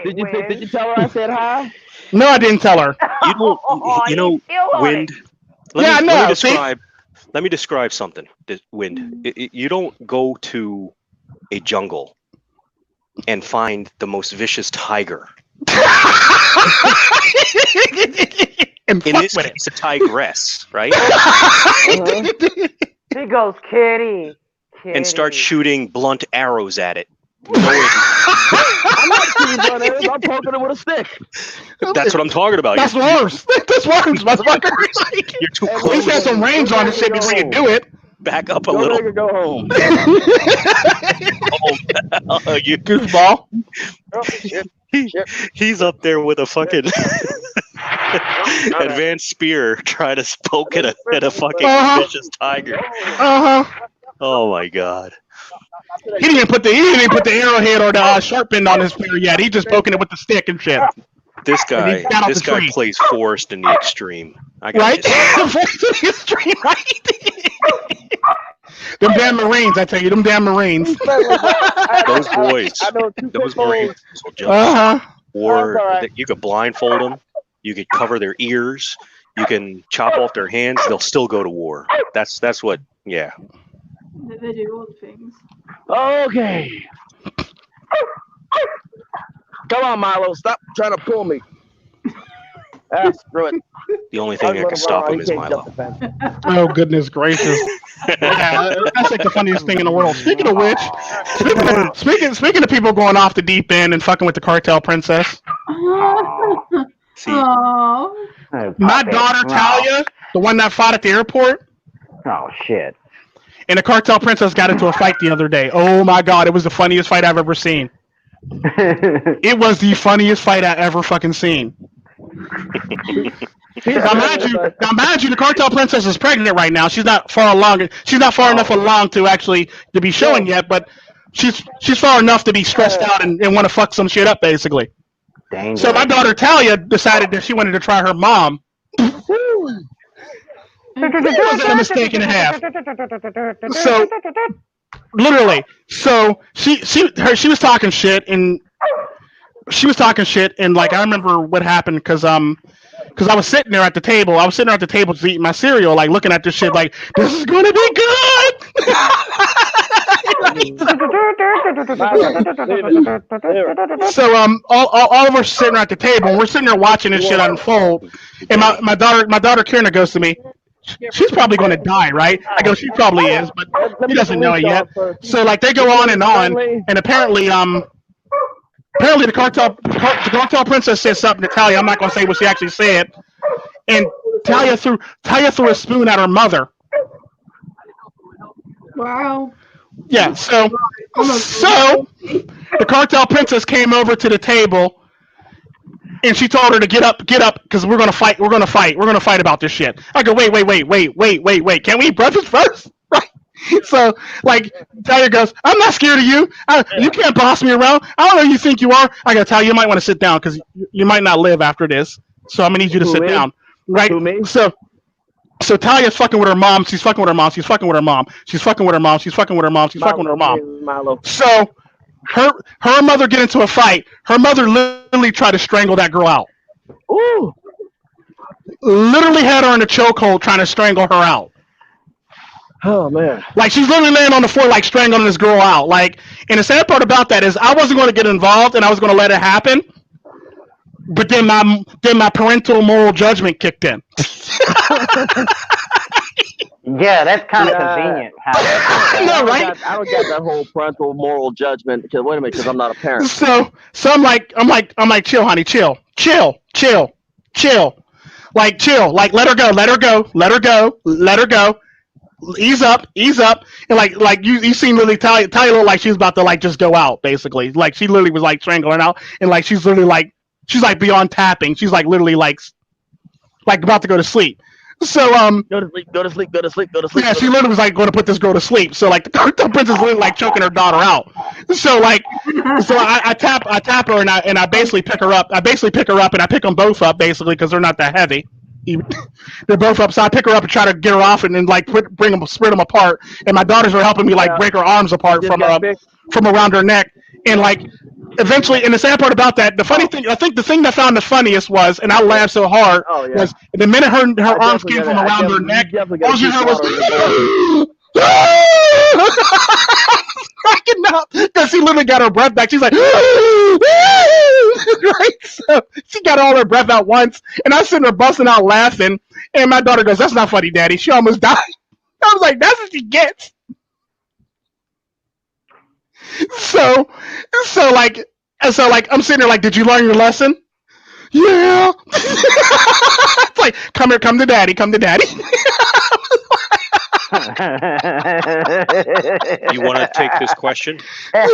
Did you tell her I said hi? No, I didn't tell her. You know, Wind. Let me describe something. Wind. You don't go to a jungle and find the most vicious tiger. In this case, it's a tigress, right? She goes, kitty. And start shooting blunt arrows at it. I'm not shooting blunt arrows. I'm poking it with a stick. That's what I'm talking about. That's worse. That's worse, motherfucker. You're too close. At least have some range on this shit before you do it. Back up a little. Go home. You goofball. He's up there with a fucking Advanced spear trying to poke at a fucking vicious tiger. Oh my god. He didn't even put the arrowhead or the sharp end on his spear yet. He's just poking it with the stick and shit. This guy plays Forrest in the extreme. Right? Forrest in the extreme, right? Them damn Marines, I tell you, them damn Marines. Those boys. Those Marines. Or you could blindfold them. You could cover their ears. You can chop off their hands. They'll still go to war. That's what. Yeah. They do all the things. Okay. Come on, Milo. Stop trying to pull me. Screw it. The only thing that can stop him is Milo. Oh, goodness gracious. Yeah, that's like the funniest thing in the world. Speaking of which, speaking of people going off the deep end and fucking with the cartel princess. See, my daughter, Talia, the one that fought at the airport. Oh, shit. And the cartel princess got into a fight the other day. Oh, my God. It was the funniest fight I've ever seen. It was the funniest fight I've ever fucking seen. Now, mind you, the cartel princess is pregnant right now. She's not far along. She's not far enough along to be showing yet, but she's far enough to be stressed out and want to fuck some shit up, basically. Dang. So my daughter Talia decided that she wanted to try her mom. It wasn't a mistake and a half. So literally, so she was talking shit and like I remember what happened because I was sitting there at the table. I was sitting there at the table just eating my cereal, like looking at this shit, like this is gonna be good. So all of us sitting at the table, and we're sitting there watching this shit unfold. And my daughter Kierna goes to me. She's probably going to die, right? I go, she probably is, but he doesn't know it yet. So like they go on, and apparently the cartel princess said something to Talia. I'm not going to say what she actually said. And Talia threw a spoon at her mother. Wow. Yeah. So the cartel princess came over to the table. And she told her to get up, because we're gonna fight about this shit. I go, wait. Can we eat breakfast first? Right. So, like, Talia goes, I'm not scared of you. You can't boss me around. I don't know who you think you are. I gotta tell you, you might want to sit down, because you might not live after this. So I'm gonna need you to sit down. Right. So Talia's fucking with her mom. She's fucking with her mom. So her mother get into a fight. Her mother literally tried to strangle that girl out. Ooh. Literally had her in a chokehold trying to strangle her out. Oh, man. Like, she's literally laying on the floor, like, strangling this girl out. Like, and the sad part about that is I wasn't going to get involved and I was going to let it happen. But then my parental moral judgment kicked in. Yeah, that's kind of convenient. No, right? I don't get that whole parental moral judgment. Because wait a minute, because I'm not a parent. So I'm like, chill, honey, chill. Like, chill. Like, let her go. Ease up. And like you seen Lily Talia look like she was about to like just go out, basically. Like she literally was like strangling out, and like she's literally like beyond tapping. She's like literally like about to go to sleep. So go to sleep. Yeah, she literally was like going to put this girl to sleep. So like the princess literally like choking her daughter out. So like I tap her and I basically pick her up. And I pick them both up basically because they're not that heavy. They're both up. So I pick her up and try to get her off and then like spread them apart. And my daughters are helping me like break her arms apart from around her neck. And like eventually, and the sad part about that, the funny thing, I think the thing that I found the funniest was, and I laughed so hard, was the minute her arms came from around her neck, all she heard was cracking up because she literally got her breath back. She's like, right? So she got all her breath out once, and I was sitting there busting out laughing, and my daughter goes, "That's not funny, Daddy. She almost died." I was like, "That's what she gets." So like I'm sitting there like, did you learn your lesson? Yeah. It's like, come to daddy. You want to take this question? And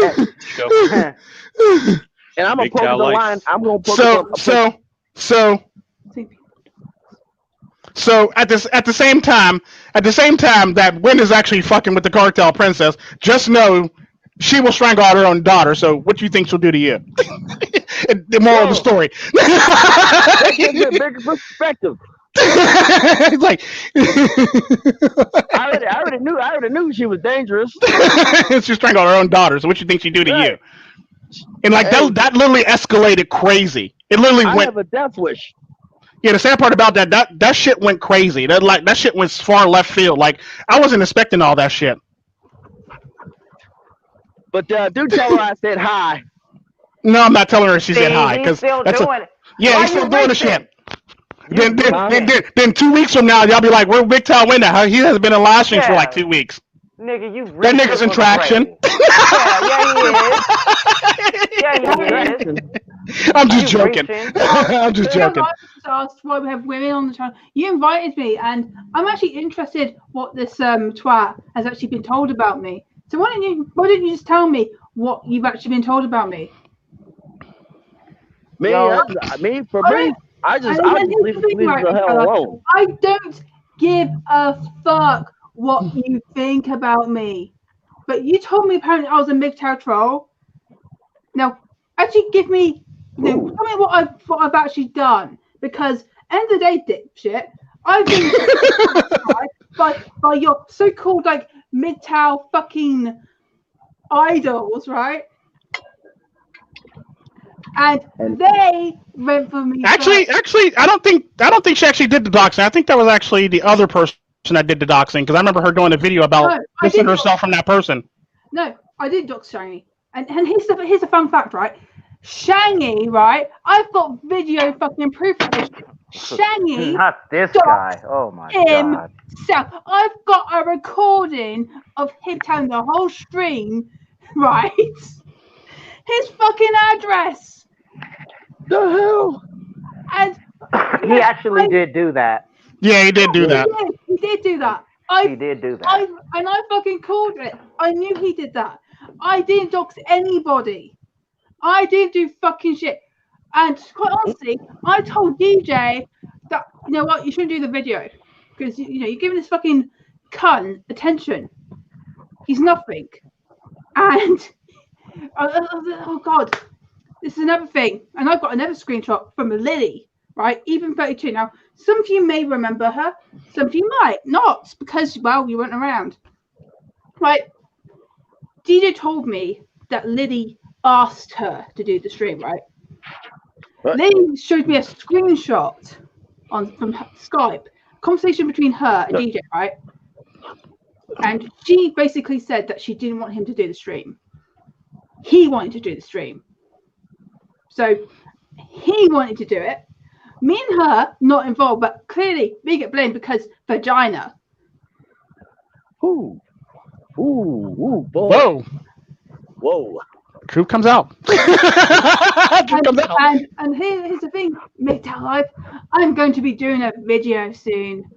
I'm gonna poke the line. I'm gonna poke So So at the same time that Wynn is actually fucking with the cartel princess, just know she will strangle out her own daughter. So what do you think she'll do to you? The moral of the story. That gives me a bigger perspective. It's like I already knew she was dangerous. she strangled her own daughter. So what you think she'd do to you? And like that literally escalated crazy. It literally I went. have a death wish. Yeah, the sad part about that shit went crazy. That shit went far left field. Like I wasn't expecting all that shit. But do tell her I said hi. No, I'm not telling her she said hi because still doing it. Yeah, he's still doing the shit. Then 2 weeks from now, y'all be like, "Where MiGTOW went now? He hasn't been in live stream for like 2 weeks." Nigga, you that nigga's in traction. Yeah, he is. I'm just joking. I'm just joking. I asked why we have women on the channel. You invited me, and I'm actually interested what this twat has actually been told about me. So why don't you just tell me what you've actually been told about me? I just leave the hell alone. I don't give a fuck what you think about me. But you told me apparently I was a MiGTOW troll. Now, actually give me, tell me what I've actually done. Because end of the day, dipshit, I've been by your so-called like MiGTOW fucking idols, right? And they went for me. Actually, I don't think she actually did the doxing. I think that was actually the other person that did the doxing because I remember her doing a video about distancing herself from that person. No, I did dox Shangy, and here's a fun fact, right? Shangy, right? I've got video fucking proof of this. Shangy, not this guy. Oh my god. I've got a recording of him telling the whole stream, right? His fucking address. The hell? And he actually did do that. Yeah, he did do that. He did do that. He did do that. I fucking called it. I knew he did that. I didn't dox anybody. I didn't do fucking shit. And quite honestly, I told DJ that, you know what, you shouldn't do the video. Because, you know, you're giving this fucking cunt attention. He's nothing. And, oh God, this is another thing. And I've got another screenshot from Lily, right? Even 32. Now, some of you may remember her. Some of you might not, because, well, you weren't around. Right? DJ told me that Lily asked her to do the stream, right? Lily showed me a screenshot from Skype, conversation between her and DJ, right? And she basically said that she didn't want him to do the stream. He wanted to do the stream. So he wanted to do it. Me and her not involved, but clearly we get blamed because vagina. Ooh, boy. Whoa. Whoa. Truth comes out. And here's the thing, MiGTOW Live. I'm going to be doing a video soon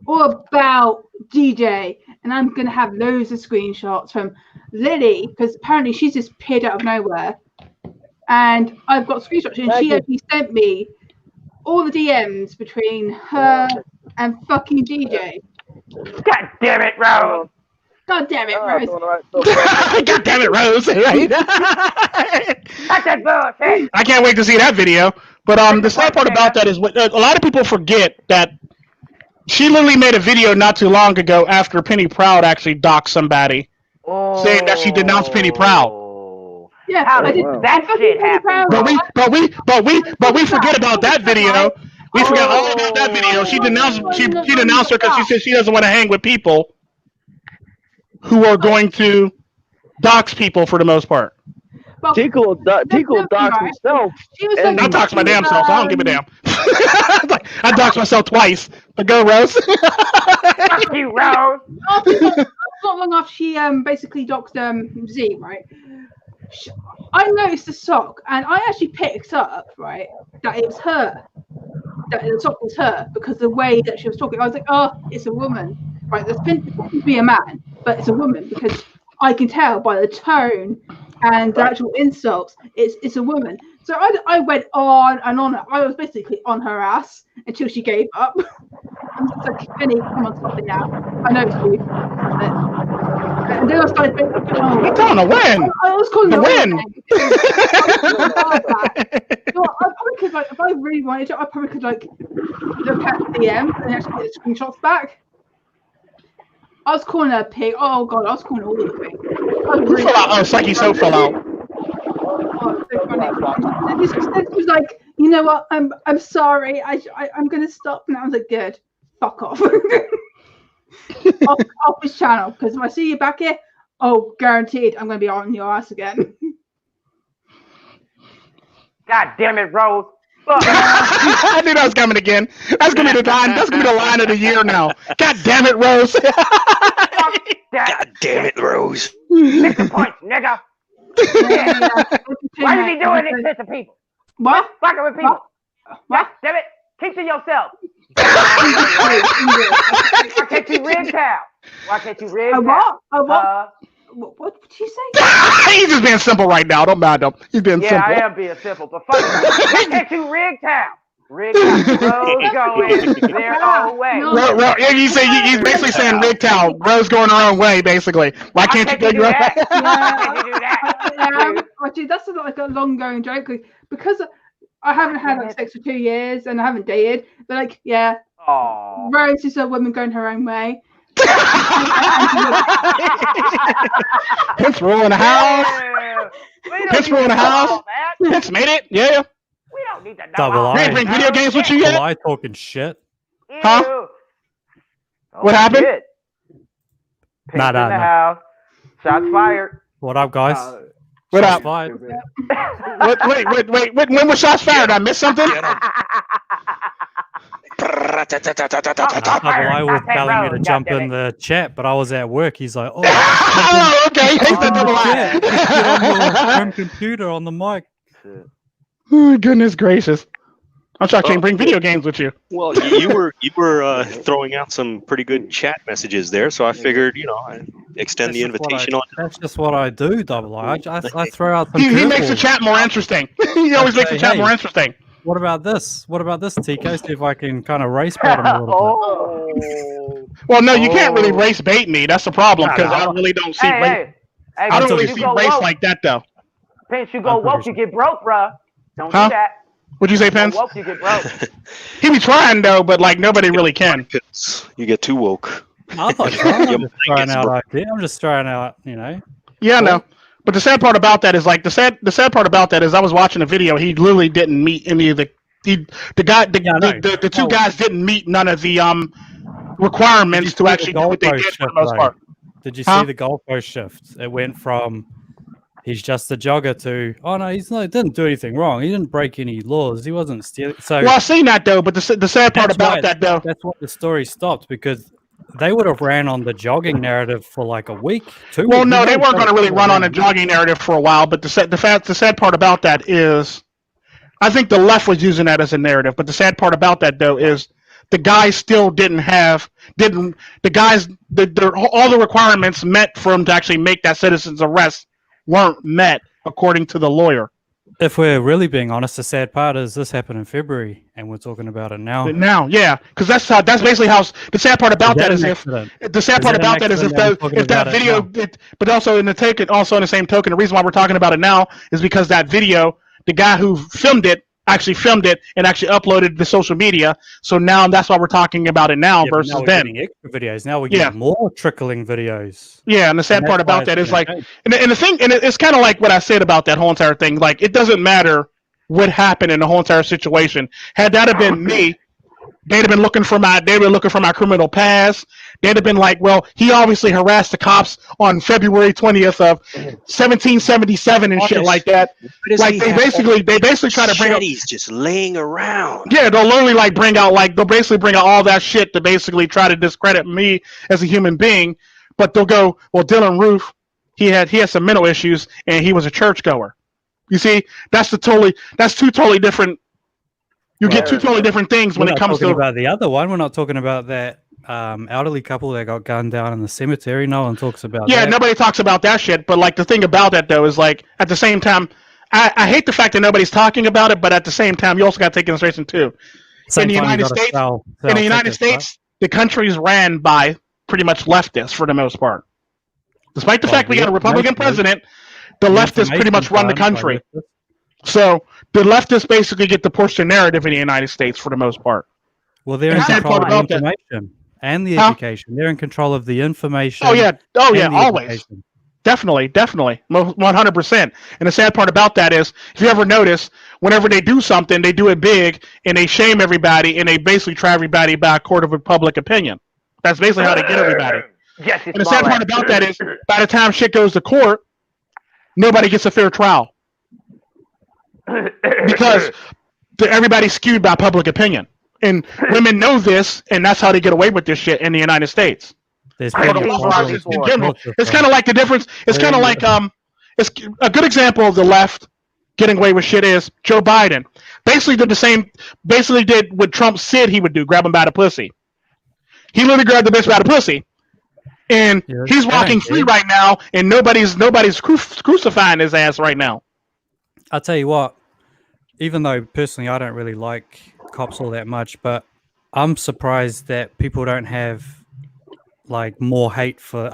all about DJ, and I'm going to have loads of screenshots from Lily because apparently she's just appeared out of nowhere. And I've got screenshots, and she actually sent me all the DMs between her and fucking DJ. God damn it, Rose! God damn it, Rose! God damn it, Rose! Right? That's that bullshit. I can't wait to see that video. But the sad part about that is a lot of people forget that she literally made a video not too long ago after Penny Proud actually doxed somebody, saying that she denounced Penny Proud. Yeah, how did that shit happen? But we forget about that video. We forget all about that video. She denounced her because she said she doesn't want to hang with people who are going to dox people for the most part. Well, Tico doxed himself. I doxed my damn self, so I don't give a damn. I doxed myself twice. But go, Rose. Fuck you, Rose. Not long after she basically doxed Z, right? I noticed the sock, and I actually picked up, right, that it was her. That the sock was her because the way that she was talking, I was like, oh, it's a woman, right? There's supposed to be a man, but it's a woman because I can tell by the tone and the actual insults, it's a woman. So I went on and on. I was basically on her ass until she gave up. I'm just like, Vinny, come on, stop it now. I know it's you. And then I started thinking, You're telling a win. I was calling The it win. I probably could, like, if I really wanted to, I probably could, like, look at DMs and actually get the screenshots back. I was calling her a pig. Oh god, I was calling her all the pig. Who fell out? Oh, Psychesoap fell out. Oh, it's so funny. She was like, you know what? I'm sorry. I'm gonna stop now. I was like, good. Fuck off. off this channel, because if I see you back here, oh, guaranteed, I'm gonna be on your ass again. God damn it, Rose. I knew that was coming again. That's gonna be the line. That's gonna be the line of the year now. God damn it, Rose. God damn it, Rose. 6 points, nigga. Yeah. Why are you doing this shit to people? What? Fucking with people. What? God damn it. Keep to yourself. Why can't you rig cow? Why can't you rig cow? What did you say? He's just being simple right now. Don't mind him. He's being simple. Yeah, I am being simple, but fuck it. Why can't you rig cow? Rig cow. Rose going their own way. He's basically saying rig cow. Rose going her own way, basically. Why can't you go your own way? Why can't you do that? Actually, that's like a long-going joke because I haven't had like sex for 2 years and I haven't dated. But like, yeah, Aww. Rose is a woman going her own way. Pence rule in the house. Pence rule in the house. Pence made it. Yeah. We don't need to know. Double We ain't bring video games with you yet. I talking shit. Huh? Oh, What happened? Shit. Pence in the house. Shots fired. What up, guys? What Shots up? fired. Wait. When was shots fired? I missed something? I was telling me to jump in the chat, but I was at work. He's like, oh, okay. He's the double shit. Get on your home computer on the mic. Oh, goodness gracious. I'm trying to bring video games with you. Well, you were throwing out some pretty good chat messages there, so I figured, I'd extend the invitation on. That's just what I do, Double I throw out some He makes the chat more interesting. He always makes the chat more interesting. What about this? Tico? See if I can kind of race bait him a little bit. Well, no, you can't really race bait me. That's the problem, because I really don't see race. I don't really see race like that, though. Pence, you go woke, you get broke, bruh. Don't do that. What'd you say, Pence? Woke, you get broke. He be trying, though, but like nobody really can. You get too woke. I'm not trying. I'm just trying out, Yeah, no. But the sad part about that is the sad part about that is I was watching a video. He literally didn't meet any of the two guys didn't meet none of the requirements to actually do what they did for the most part. Did you see the goalpost shift? It went from he's just a jogger to he didn't do anything wrong. He didn't break any laws. He wasn't stealing. So well, I've seen that though. But the sad part about that though, that's what the story stopped because. They would have ran on the jogging narrative for like a week, 2 weeks. Well, no, they weren't going to really run on a jogging narrative for a while. But the sad part about that is, I think the left was using that as a narrative. But the sad part about that though is, the guys still all the requirements met for him to actually make that citizen's arrest weren't met according to the lawyer. If we're really being honest, the sad part is this happened in February, and we're talking about it now. Now, yeah, because that's basically how the sad part about that is if that video, but also in the same token, the reason why we're talking about it now is because that video, the guy who filmed it actually filmed it and actually uploaded it to social media. So now that's why we're talking about it now versus now we're then. Getting extra videos now we get more trickling videos. Yeah, and the sad part about that is and the thing, and it's kind of like what I said about that whole entire thing. Like it doesn't matter what happened in the whole entire situation. Had that have been me, they'd have been looking for my criminal past. They'd have been like, well, he obviously harassed the cops on February 20th of 1777 and shit like that. Like they basically try to bring up. He's just laying around. Yeah, they'll only bring out all that shit to basically try to discredit me as a human being. But they'll go, well, Dylan Roof, he had some mental issues and he was a churchgoer. You see, that's two totally different. You get two totally different things when it comes to about the other one. We're not talking about that elderly couple that got gunned down in the cemetery. No one talks about that. Yeah, nobody talks about that shit. But like the thing about that though is like at the same time, I hate the fact that nobody's talking about it. But at the same time, you also got to take into consideration too. In the United States, the country is ran by pretty much leftists for the most part. Despite the fact we got a Republican president, the leftists pretty much run the country. So the leftists basically get to push the narrative in the United States for the most part. Well, they're in control of the information and the education. They're in control of the information. Oh yeah, always. Education. Definitely, 100%. And the sad part about that is, if you ever notice, whenever they do something, they do it big, and they shame everybody, and they basically try everybody by a court of public opinion. That's basically how they get everybody. Yes, and the sad part about that is, by the time shit goes to court, nobody gets a fair trial. Because everybody's skewed by public opinion. And women know this, and that's how they get away with this shit in the United States. In general, it's kind of like the difference. It's kind of like it's a good example of the left getting away with shit is Joe Biden. Basically did the same. Basically did what Trump said he would do: grab him by the pussy. He literally grabbed the bitch by the pussy, and he's walking free right now, and nobody's crucifying his ass right now. I'll tell you what. Even though personally I don't really like cops all that much, but I'm surprised that people don't have like more hate for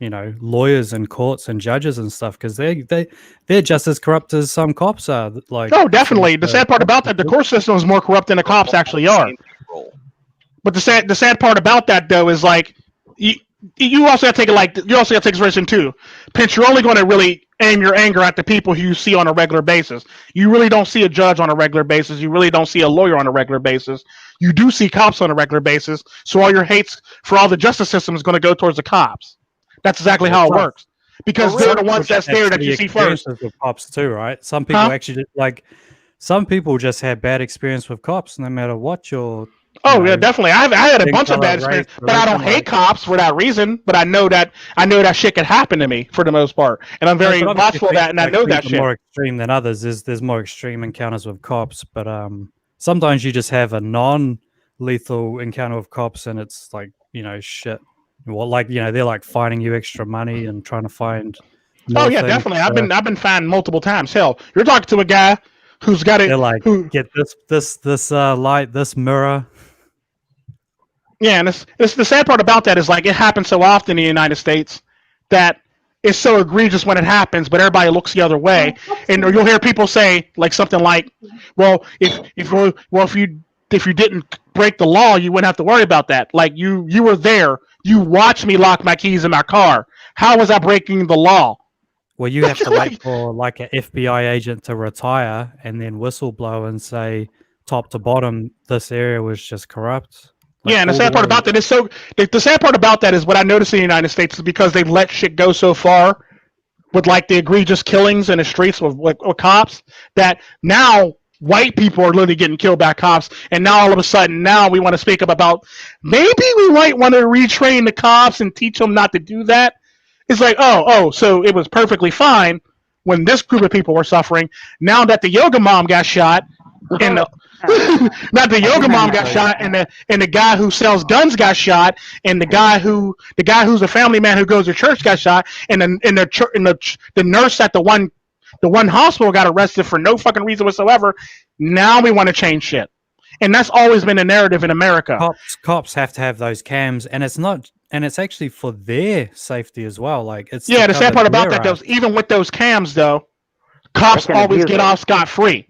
lawyers and courts and judges and stuff, because they're just as corrupt as some cops are. Like, oh, definitely. The sad part about that, the court system is more corrupt than the cops actually are. But the sad part about that though is like you also have to take it like you also have to take consideration too. Pence, you're only going to really aim your anger at the people who you see on a regular basis. You really don't see a judge on a regular basis. You really don't see a lawyer on a regular basis. You do see cops on a regular basis. So all your hates for all the justice system is going to go towards the cops. That's exactly how it works. Because they're the ones that's there that you see first. With cops too, right? Some people actually some people just have bad experience with cops, no matter what your. Oh yeah, definitely. I had a bunch of bad experience, but I don't hate cops for that reason. But I know that shit can happen to me for the most part, and I'm very watchful of that, and I know that shit. More extreme than others is there's more extreme encounters with cops, but sometimes you just have a non-lethal encounter with cops, and it's like shit. Well, like they're like fining you extra money and trying to find. Oh yeah, definitely. I've been fined multiple times. Hell, you're talking to a guy who's got it. They're like, get this light, this mirror. Yeah, and it's the sad part about that is like it happens so often in the United States that it's so egregious when it happens, but everybody looks the other way, and you'll hear people say like something like, "Well, if you didn't break the law, you wouldn't have to worry about that. Like you were there, you watched me lock my keys in my car. How was I breaking the law?" Well, you have to wait for like an FBI agent to retire and then whistleblow and say, top to bottom, this area was just corrupt. Like, yeah, and the sad part about that is the sad part about that is what I noticed in the United States is because they've let shit go so far with like the egregious killings in the streets with cops that now white people are literally getting killed by cops, and now all of a sudden now we want to speak up about maybe we might want to retrain the cops and teach them not to do that. It's like, so it was perfectly fine when this group of people were suffering. Now that the yoga mom got shot, and not the yoga mom got shot, and the guy who sells guns got shot, and the guy who's a family man who goes to church got shot, and the nurse at the one hospital got arrested for no fucking reason whatsoever. Now we want to change shit, and that's always been the narrative in America. Cops have to have those cams, and it's actually for their safety as well. Like it's the sad part about that, though, even with those cams, though, cops always get off scot-free,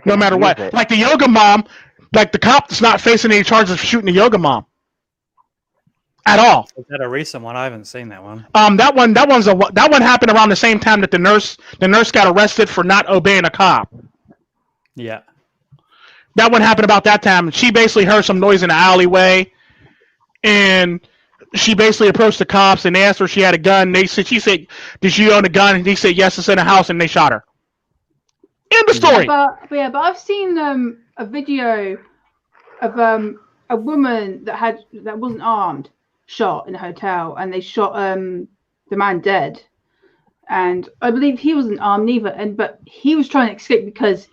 no matter what. Like the yoga mom, like the cop is not facing any charges for shooting the yoga mom at all. Is that a recent one? I haven't seen that one. That one happened around the same time that the nurse got arrested for not obeying a cop. Yeah, that one happened about that time. She basically heard some noise in the alleyway, and she basically approached the cops, and they asked her if she had a gun. She said, "Did she own a gun?" And he said, "Yes, it's in the house," and they shot her. End of story. But I've seen a video of a woman that wasn't armed shot in a hotel, and they shot the man dead, and I believe he wasn't armed neither, but he was trying to escape because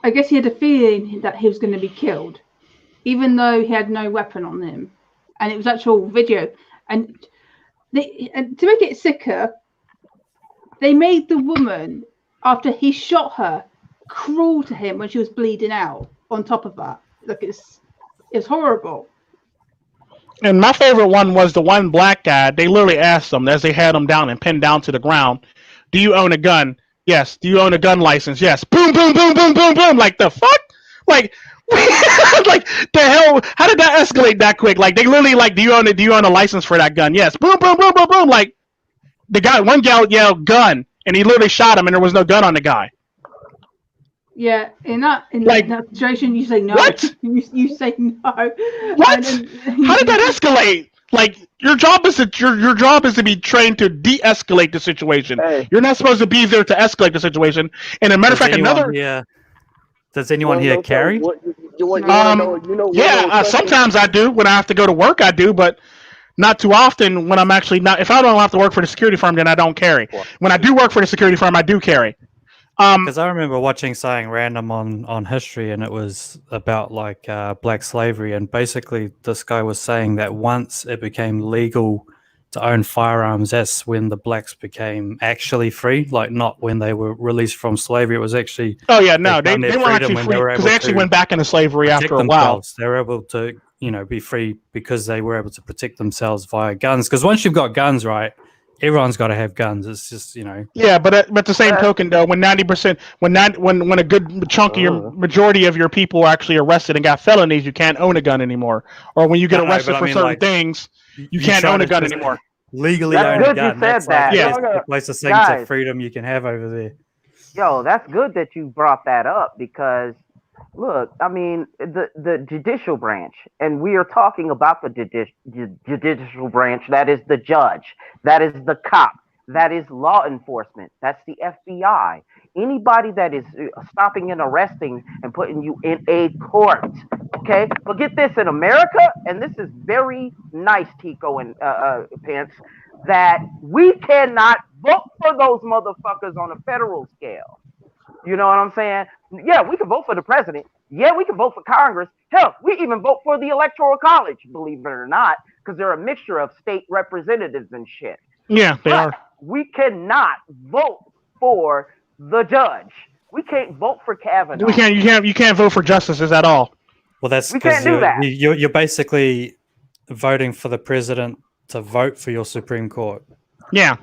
I guess he had a feeling that he was going to be killed, even though he had no weapon on him, and it was actual video. And to make it sicker, they made the woman, after he shot her, cruel to him when she was bleeding out. On top of that, look, it's is horrible. And my favorite one was the one black guy. They literally asked him as they had him down and pinned down to the ground, "Do you own a gun?" "Yes." "Do you own a gun license?" "Yes." Boom, boom, boom, boom, boom, boom. Like the fuck? Like, like the hell? How did that escalate that quick? Like they literally like, "Do you own a license for that gun?" "Yes." Boom, boom, boom, boom, boom. Like the guy, one gal yelled "gun," and he literally shot him, and there was no gun on the guy. Yeah, in that situation, you say no. What? You say no. What? How did that escalate? Like your job is to be trained to de-escalate the situation. Hey. You're not supposed to be there to escalate the situation. And a matter of fact, Does anyone here carry? Sometimes I do when I have to go to work. I do, but not too often when I'm actually not. If I don't have to work for the security firm, then I don't carry. When I do work for the security firm, I do carry. Because I remember watching something random on history, and it was about like black slavery, and basically this guy was saying that once it became legal to own firearms, that's when the blacks became actually free. Like not when they were released from slavery. It was actually they weren't actually free because they actually went back into slavery after a while. They were able to be free because they were able to protect themselves via guns. Because once you've got guns, right, everyone's got to have guns. It's just Yeah, but at the same token, though, when 90%, when a good chunk of your majority of your people are actually arrested and got felonies, you can't own a gun anymore. Or when you get arrested for certain things, you can't own a gun anymore. Legally That's own good a gun. you said That's that. like the closest thing to freedom you can have over there. Yo, that's good that you brought that up because, look, I mean, the judicial branch, and we are talking about the judicial branch, that is the judge, that is the cop, that is law enforcement, that's the FBI. Anybody that is stopping and arresting and putting you in a court, okay? But get this, in America, and this is very nice, Tico and Pence, that we cannot vote for those motherfuckers on a federal scale. You know what I'm saying? Yeah, we can vote for the president. Yeah, we can vote for Congress. Hell, we even vote for the Electoral College, believe it or not, because they're a mixture of state representatives and shit. Yeah, they are. We cannot vote for the judge. We can't vote for Kavanaugh. You can't vote for justices at all. Well, that's because you're basically voting for the president to vote for your Supreme Court. Yeah.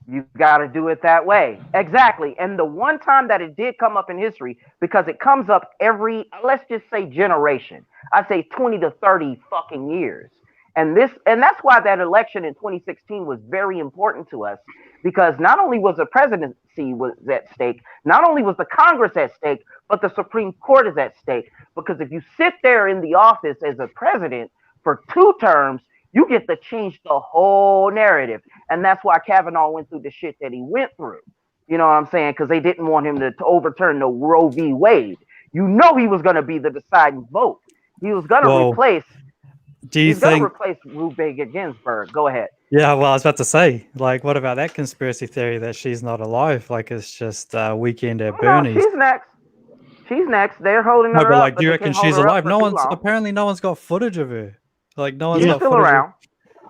You got to do it that way. Exactly. And the one time that it did come up in history, because it comes up every, let's just say generation. I'd say 20 to 30 fucking years. And that's why that election in 2016 was very important to us, because not only was the presidency was at stake, not only was the Congress at stake, but the Supreme Court is at stake. Because if you sit there in the office as a president for 2 terms, you get to change the whole narrative. And that's why Kavanaugh went through the shit that he went through. You know what I'm saying? Because they didn't want him to overturn the Roe v. Wade. You know he was going to be the deciding vote. He was going to replace Ruth Bader Ginsburg. Go ahead. Yeah, well, I was about to say, like, what about that conspiracy theory that she's not alive? Like, it's just weekend at Bernie's. No, she's next. They're holding her up. But like, do you reckon she's alive? No one's got footage of her. Like, no one's got still footage around.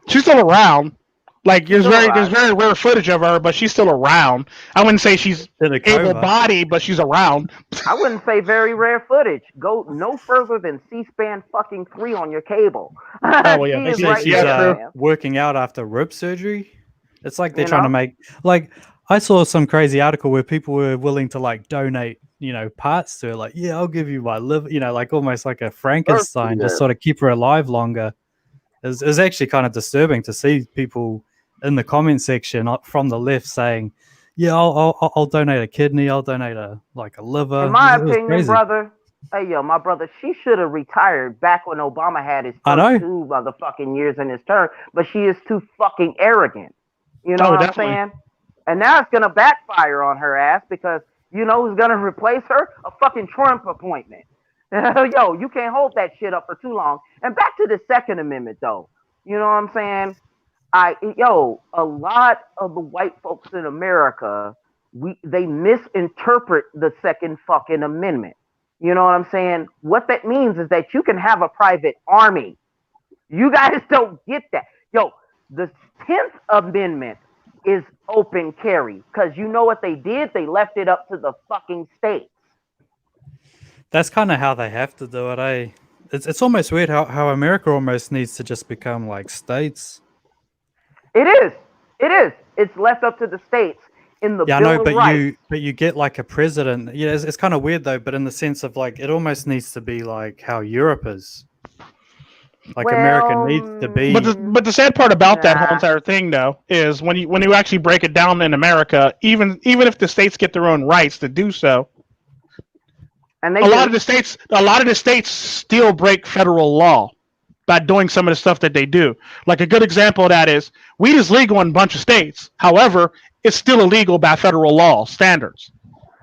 She's still around. Like there's very rare footage of her, but she's still around. I wouldn't say she's able-bodied, but she's around. I wouldn't say very rare footage. Go no further than C-SPAN fucking 3 on your cable. Oh yeah, they say she's working out after rib surgery. It's like they're trying to make like. I saw some crazy article where people were willing to like donate, parts to her. Like, yeah, I'll give you my liver, like almost like a Frankenstein, just sort of keep her alive longer. It was actually kind of disturbing to see people in the comment section from the left saying, "Yeah, I'll donate a kidney, I'll donate a liver." In my opinion, brother, my brother, she should have retired back when Obama had his first 2 motherfucking years in his term. But she is too fucking arrogant. You know what I'm saying? And now it's gonna backfire on her ass because you know who's gonna replace her? A fucking Trump appointment. Yo, you can't hold that shit up for too long. And back to the Second Amendment, though. You know what I'm saying? A lot of the white folks in America, they misinterpret the Second fucking Amendment. You know what I'm saying? What that means is that you can have a private army. You guys don't get that. Yo, the 10th Amendment is open carry because you know what they did? They left it up to the fucking states. That's kind of how they have to do it, eh? it's almost weird how America almost needs to just become like states. It is. It's left up to the states in the Yeah, I Bill know, of Rights. but you get like a president. Yeah, it's kind of weird though, but in the sense of like it almost needs to be like how Europe is. Like America needs to be. But the sad part about that whole entire thing though is when you actually break it down in America, even if the states get their own rights to do so, and a lot of the states still break federal law by doing some of the stuff that they do. Like a good example of that is weed is legal in a bunch of states. However, it's still illegal by federal law standards.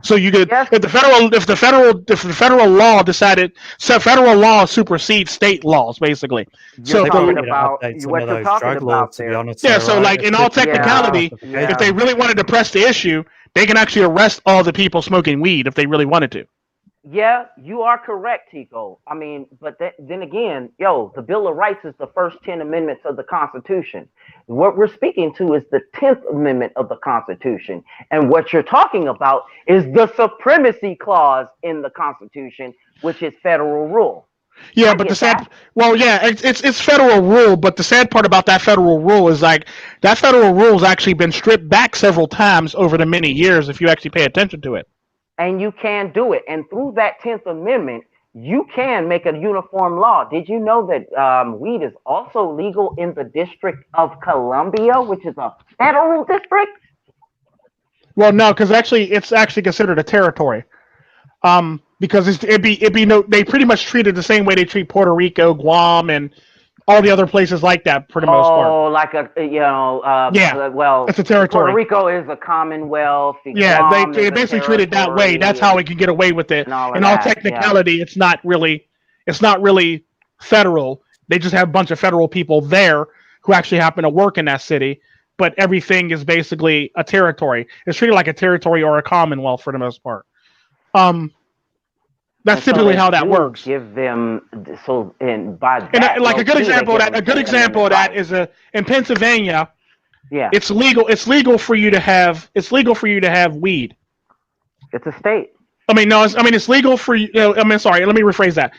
So you could, if the federal law decided, so federal law supersedes state laws basically. You're so talking about what you're talking about there. Yeah, so like in all technicality, if they really wanted to press the issue, they can actually arrest all the people smoking weed if they really wanted to. Yeah, you are correct, Tico. I mean, but then again, the Bill of Rights is the first 10 amendments of the Constitution. What we're speaking to is the 10th Amendment of the Constitution. And what you're talking about is the supremacy clause in the Constitution, which is federal rule. Yeah, but it's federal rule, but the sad part about that federal rule is like that federal rule has actually been stripped back several times over the many years if you actually pay attention to it. And you can do it. And through that 10th Amendment, you can make a uniform law. Did you know that weed is also legal in the District of Columbia, which is a federal district? Well, no, because it's actually considered a territory. Because they pretty much treat it the same way they treat Puerto Rico, Guam, and all the other places like that, for the most part. Oh, like well, it's a territory. Puerto Rico is a commonwealth. Yeah, they basically treat it that way. That's how we can get away with it. In all technicality, it's not really federal. They just have a bunch of federal people there who actually happen to work in that city. But everything is basically a territory. It's treated like a territory or a commonwealth for the most part. That's typically how that works. Give them a good example of that is in Pennsylvania. Yeah, it's legal. It's legal for you to have. It's legal for you to have weed. It's a state. It's legal for you. Sorry. Let me rephrase that.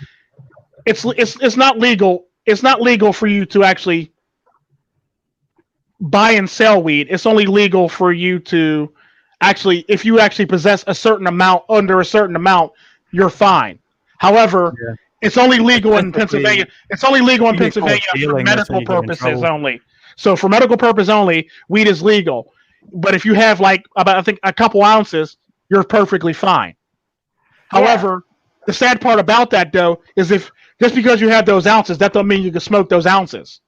It's not legal. It's not legal for you to actually buy and sell weed. It's only legal for you to actually, if you actually possess a certain amount, under a certain amount, you're fine. However, it's only legal in Pennsylvania. It's only legal in Pennsylvania for medical purposes only. So for medical purpose only, weed is legal. But if you have I think a couple ounces, you're perfectly fine. However, the sad part about that though is if just because you have those ounces, that don't mean you can smoke those ounces.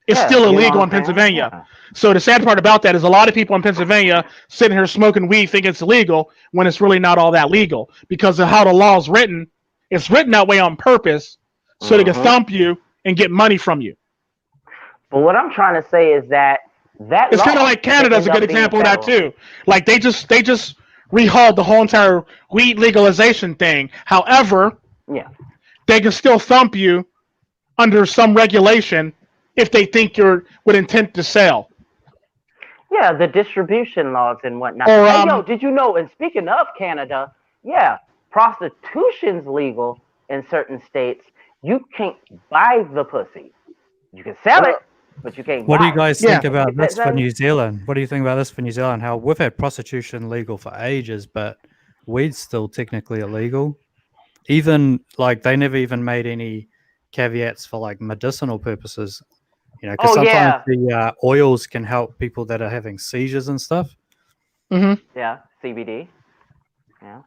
It's still illegal in Pennsylvania. Yeah. So the sad part about that is a lot of people in Pennsylvania sitting here smoking weed think it's illegal when it's really not all that legal because of how the law is written. It's written that way on purpose so they can thump you and get money from you. But what I'm trying to say is that it's kind of like Canada's a good example of that too. Like they just rehauled the whole entire weed legalization thing. However, they can still thump you under some regulation if they think you're with intent to sell. Yeah, the distribution laws and whatnot. Did you know, and speaking of Canada, prostitution's legal in certain states. You can't buy the pussy. You can sell it, but you can't buy it. What do you guys think about this for New Zealand? What do you think about this for New Zealand? How we've had prostitution legal for ages, but weed's still technically illegal. Even, they never even made any caveats for, medicinal purposes. Because sometimes the oils can help people that are having seizures and stuff. Mm-hmm. Yeah, CBD. Yeah.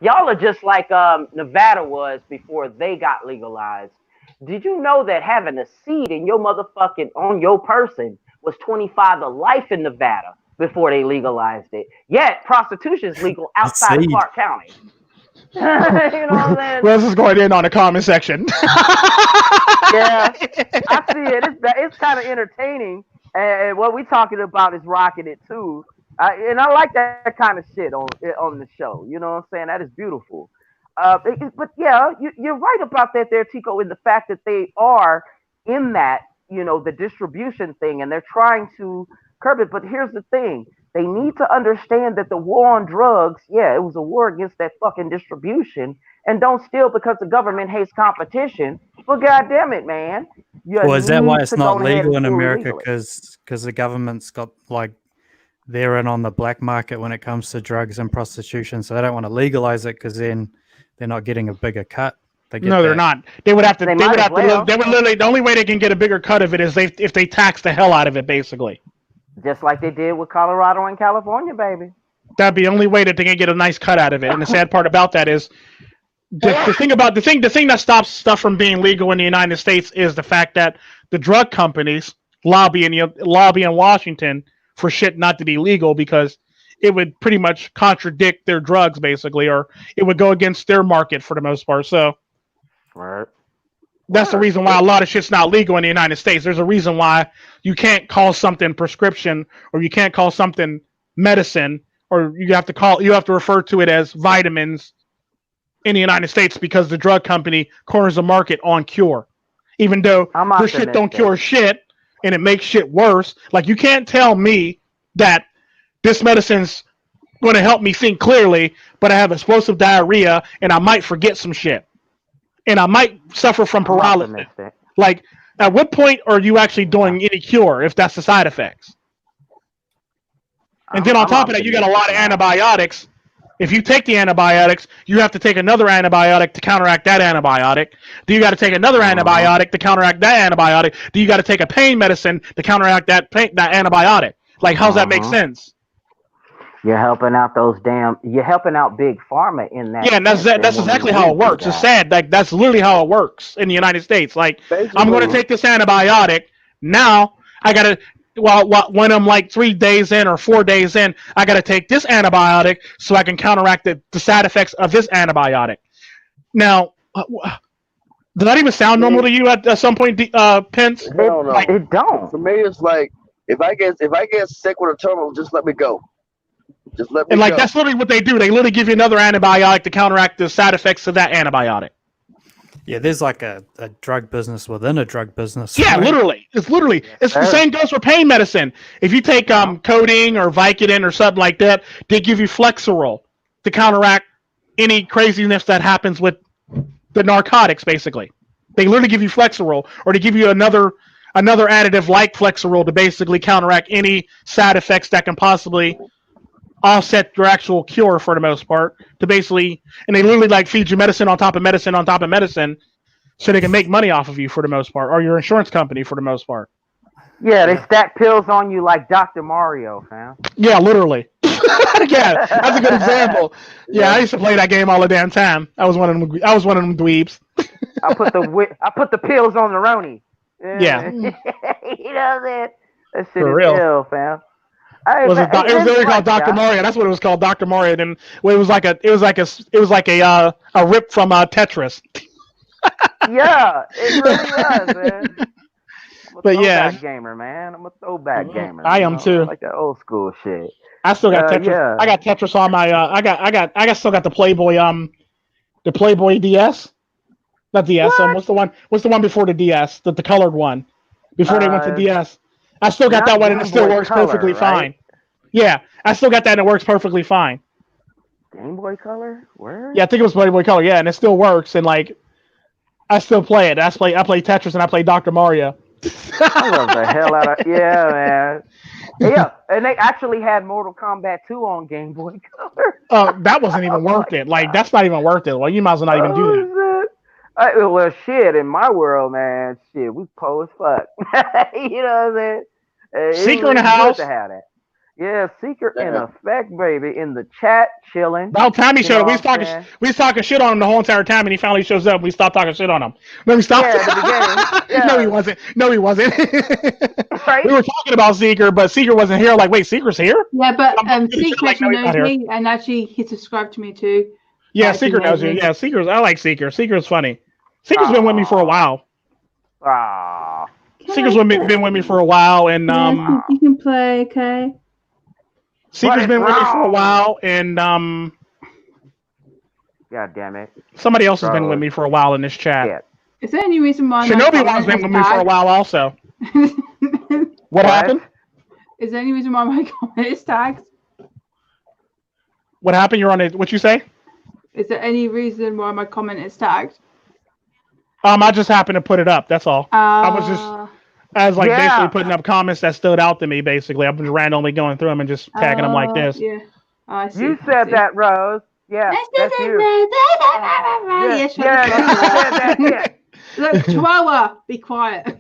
Y'all are just like Nevada was before they got legalized. Did you know that having a seed in your on your person was 25 to life in Nevada before they legalized it? Yet prostitution is legal outside of Clark County. You know what I'm saying? Well, this is going in on the comment section. Yeah, I see it. It's kind of entertaining, and what we're talking about is rocking it too. And I like that kind of shit on the show. You know what I'm saying? That is beautiful. But yeah, you're right about that there, Tico, in the fact that they are in that, the distribution thing, and they're trying to curb it. But here's the thing: They need to understand that the war on drugs, yeah, it was a war against that fucking distribution. And don't steal because the government hates competition. But goddamn it, man. Well, is that why it's not legal in do America? illegally. Because the government's got like they're in on the black market when it comes to drugs and prostitution, so they don't want to legalize it because then they're not getting a bigger cut. No, they're not. They would have to. They would have well. to. They would literally. The only way they can get a bigger cut of it is if they tax the hell out of it, basically. Just like they did with Colorado and California, baby. That'd be the only way that they can get a nice cut out of it. And the sad part about that is the thing that stops stuff from being legal in the United States is the fact that the drug companies lobby in Washington for shit not to be legal because it would pretty much contradict their drugs, basically, or it would go against their market for the most part. So right. That's the reason why a lot of shit's not legal in the United States. There's a reason why you can't call something prescription or you can't call something medicine or you have to refer to it as vitamins in the United States because the drug company corners the market on cure. Even though their shit don't cure shit and it makes shit worse. Like you can't tell me that this medicine's going to help me think clearly, but I have explosive diarrhea and I might forget some shit. And I might suffer from paralysis. Like, at what point are you actually doing any cure if that's the side effects? And then on top of that, you got a lot of antibiotics. If you take the antibiotics, you have to take another antibiotic to counteract that antibiotic. Then you got to take another antibiotic to counteract that antibiotic. Then you got to take a pain medicine to counteract that antibiotic. Like, how's that make sense? You're helping out you're helping out big pharma in that. Yeah, and that's exactly how it works. It's sad. Like that's literally how it works in the United States. Like basically, I'm going to take this antibiotic now. I got to when I'm like 3 days in or 4 days in, I got to take this antibiotic so I can counteract the side effects of this antibiotic. Now, does that even sound normal to you at some point, Pence? No. Like, it don't. For me, it's like if I get sick with a terminal, just let me go. Just let me and like go. That's literally what they do. They literally give you another antibiotic to counteract the side effects of that antibiotic. Yeah, there's like a drug business within a drug business. Yeah, right? Literally. It's the same goes for pain medicine. If you take codeine or Vicodin or something like that, they give you Flexeril to counteract any craziness that happens with the narcotics, basically. They literally give you Flexeril, or they give you another additive like Flexeril to basically counteract any side effects that can possibly offset your actual cure for the most part. To basically, and they literally like feed you medicine on top of medicine on top of medicine, so they can make money off of you for the most part, or your insurance company for the most part. Yeah, they stack pills on you like Dr. Mario, fam. Yeah, literally. Yeah, that's a good example. Yeah, I used to play that game all the damn time. I was one of them dweebs. I put the pills on the Roni. Yeah. You know that shit For is real. ill, fam. It was literally called Dr. Mario. That's what it was called, Dr. Mario. And it was like a rip from Tetris. Yeah, it really was, man. But yeah, gamer, man. I'm a throwback gamer. I am too. Like that old school shit. I still got Tetris. Yeah. I got Tetris on my. I still got the Playboy. The Playboy DS. Not DS. What's the one before the DS? The colored one. Before they went to DS. I still got that one, and it still works perfectly fine. Yeah, I still got that, and it works perfectly fine. Game Boy Color? Where? Yeah, I think it was Game Boy Color. Yeah, and it still works, and like, I still play it. I play Tetris, and I play Dr. Mario. I love the hell out of man. Yeah, and they actually had Mortal Kombat 2 on Game Boy Color. That wasn't even worth it. Like, that's not even worth it. Well, you might as well not even do that. Well, shit, in my world, man, shit, we po as fuck. You know what I'm saying? Seeker in the house. To have that. Yeah, Seeker in effect, baby, in the chat, chilling. About time he showed up. We was talking shit on him the whole entire time, and he finally shows up. We stopped talking shit on him. Then we stopped. Yeah. No, he wasn't. Right? We were talking about Seeker, but Seeker wasn't here. Like, wait, Seeker's here? Yeah, but Seeker actually knows me, and actually he subscribed to me too. Yeah, Seeker knows you. Yeah, I like Seeker. Seeker's funny. Seeker's been with me for a while. Seeker's been with me for a while, and you can play, okay? Seeker's been with me for a while, and God damn it! Somebody else has been with me for a while in this chat. Yeah. Is there any reason why Shinobi one's been with me for a while also? What happened? Is there any reason why my comment is tagged? What happened? You're on it. What you say? Is there any reason why my comment is tagged? I just happened to put it up. That's all. I was basically putting up comments that stood out to me. Basically, I'm just randomly going through them and just tagging them like this. Yeah. I see. You said that, Rose. Yeah. That's you. Yeah, shut the fuck up. Look, Chihuahua, be quiet.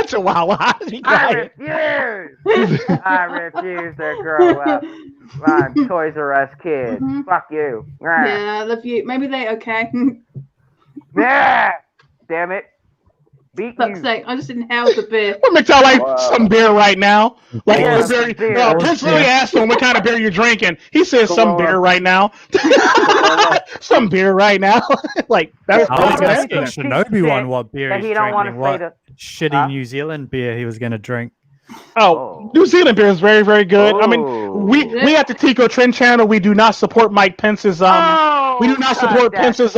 Chihuahua, be quiet. I refuse to grow up. I'm Toys R Us kid. Fuck you. Yeah, I love you. Maybe they okay. Yeah. Damn it. Beat Fuck's you. sake, I just inhaled the beer. What McTow like some beer right now? Like Prince really asked him what kind of beer you're drinking. He says some beer right now. Some beer right now. Like that's I was pretty good. asking Shinobi one what beer he's he don't drinking. want to What shitty New Zealand beer he was going to drink. Oh, New Zealand beer is very, very good. I mean, we at the Tico Tren channel, we do not support Mike Pence's we do not support Pence's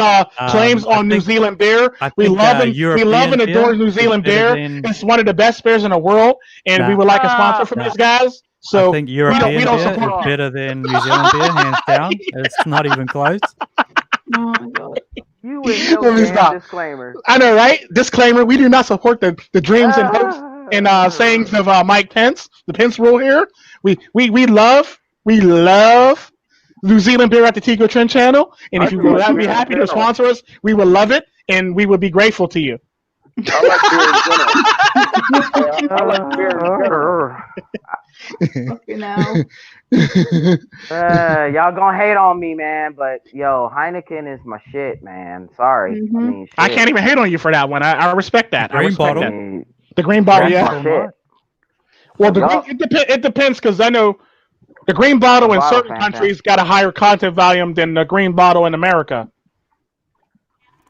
claims on New Zealand beer. We love and adore New Zealand beer. It's one of the best beers in the world, and we would like a sponsor from these guys. So I think European we don't beer support is better than New Zealand beer, hands down. It's not even close. Oh my god. You with no damn disclaimer. I know, right? Disclaimer: we do not support the dreams and hopes and sayings of Mike Pence. The Pence rule here. We love New Zealand beer at the Tico Tren channel, and if you would be happy to sponsor us, we would love it, and we would be grateful to you. I like beer in general. Fucking hell. Y'all gonna hate on me, man, but yo, Heineken is my shit, man. Sorry. I mean, shit. I can't even hate on you for that one. I respect that. Green bottle. The green bottle, yeah. Shit. Well, it depends because I know the green bottle in certain countries got a higher content volume than the green bottle in America.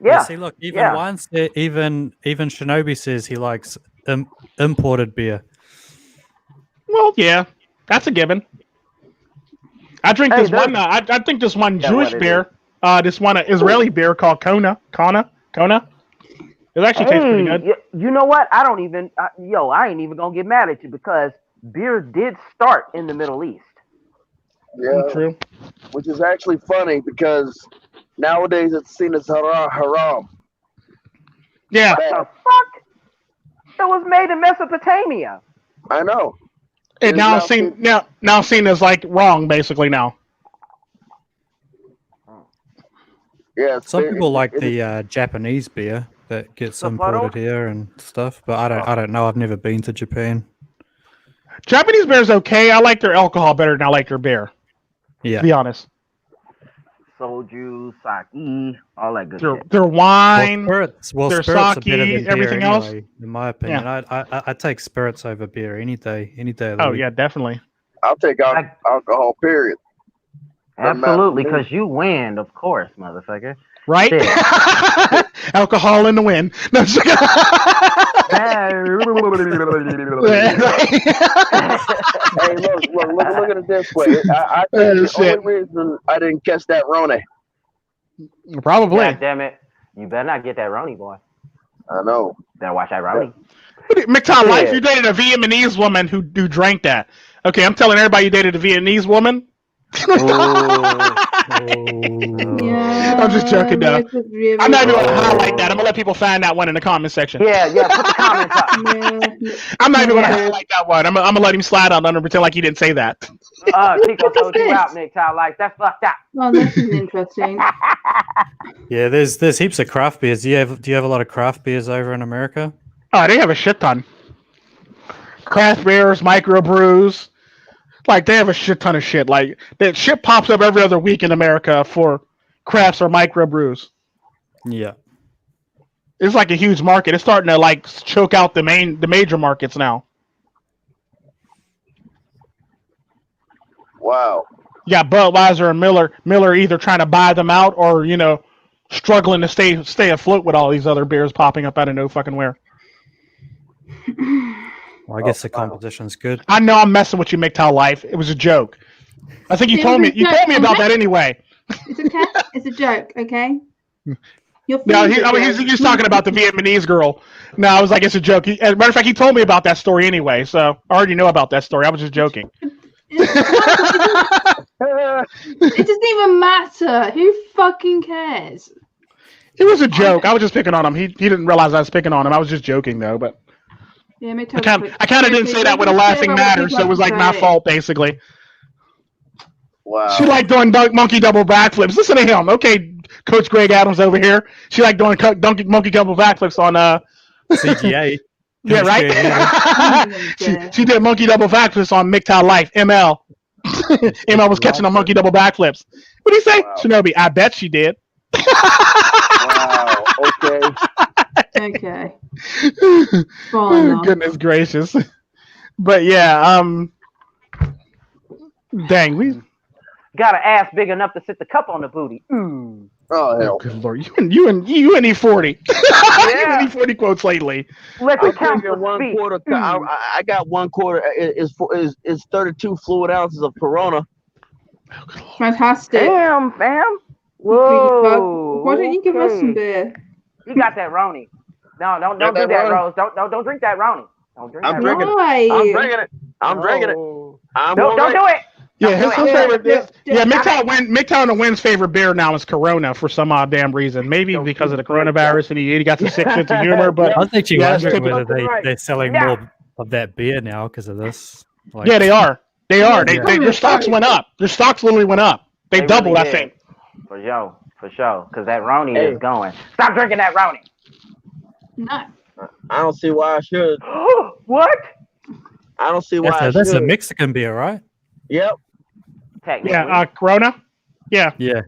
Yeah. See, look, even Shinobi says he likes imported beer. Well, yeah, that's a given. I drink this one. I think this one Jewish beer. This one Israeli beer called Kona. It actually tastes pretty good. You know what? I ain't even gonna get mad at you because beer did start in the Middle East. Yeah, true. Which is actually funny because nowadays it's seen as haram. Yeah. What the fuck? It was made in Mesopotamia. I know. And now seen as like wrong, basically now. Yeah. Some people like the Japanese beer that gets imported here and stuff, but I don't know. I've never been to Japan. Japanese beer is okay. I like their alcohol better than I like their beer. Yeah. To be honest. Soju, sake, all that good shit. Their wine, their spirits sake, beer, everything else. In my opinion, I take spirits over beer any day of the week. Yeah, definitely. I'll take alcohol. Period. Absolutely, because you win, of course, motherfucker. Right? Alcohol in the wind. No, Hey, look at it this way. I think the only reason I didn't catch that Rona. Probably. God damn it. You better not get that Roni, boy. I know. Better watch that Roni. MiGTOW Life, you dated a Vietnamese woman who drank that. Okay, I'm telling everybody you dated a Vietnamese woman. Yeah, I'm just joking, though. I'm not even going to highlight that. I'm going to let people find that one in the comment section. Yeah, put the comments up. I'm not even going to highlight that one. I'm going to let him slide on under and pretend like he didn't say that. Tico told you out, MiGTOW Life. That's fucked up. Oh, this is interesting. Yeah, there's heaps of craft beers. Do you have a lot of craft beers over in America? Oh, they have a shit ton. Craft beers, microbrews. Like, they have a shit ton of shit. Like, that shit pops up every other week in America for crafts or microbrews. Yeah. It's like a huge market. It's starting to, like, choke out the major markets now. Wow. You got Budweiser and Miller either trying to buy them out or, struggling to stay afloat with all these other beers popping up out of no fucking where. Well, I guess the competition's good. I know I'm messing with you, MiGTOW Life. It was a joke. I think you told me about that anyway. It's okay. It's a joke, okay? No, he's talking about the Vietnamese girl. No, I was like, it's a joke. As a matter of fact, he told me about that story anyway, so I already know about that story. I was just joking. It doesn't even matter. Who fucking cares? It was a joke. I was just picking on him. He didn't realize I was picking on him. I was just joking though, but Yeah, I kind of didn't say that with a laughing matter, so it was like my fault basically. Wow. She liked doing monkey double backflips. Listen to him. Okay, Coach Greg Adams over here. She liked doing monkey double backflips on CGA. Yeah, right. she did monkey double backflips on MiGTOW Life. ML. ML was catching on monkey double backflips. What do you say, wow. Shinobi? I bet she did. Wow. Okay. Oh, goodness gracious. But yeah, dang, we got an ass big enough to sit the cup on the booty. Oh hell! Good lord, you and E40. Yeah. You and E40 quotes lately. Let's count the 1 quarter. I got 1 quarter. Is 32 fluid ounces of Corona. Fantastic. Damn, fam. Whoa. Why don't you give us some beer? You got that Roni. No, don't do that, Rose. Don't drink that Roni. Don't drink that. I'm drinking it. I'm drinking it. Don't do it. Yeah, his favorite. MiGTOW and Wynn's favorite beer now is Corona for some odd damn reason. Maybe because of the coronavirus and he got the sick sense of humor. But I was actually wondering whether they're selling more of that beer now because of this. Like, yeah, they are. Their stocks went up. Their stocks literally went up. They doubled, really, I think. For sure. Because that Roni is going. Stop drinking that Roni. No. I don't see why I should. What? I don't see why I should. That's a Mexican beer, right? Yep. Yeah, Corona? Yeah. Yeah.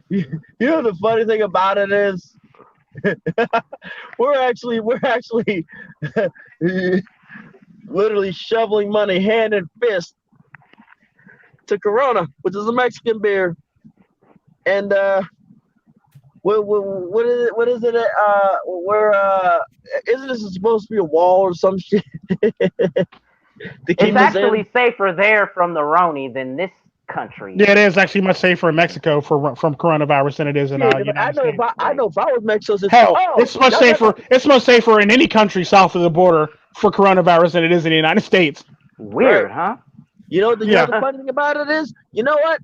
You know the funny thing about it is we're actually literally shoveling money hand and fist to Corona, which is a Mexican beer. And what is it? Isn't this supposed to be a wall or some shit? It's actually safer there from the Roni than this country. Yeah, it is actually much safer in Mexico from coronavirus than it is in United States. I know if I was Mexico, it's much safer. It's much safer in any country south of the border for coronavirus than it is in the United States. Weird, huh? You know the funny thing about it is, you know what?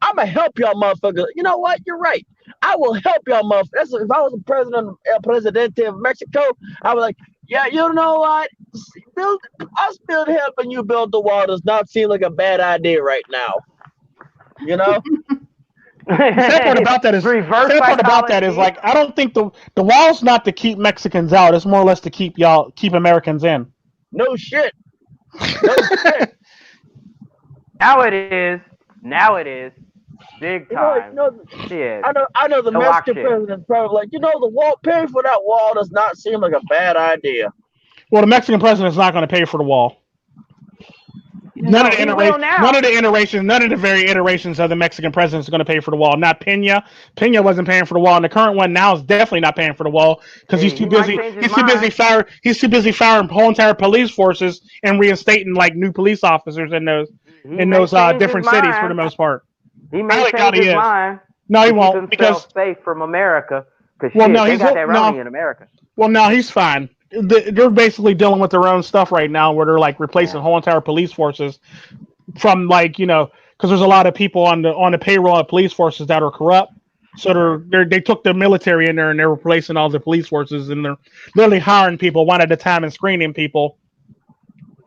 I'm gonna help y'all, motherfucker. You know what? You're right. I will help y'all, motherfucker. If I was the presidente of Mexico, I was like, yeah, you know what? Us helping you build the wall does not seem like a bad idea right now. You know? The sad part about that is like I don't think the wall's not to keep Mexicans out. It's more or less to keep Americans in. No shit. No shit. Now it is. Big time. Shit. I know the Mexican president's probably like, the wall, paying for that wall does not seem like a bad idea. Well, the Mexican president's not going to pay for the wall. None of the very iterations of the Mexican president is going to pay for the wall. Not Pena. Pena wasn't paying for the wall, and the current one now is definitely not paying for the wall because he's too busy. He's too busy firing whole entire police forces and reinstating like new police officers in those different cities for the most part. He may change his mind. No, he won't because safe from America. Because they got that Roni in America. Well, no, he's fine. They're basically dealing with their own stuff right now, where they're like replacing whole entire police forces from because there's a lot of people on the payroll of police forces that are corrupt. So they took the military in there and they're replacing all the police forces, and they're literally hiring people one at a time and screening people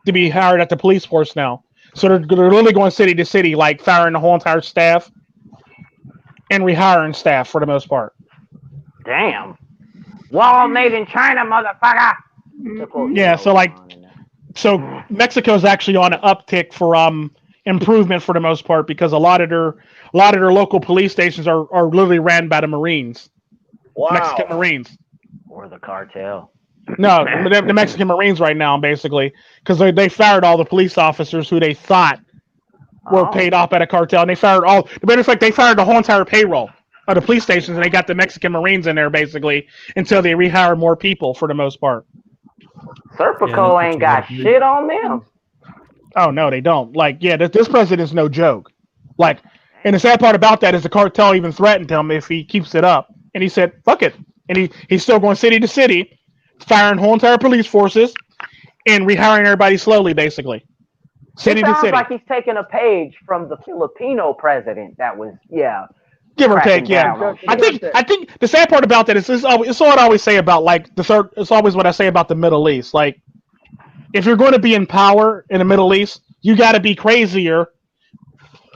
to be hired at the police force now. So they're literally going city to city, like firing the whole entire staff and rehiring staff for the most part. Damn. Wall made in China, motherfucker. Yeah, so Mexico's actually on an uptick for improvement for the most part because a lot of their local police stations are literally ran by the Marines. Wow. Mexican Marines. Or the cartel. No, the Mexican Marines right now, basically, because they fired all the police officers who they thought were paid off at a cartel, and they fired all. The matter of fact, they fired the whole entire payroll of the police stations, and they got the Mexican Marines in there basically until they rehire more people for the most part. Serpico ain't got shit on them. Oh no, they don't. This president's no joke. And the sad part about that is the cartel even threatened him if he keeps it up. and he said, "Fuck it," and he's still going city to city, firing whole entire police forces and rehiring everybody slowly, basically. City it to sounds city. like he's taking a page from the Filipino president that was, give or take, I think the sad part about that is it's what I always say about it's always what I say about the Middle East. Like, if you're going to be in power in the Middle East, you got to be crazier,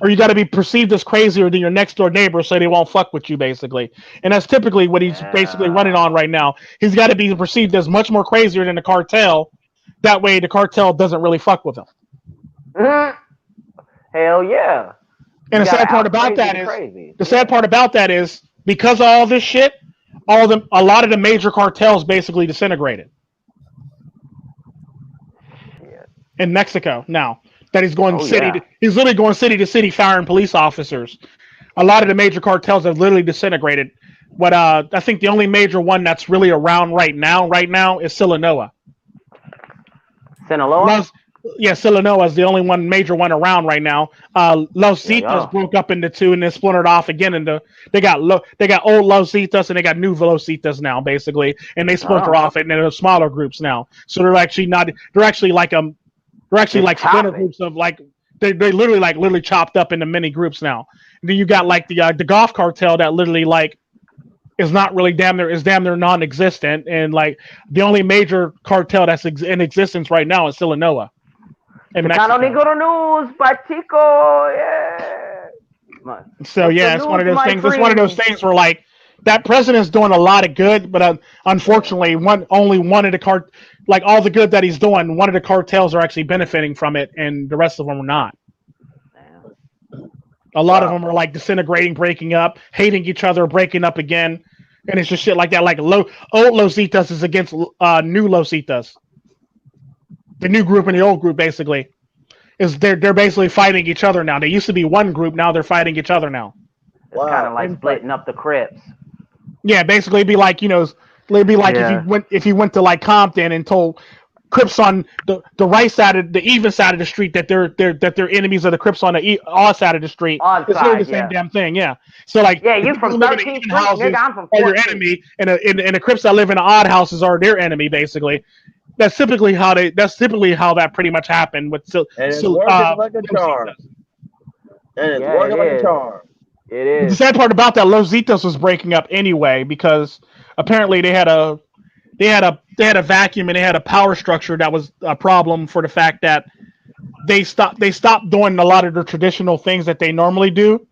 or you got to be perceived as crazier than your next door neighbor, so they won't fuck with you, basically. And that's typically what he's basically running on right now. He's got to be perceived as much more crazier than the cartel. That way, the cartel doesn't really fuck with him. Hell yeah. And the sad part about that is because of all this shit, a lot of the major cartels basically disintegrated. In Mexico now that he's going he's literally going city to city firing police officers. A lot of the major cartels have literally disintegrated. But I think the only major one that's really around right now is Sinaloa. Sinaloa is the only major one around right now. Los Zetas broke up into two and then splintered off again into they got old Los Zetas and they got new Los Zetas now, basically, and they splinter off into smaller groups now. So they're actually like splinter groups of like they literally chopped up into many groups now. And then you got like the golf cartel that literally like is not really damn near non-existent, and like the only major cartel that's in existence right now is Sinaloa. Tico news by Tico, So it's one of those things. It's one of those things where like that president's doing a lot of good, but unfortunately, only one of the all the good that he's doing, one of the cartels are actually benefiting from it, and the rest of them are not. A lot of them are like disintegrating, breaking up, hating each other, breaking up again, and it's just shit like that. Like old Los Zetas is against new Los Zetas. The new group and the old group basically they're basically fighting each other now. They used to be one group, now they're fighting each other now. It's kind of like splitting up the Crips. Yeah, basically it'd be like, if you went to like Compton and told Crips on the right side of the even side of the street that they're enemies of the Crips on the odd side of the street. It's really the same damn thing, So like, you from 13th Street, nigga, I'm from 14th. Are your enemy, and the Crips that live in the odd houses are their enemy, basically. That's typically how that pretty much happened with. And it's working like a charm. It is. The sad part about that, Los Zetas was breaking up anyway because apparently they had a vacuum and they had a power structure that was a problem for the fact that they stopped doing a lot of the traditional things that they normally do,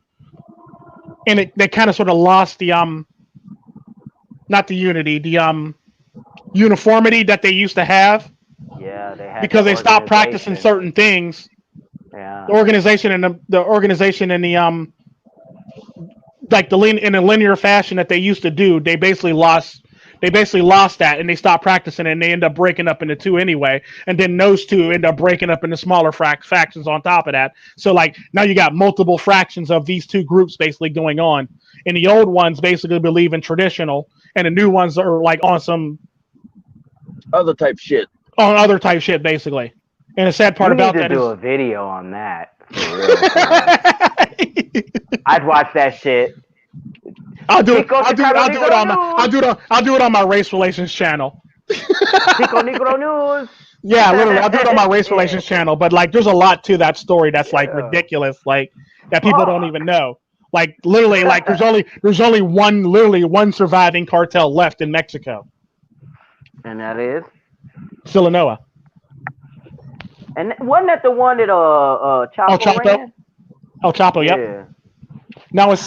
and they kind of sort of lost the not the unity, the uniformity that they used to have. Yeah, they had because they stopped practicing certain things. Yeah, the organization and the like in a linear fashion that they used to do, they basically lost that, and they stopped practicing it, and they end up breaking up into two anyway, and then those two end up breaking up into smaller factions on top of that. So like now you got multiple fractions of these two groups basically going on, and the old ones basically believe in traditional, and the new ones are like on some other type shit basically. And the sad part about that is do a video on that. I'd watch that shit. I'll do it on my race relations channel. Tico Negro News. Yeah, literally, I'll do it on my race relations channel. But like, there's a lot to that story that's like ridiculous, like that people don't even know. Like literally, like there's only one surviving cartel left in Mexico, and that is Sinaloa. And wasn't that the one that Chapo ran? El Chapo, yep. Yeah. Now his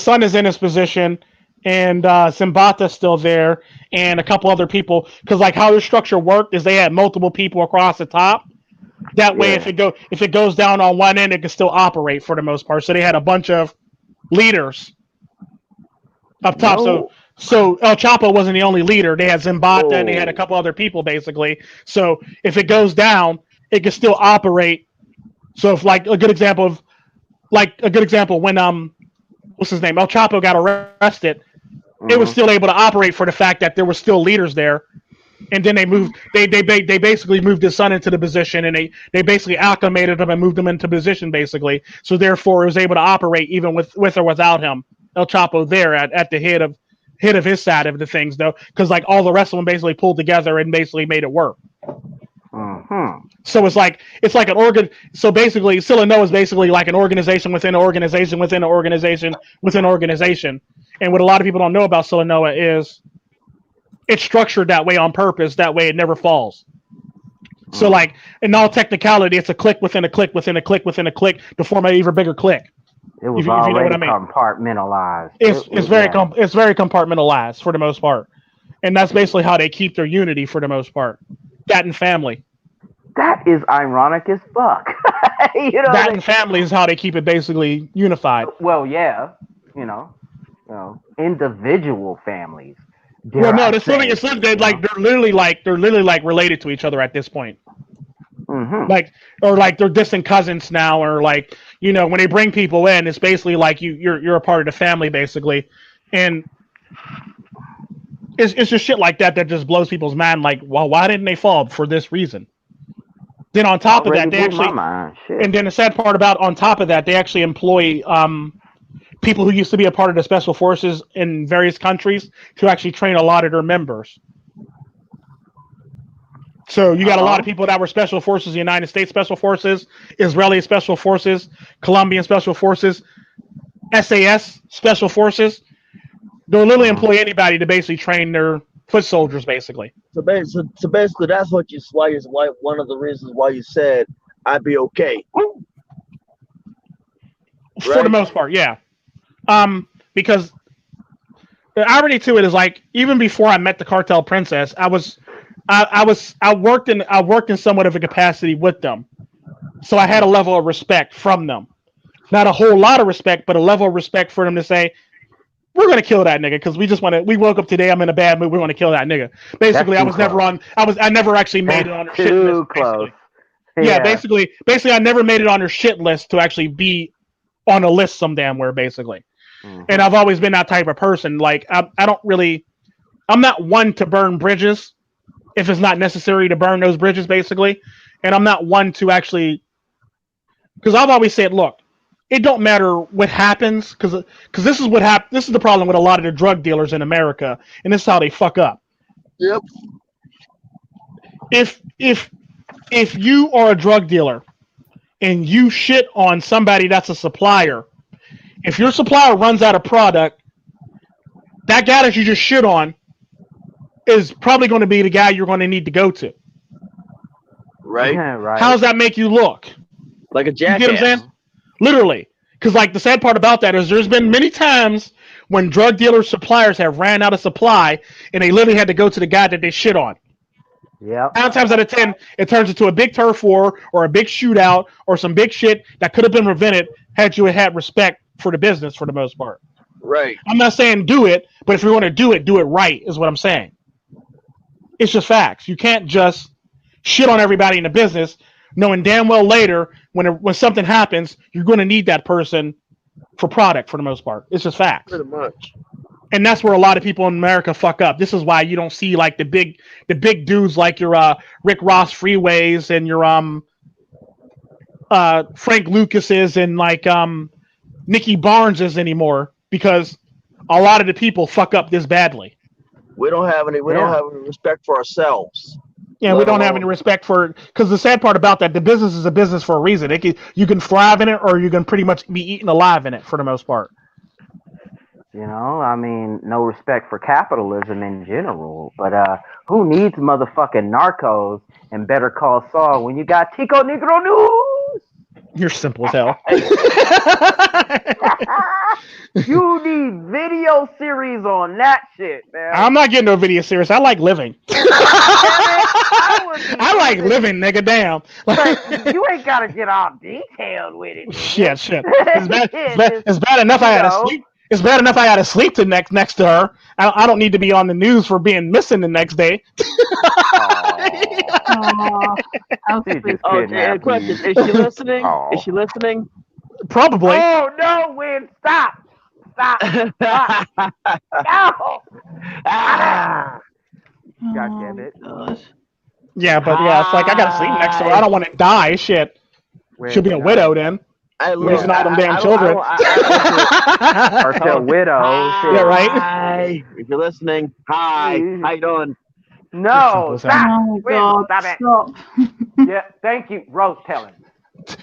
son is in his position, and Zimbata's still there, and a couple other people. Because like how their structure worked is they had multiple people across the top. That way, if it goes down on one end, it can still operate for the most part. So they had a bunch of leaders up top. No. So El Chapo wasn't the only leader. They had Zimbata, and they had a couple other people basically. So if it goes down, it can still operate. So if like a good example when what's his name, El Chapo got arrested, it was still able to operate for the fact that there were still leaders there. And then they moved they basically moved his son into the position, and they basically acclimated him and moved him into position basically. So therefore it was able to operate even with or without him, El Chapo there at the head of hit of his side of the things though, because like all the rest of them basically pulled together and basically made it work. So it's like an organ. So basically, Silano is basically like an organization within an organization within an organization within an organization. And what a lot of people don't know about Silano is it's structured that way on purpose. That way, it never falls. So, like in all technicality, it's a click within a click within a click within a click to form an even bigger click. It was if you know already what I mean. Compartmentalized. It's very compartmentalized for the most part, and that's basically how they keep their unity for the most part. That and family. That is ironic as fuck. That and family is how they keep it basically unified. Well, yeah, individual families. Well, no, it's literally like they're literally like related to each other at this point. Like they're distant cousins now, or like when they bring people in, it's basically like you're a part of the family basically, and it's just shit like that just blows people's mind. Like, well, why didn't they fall for this reason? Then on top of that, they actually, and then the sad part about on top of that, they actually employ people who used to be a part of the special forces in various countries to actually train a lot of their members. So you got a lot of people that were special forces, United States Special Forces, Israeli Special Forces, Colombian Special Forces, SAS Special Forces. They'll literally employ anybody to basically train their foot soldiers, basically. So basically, that's why one of the reasons why you said I'd be okay. For the most part, yeah. Because the irony to it is like even before I met the cartel princess, I worked in somewhat of a capacity with them, so I had a level of respect from them. Not a whole lot of respect, but a level of respect for them to say, we're gonna kill that nigga because we woke up today, I'm in a bad mood, we're gonna kill that nigga. Basically, I never actually made it on their shit list. Close. Yeah, basically I never made it on their shit list to actually be on a list some damn where, basically. And I've always been that type of person. Like I'm not one to burn bridges if it's not necessary to burn those bridges, basically. And I'm not one to actually, because I've always said, look, it don't matter what happens, because this is what this is the problem with a lot of the drug dealers in America, and this is how they fuck up. Yep. If you are a drug dealer and you shit on somebody that's a supplier, if your supplier runs out of product, that guy that you just shit on is probably going to be the guy you're going to need to go to. Right. Yeah, right. How does that make you look? Like a jackass. You get what I'm saying? Literally. Because like the sad part about that is there's been many times when drug dealers, suppliers have ran out of supply and they literally had to go to the guy that they shit on. Yeah. 9 times out of 10, it turns into a big turf war or a big shootout or some big shit that could have been prevented had you had respect for the business for the most part. Right. I'm not saying do it, but if you want to do it right, is what I'm saying. It's just facts. You can't just shit on everybody in the business, knowing damn well later when something happens, you're going to need that person for product for the most part. It's just facts. Pretty much. And that's where a lot of people in America fuck up. This is why you don't see like the big dudes like your Rick Ross Freeways and your Frank Lucases and like Nicky Barneses anymore, because a lot of the people fuck up this badly. We don't have any respect for ourselves. Yeah, we don't have any respect for, because the sad part about that, the business is a business for a reason. You can thrive in it, or you can pretty much be eaten alive in it for the most part. I mean, no respect for capitalism in general, but who needs motherfucking narcos and Better Call Saul when you got Tico Negro News? You're simple as hell. You need video series on that shit, man. I'm not getting no video series. I like living. I like living, nigga. Damn. But you ain't gotta get all detailed with it. Shit. It's bad enough I had to sleep. It's bad enough I had to sleep next to her. I don't need to be on the news for being missing the next day. Okay, question. Is she listening? Is she listening? Probably. Oh, no, Win. Stop. No. God damn it. Yeah, but yeah, it's like I gotta sleep next to her. I don't want to die. Shit. She'll be a widow then. Losing all them damn children. Or still widows. Yeah, right. Hi, if you're listening, hi. How you doing? No, stop. Oh God, Stop it. stop. Yeah, thank you. Rose telling.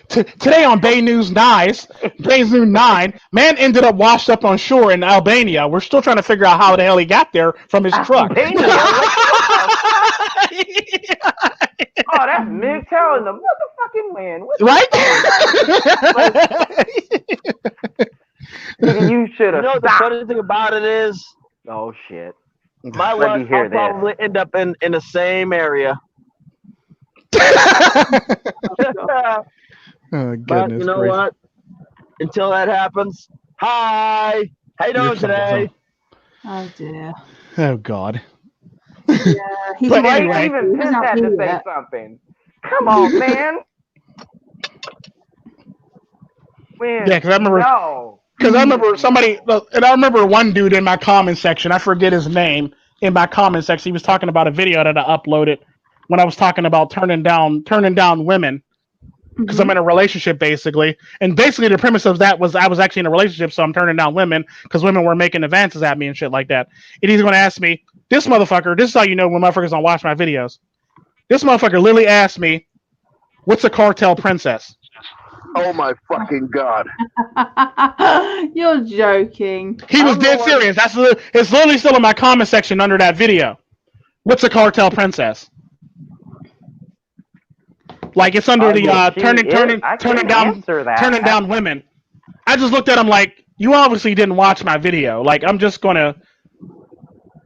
Today on Bay News 9, man ended up washed up on shore in Albania. We're still trying to figure out how the hell he got there from his truck. Albania? Oh, that's MiGTOW in the motherfucking wind. Right? You should have. You know the funny thing about it is, Oh shit. my Let me luck, hear I'll probably end up in the same area. Oh, But you know what? Until that happens, hi. How you doing today? Oh dear. Oh God. Yeah, he's But not anyway. Even he's Pence not had to here say yet. something. Come on, man. When? Yeah, 'cause I remember- No. Because I remember and I remember one dude in my comment section, I forget his name, in my comment section, he was talking about a video that I uploaded when I was talking about turning down women. Because I'm in a relationship, basically. And basically the premise of that was I was actually in a relationship, so I'm turning down women because women were making advances at me and shit like that. And he's going to ask me, this motherfucker, this is how you know when motherfuckers don't watch my videos. This motherfucker literally asked me, what's a cartel princess? Oh my fucking God. You're joking. He was dead serious. It's literally still in my comment section under that video. What's a cartel princess? Like it's under the turning down women. I just looked at him like, you obviously didn't watch my video. Like I'm just gonna.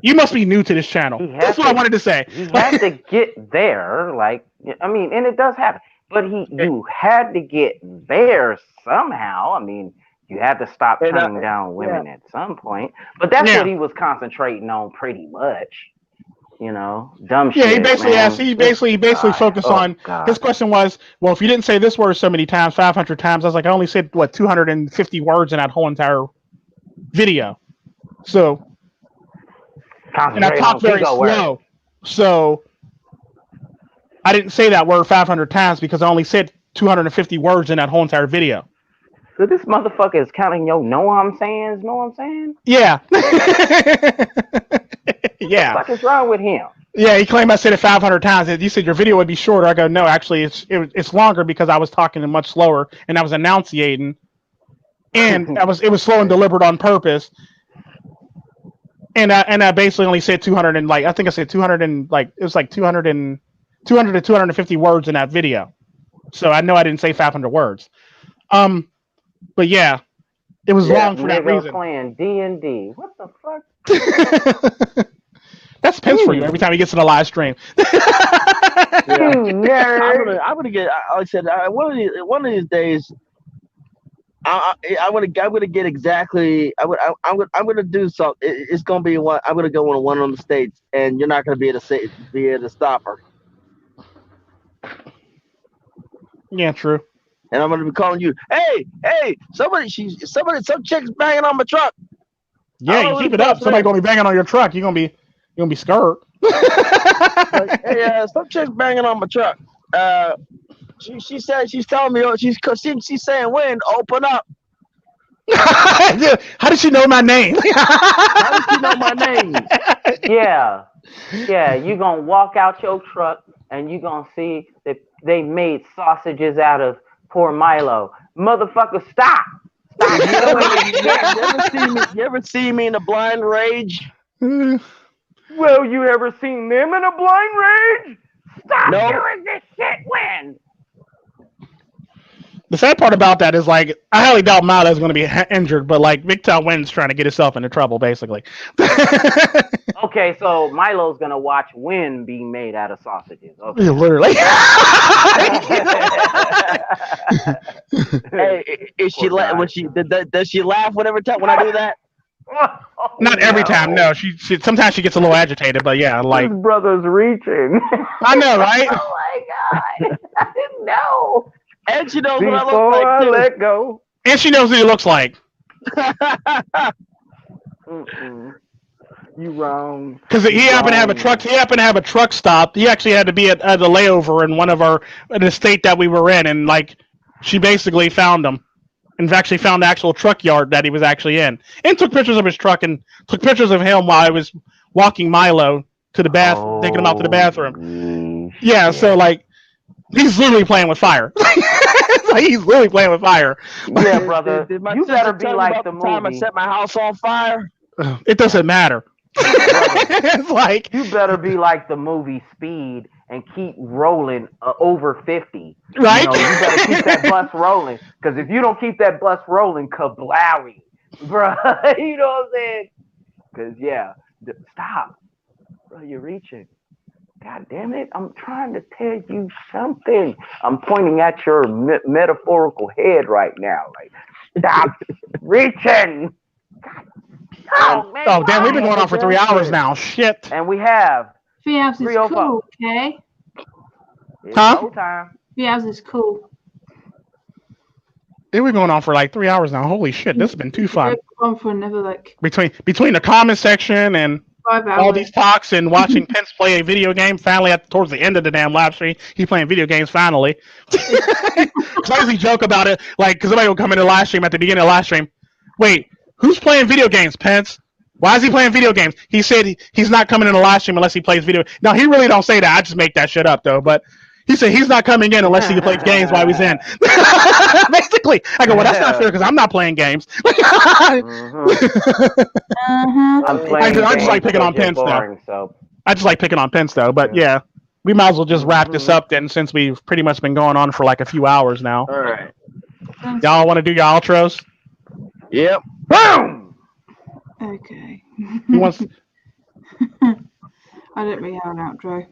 You must be new to this channel. That's what I wanted to say. He had to get there, like I mean, and it does happen. But you had to get there somehow. I mean, you had to stop turning down women at some point. But that's what he was concentrating on, pretty much. You know, dumb shit. Yeah, he basically man. asked. He basically focused on. God. His question was, well, if you didn't say this word so many times, 500 times, I was like, I only said 250 words in that whole entire video. So, and I talked very slow. So, I didn't say that word 500 times because I only said 250 words in that whole entire video. So this motherfucker is counting your know what I'm saying? Know what I'm saying? Yeah. Yeah. What the fuck is wrong with him? Yeah, he claimed I said it 500 times. You said your video would be shorter. I go, no, actually, it's longer because I was talking much slower and I was enunciating, and it was slow and deliberate on purpose. And I basically only said 200 and I think I said 200 and it was like 200 to 250 words in that video. So I know I didn't say 500 words. But yeah, it was long for that reason. Playing D&D. What the fuck? That's Pence for you every time he gets in a live stream. You nerd. I'm gonna get. Like I said, one of these days, I'm gonna get exactly. I'm gonna do something. It's gonna be one. I'm gonna go on one on the stage, and you're not gonna be able to stop her. Yeah, true. And I'm gonna be calling you. Hey, some chick's banging on my truck. Yeah, you keep it up. Somebody gonna be banging on your truck. You're gonna be scared. Like, hey, some chick's banging on my truck. She said she's telling me she's saying when open up. How did she know my name? How did she know my name? Yeah, you gonna walk out your truck and you gonna see that they made sausages out of poor Milo. Motherfucker, stop! You ever see me in a blind rage? Well, you ever seen them in a blind rage? Stop doing this shit when? The sad part about that is I highly doubt Milo's going to be injured, but MiGTOW wins trying to get himself into trouble, basically. Okay, so Milo's going to watch Win being made out of sausages. Okay. Literally. Hey, is she does she laugh whenever when I do that? Not every time, no. She sometimes she gets a little agitated, but yeah, His brother's reaching. I know, right? Oh my god, I didn't know. And she knows Before what I look like I too. let go. And she knows what he looks like. You wrong. Because he happened to have a truck. He happened to have a truck stop. He actually had to be at a layover in the state that we were in, and she basically found him. and actually found the actual truck yard that he was actually in, and took pictures of his truck and took pictures of him while I was walking Milo to the bathroom, taking him out to the bathroom. Yeah, so like he's literally playing with fire. Like, he's literally playing with fire. Yeah, brother. You better be like the time I movie. set my house on fire. It doesn't matter. It's like You better be like the movie Speed and keep rolling over 50. Right? You better keep that bus rolling. Because if you don't keep that bus rolling, kablowie. Bruh. You know what I'm saying? Because, stop. Bro, you're reaching. God damn it. I'm trying to tell you something. I'm pointing at your metaphorical head right now. Like, stop reaching. God. Oh, man. Oh, damn, we've been going on for 3 hours now. Shit. And we have 3 hours is cool, okay? Huh? 3 hours is cool. We've been going on for like 3 hours now. Holy shit, this has been too fun. On for another like between the comment section and 5 hours. all these talks and watching Pence play a video game. Finally, towards the end of the damn live stream, he's playing video games. Finally, I usually joke about it, like because somebody will come in the live stream at the beginning of the live stream. Wait, who's playing video games, Pence? Why is he playing video games? He said he's not coming in the live stream unless he plays video. Now he really don't say that. I just make that shit up though. But he said he's not coming in unless he plays games while he's in. Basically, I go, well, that's not fair because I'm not playing games. I just like picking on Pence though. I just like picking on Pence though. But yeah, we might as well just wrap this up then, since we've pretty much been going on for like a few hours now. All right. Y'all want to do your outros? Yep. Boom! Okay. Who wants? I don't really have an outro.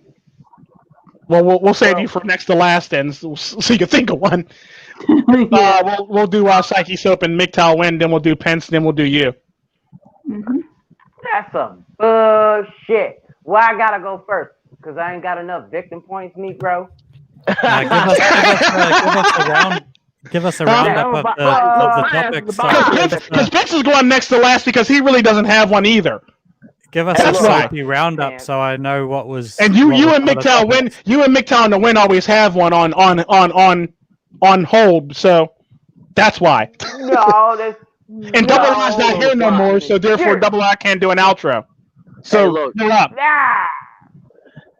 Well, we'll save you for next to last then, so you can think of one. We'll do Psychesoap and MiGTOW win, then we'll do Pence, then we'll do you. That's some bullshit. Why I gotta go first? Because I ain't got enough victim points, Negro. Give us a roundup of the topics. Because Pence is going next to last because he really doesn't have one either. Give us a sloppy roundup so I know what was. And you and MiGTOW win. You and MiGTOW and the win always have one on hold. So that's why. No, that's. And Double I's not here no more, so therefore Double I can't do an outro. So you're up. Nah,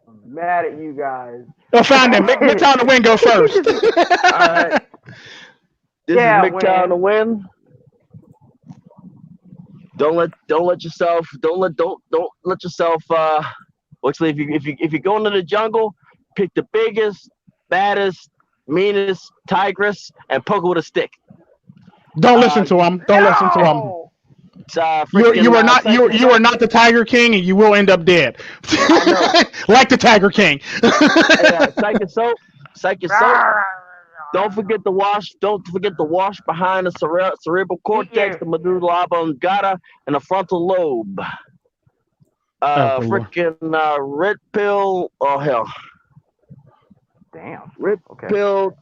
I'm mad at you guys. Well, fine then. MiGTOW and the win go first. All right. This is MiGTOW and the win. Don't let yourself. Actually, if you go into the jungle, pick the biggest, baddest, meanest tigress and poke her with a stick. Don't listen to him. Don't listen to him. You are not the Tiger King, and you will end up dead. Like the Tiger King. Psychesoap. Don't forget the wash behind the cerebral cortex, the medulla oblongata, and the frontal lobe. Red pill. Oh hell. Damn. Red pill.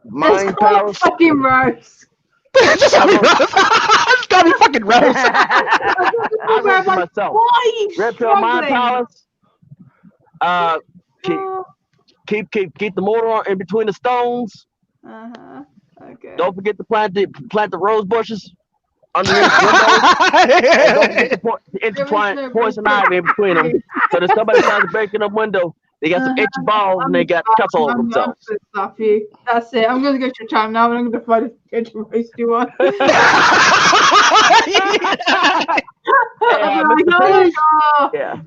Mind powers. Fucking Rose. Just gotta be fucking Rose. I wrote for myself. Red pill. Mind powers. Keep the mortar in between the stones. Okay. Don't forget to plant the rose bushes underneath the windows. Don't forget to poison ivy in between them. So that somebody tries to break in the window, they got some itchy balls and they got cuts all over themselves. That's it. I'm gonna go to your channel now and I'm gonna find a good roasty one.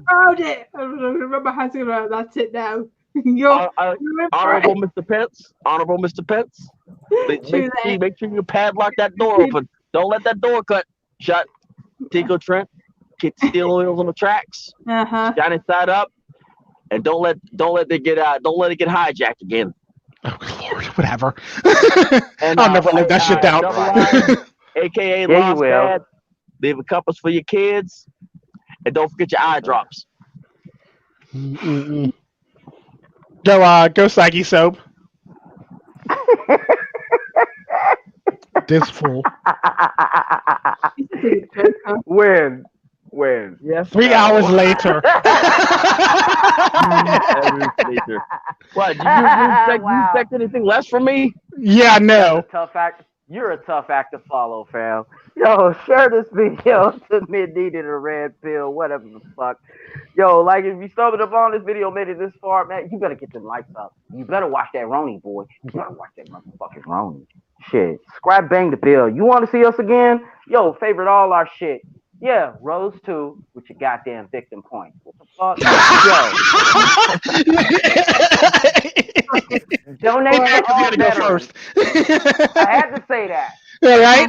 Found it. I'm gonna rub my hands around. That's it now. Honorable Mr. Pence. Make sure you padlock that door open. Don't let that door cut shut. Tico, Tren, get steel wheels on the tracks. Shine it side up, and don't let it get out. Don't let it get hijacked again. Oh Lord, whatever. I'll never live that shit down. AKA Lost Dad. Leave a compass for your kids, and don't forget your eye drops. Go Psychesoap. This fool. Win. Yes. 3 hours later. What? Did you expect anything less from me? Yeah, no. Tough act. You're a tough act to follow, fam. Yo, share this video to Mid Needed a Red Pill, whatever the fuck. Yo, like if you stumbled upon this video, made it this far, man, you better get them likes up. You better watch that Roni, boy. You better watch that motherfucking Roni. Shit. Subscribe, bang the bell. You want to see us again? Yo, favorite all our shit. Yeah, Rose 2 with your goddamn victim point. What the fuck? Yo. Donate to all veterans. I had to say that. All right.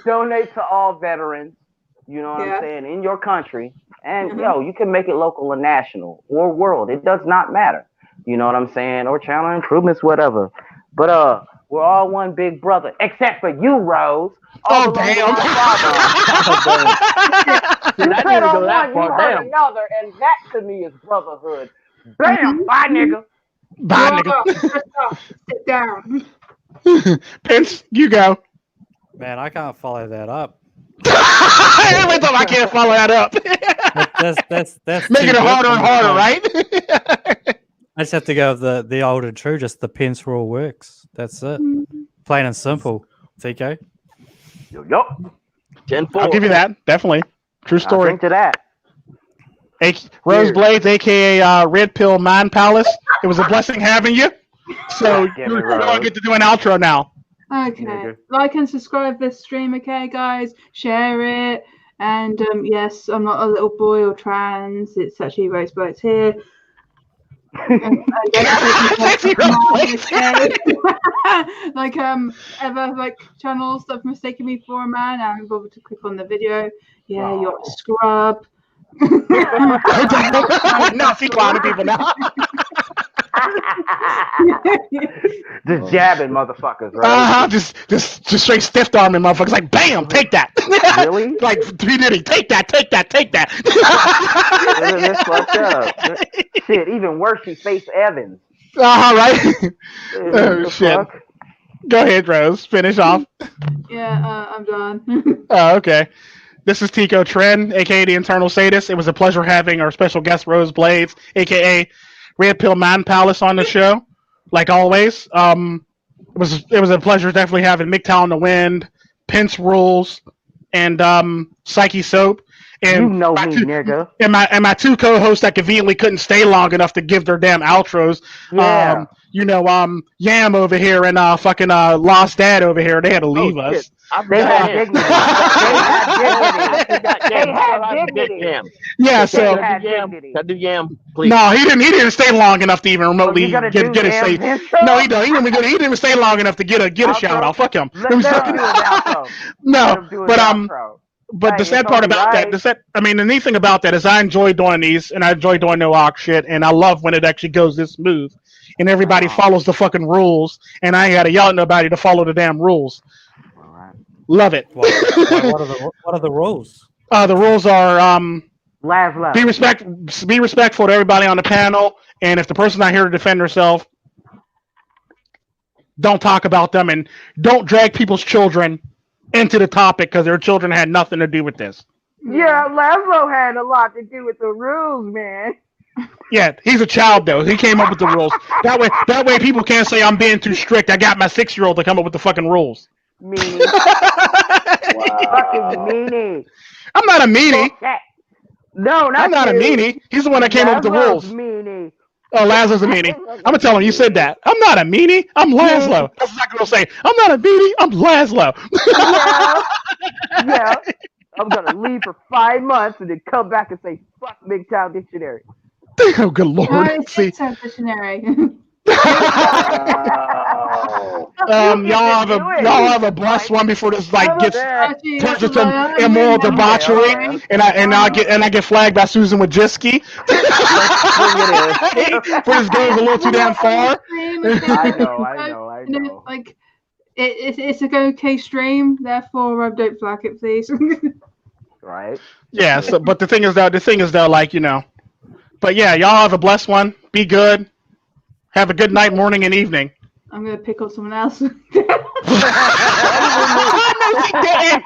Donate to all veterans. You know what I'm saying? In your country. And, yo, you can make it local or national or world. It does not matter. You know what I'm saying? Or channel improvements, whatever. But, we're all one big brother. Except for you, Rose. Oh, damn. You said on one, you heard another, and that to me is brotherhood. Bam! Bye, nigga. Bye, nigga. Sit down. Pence, you go. Man, I can't follow that up. Every time I can't follow that up. That's making it harder and harder, right? I just have to go with the old and true, just the Pence rule works. That's it. Plain and simple. Tico. Yup. 10-4. I'll give you that. Definitely. True story. To that. Rose Blades, aka Red Pill Mind Palace. It was a blessing having you. So you're going to get to do an outro now. Okay. Like and subscribe this stream, okay, guys? Share it. And yes, I'm not a little boy or trans. It's actually Rose Blades here. Like ever like channels that have mistaken me for a man, I haven't bothered to click on the video. Yeah, you're a scrub. No, see clowning people now. Just jabbing motherfuckers, right? Just straight stiff arming motherfuckers. Like, bam, take that. Really? Like, P. Diddy, take that. That's fucked up. Shit, even worse, she faced Evans. Right. Oh, shit. Fuck? Go ahead, Rose. Finish off. Yeah, I'm done. Oh, okay. This is Tico Tren, aka the Internal Sadist. It was a pleasure having our special guest, Rose Blades, aka Red Pill Man Palace, on the show. Like always, it was a pleasure definitely having MiGTOW on the Wind, Pence Rules, and Psychesoap. And you know me, nigga. And my two co-hosts that conveniently couldn't stay long enough to give their damn outros. Yeah. Yam over here and fucking Lost Dad over here. They had to leave us. They had dignity. They had dignity. Yeah, so do Yam, please. No, he didn't stay long enough to even remotely get a say. No, he didn't even stay long enough to get a shout out. Fuck him. But the sad part about that, the neat thing about that is I enjoy doing these, and I enjoy doing no Oxshit, and I love when it actually goes this smooth, and everybody follows the fucking rules, and I ain't gotta yell at nobody to follow the damn rules. Love it. What are the rules? The rules are Laugh. be respectful to everybody on the panel, and if the person's not here to defend herself, don't talk about them, and don't drag people's children into the topic because their children had nothing to do with this. Yeah, Laszlo had a lot to do with the rules, man. Yeah, he's a child though. He came up with the rules. That way people can't say I'm being too strict. I got my 6-year-old to come up with the fucking rules. Meanie. Fucking meanie. I'm not a meanie. No, I'm not a meanie. He's the one that came up with the rules. Meanie. Oh, Laszlo's a meanie. I'm gonna tell him you said that. I'm not a meanie. I'm Laszlo. That's exactly what I'm saying. I'm not a meanie. I'm Laszlo. Yeah. I'm gonna leave for 5 months and then come back and say fuck MiGTOW Dictionary. Oh, good lord. No, it's MiGTOW Dictionary. Y'all have a blessed one before this turns into immoral debauchery, and I get flagged by Susan Wojcicki. For this goes a little too damn far. I know. Like it's a okay stream, therefore don't flag it, please. Right. Yeah. So, but the thing is though, like but yeah, y'all have a blessed one. Be good. Have a good night, morning, and evening. I'm gonna pick on someone else. No, she didn't.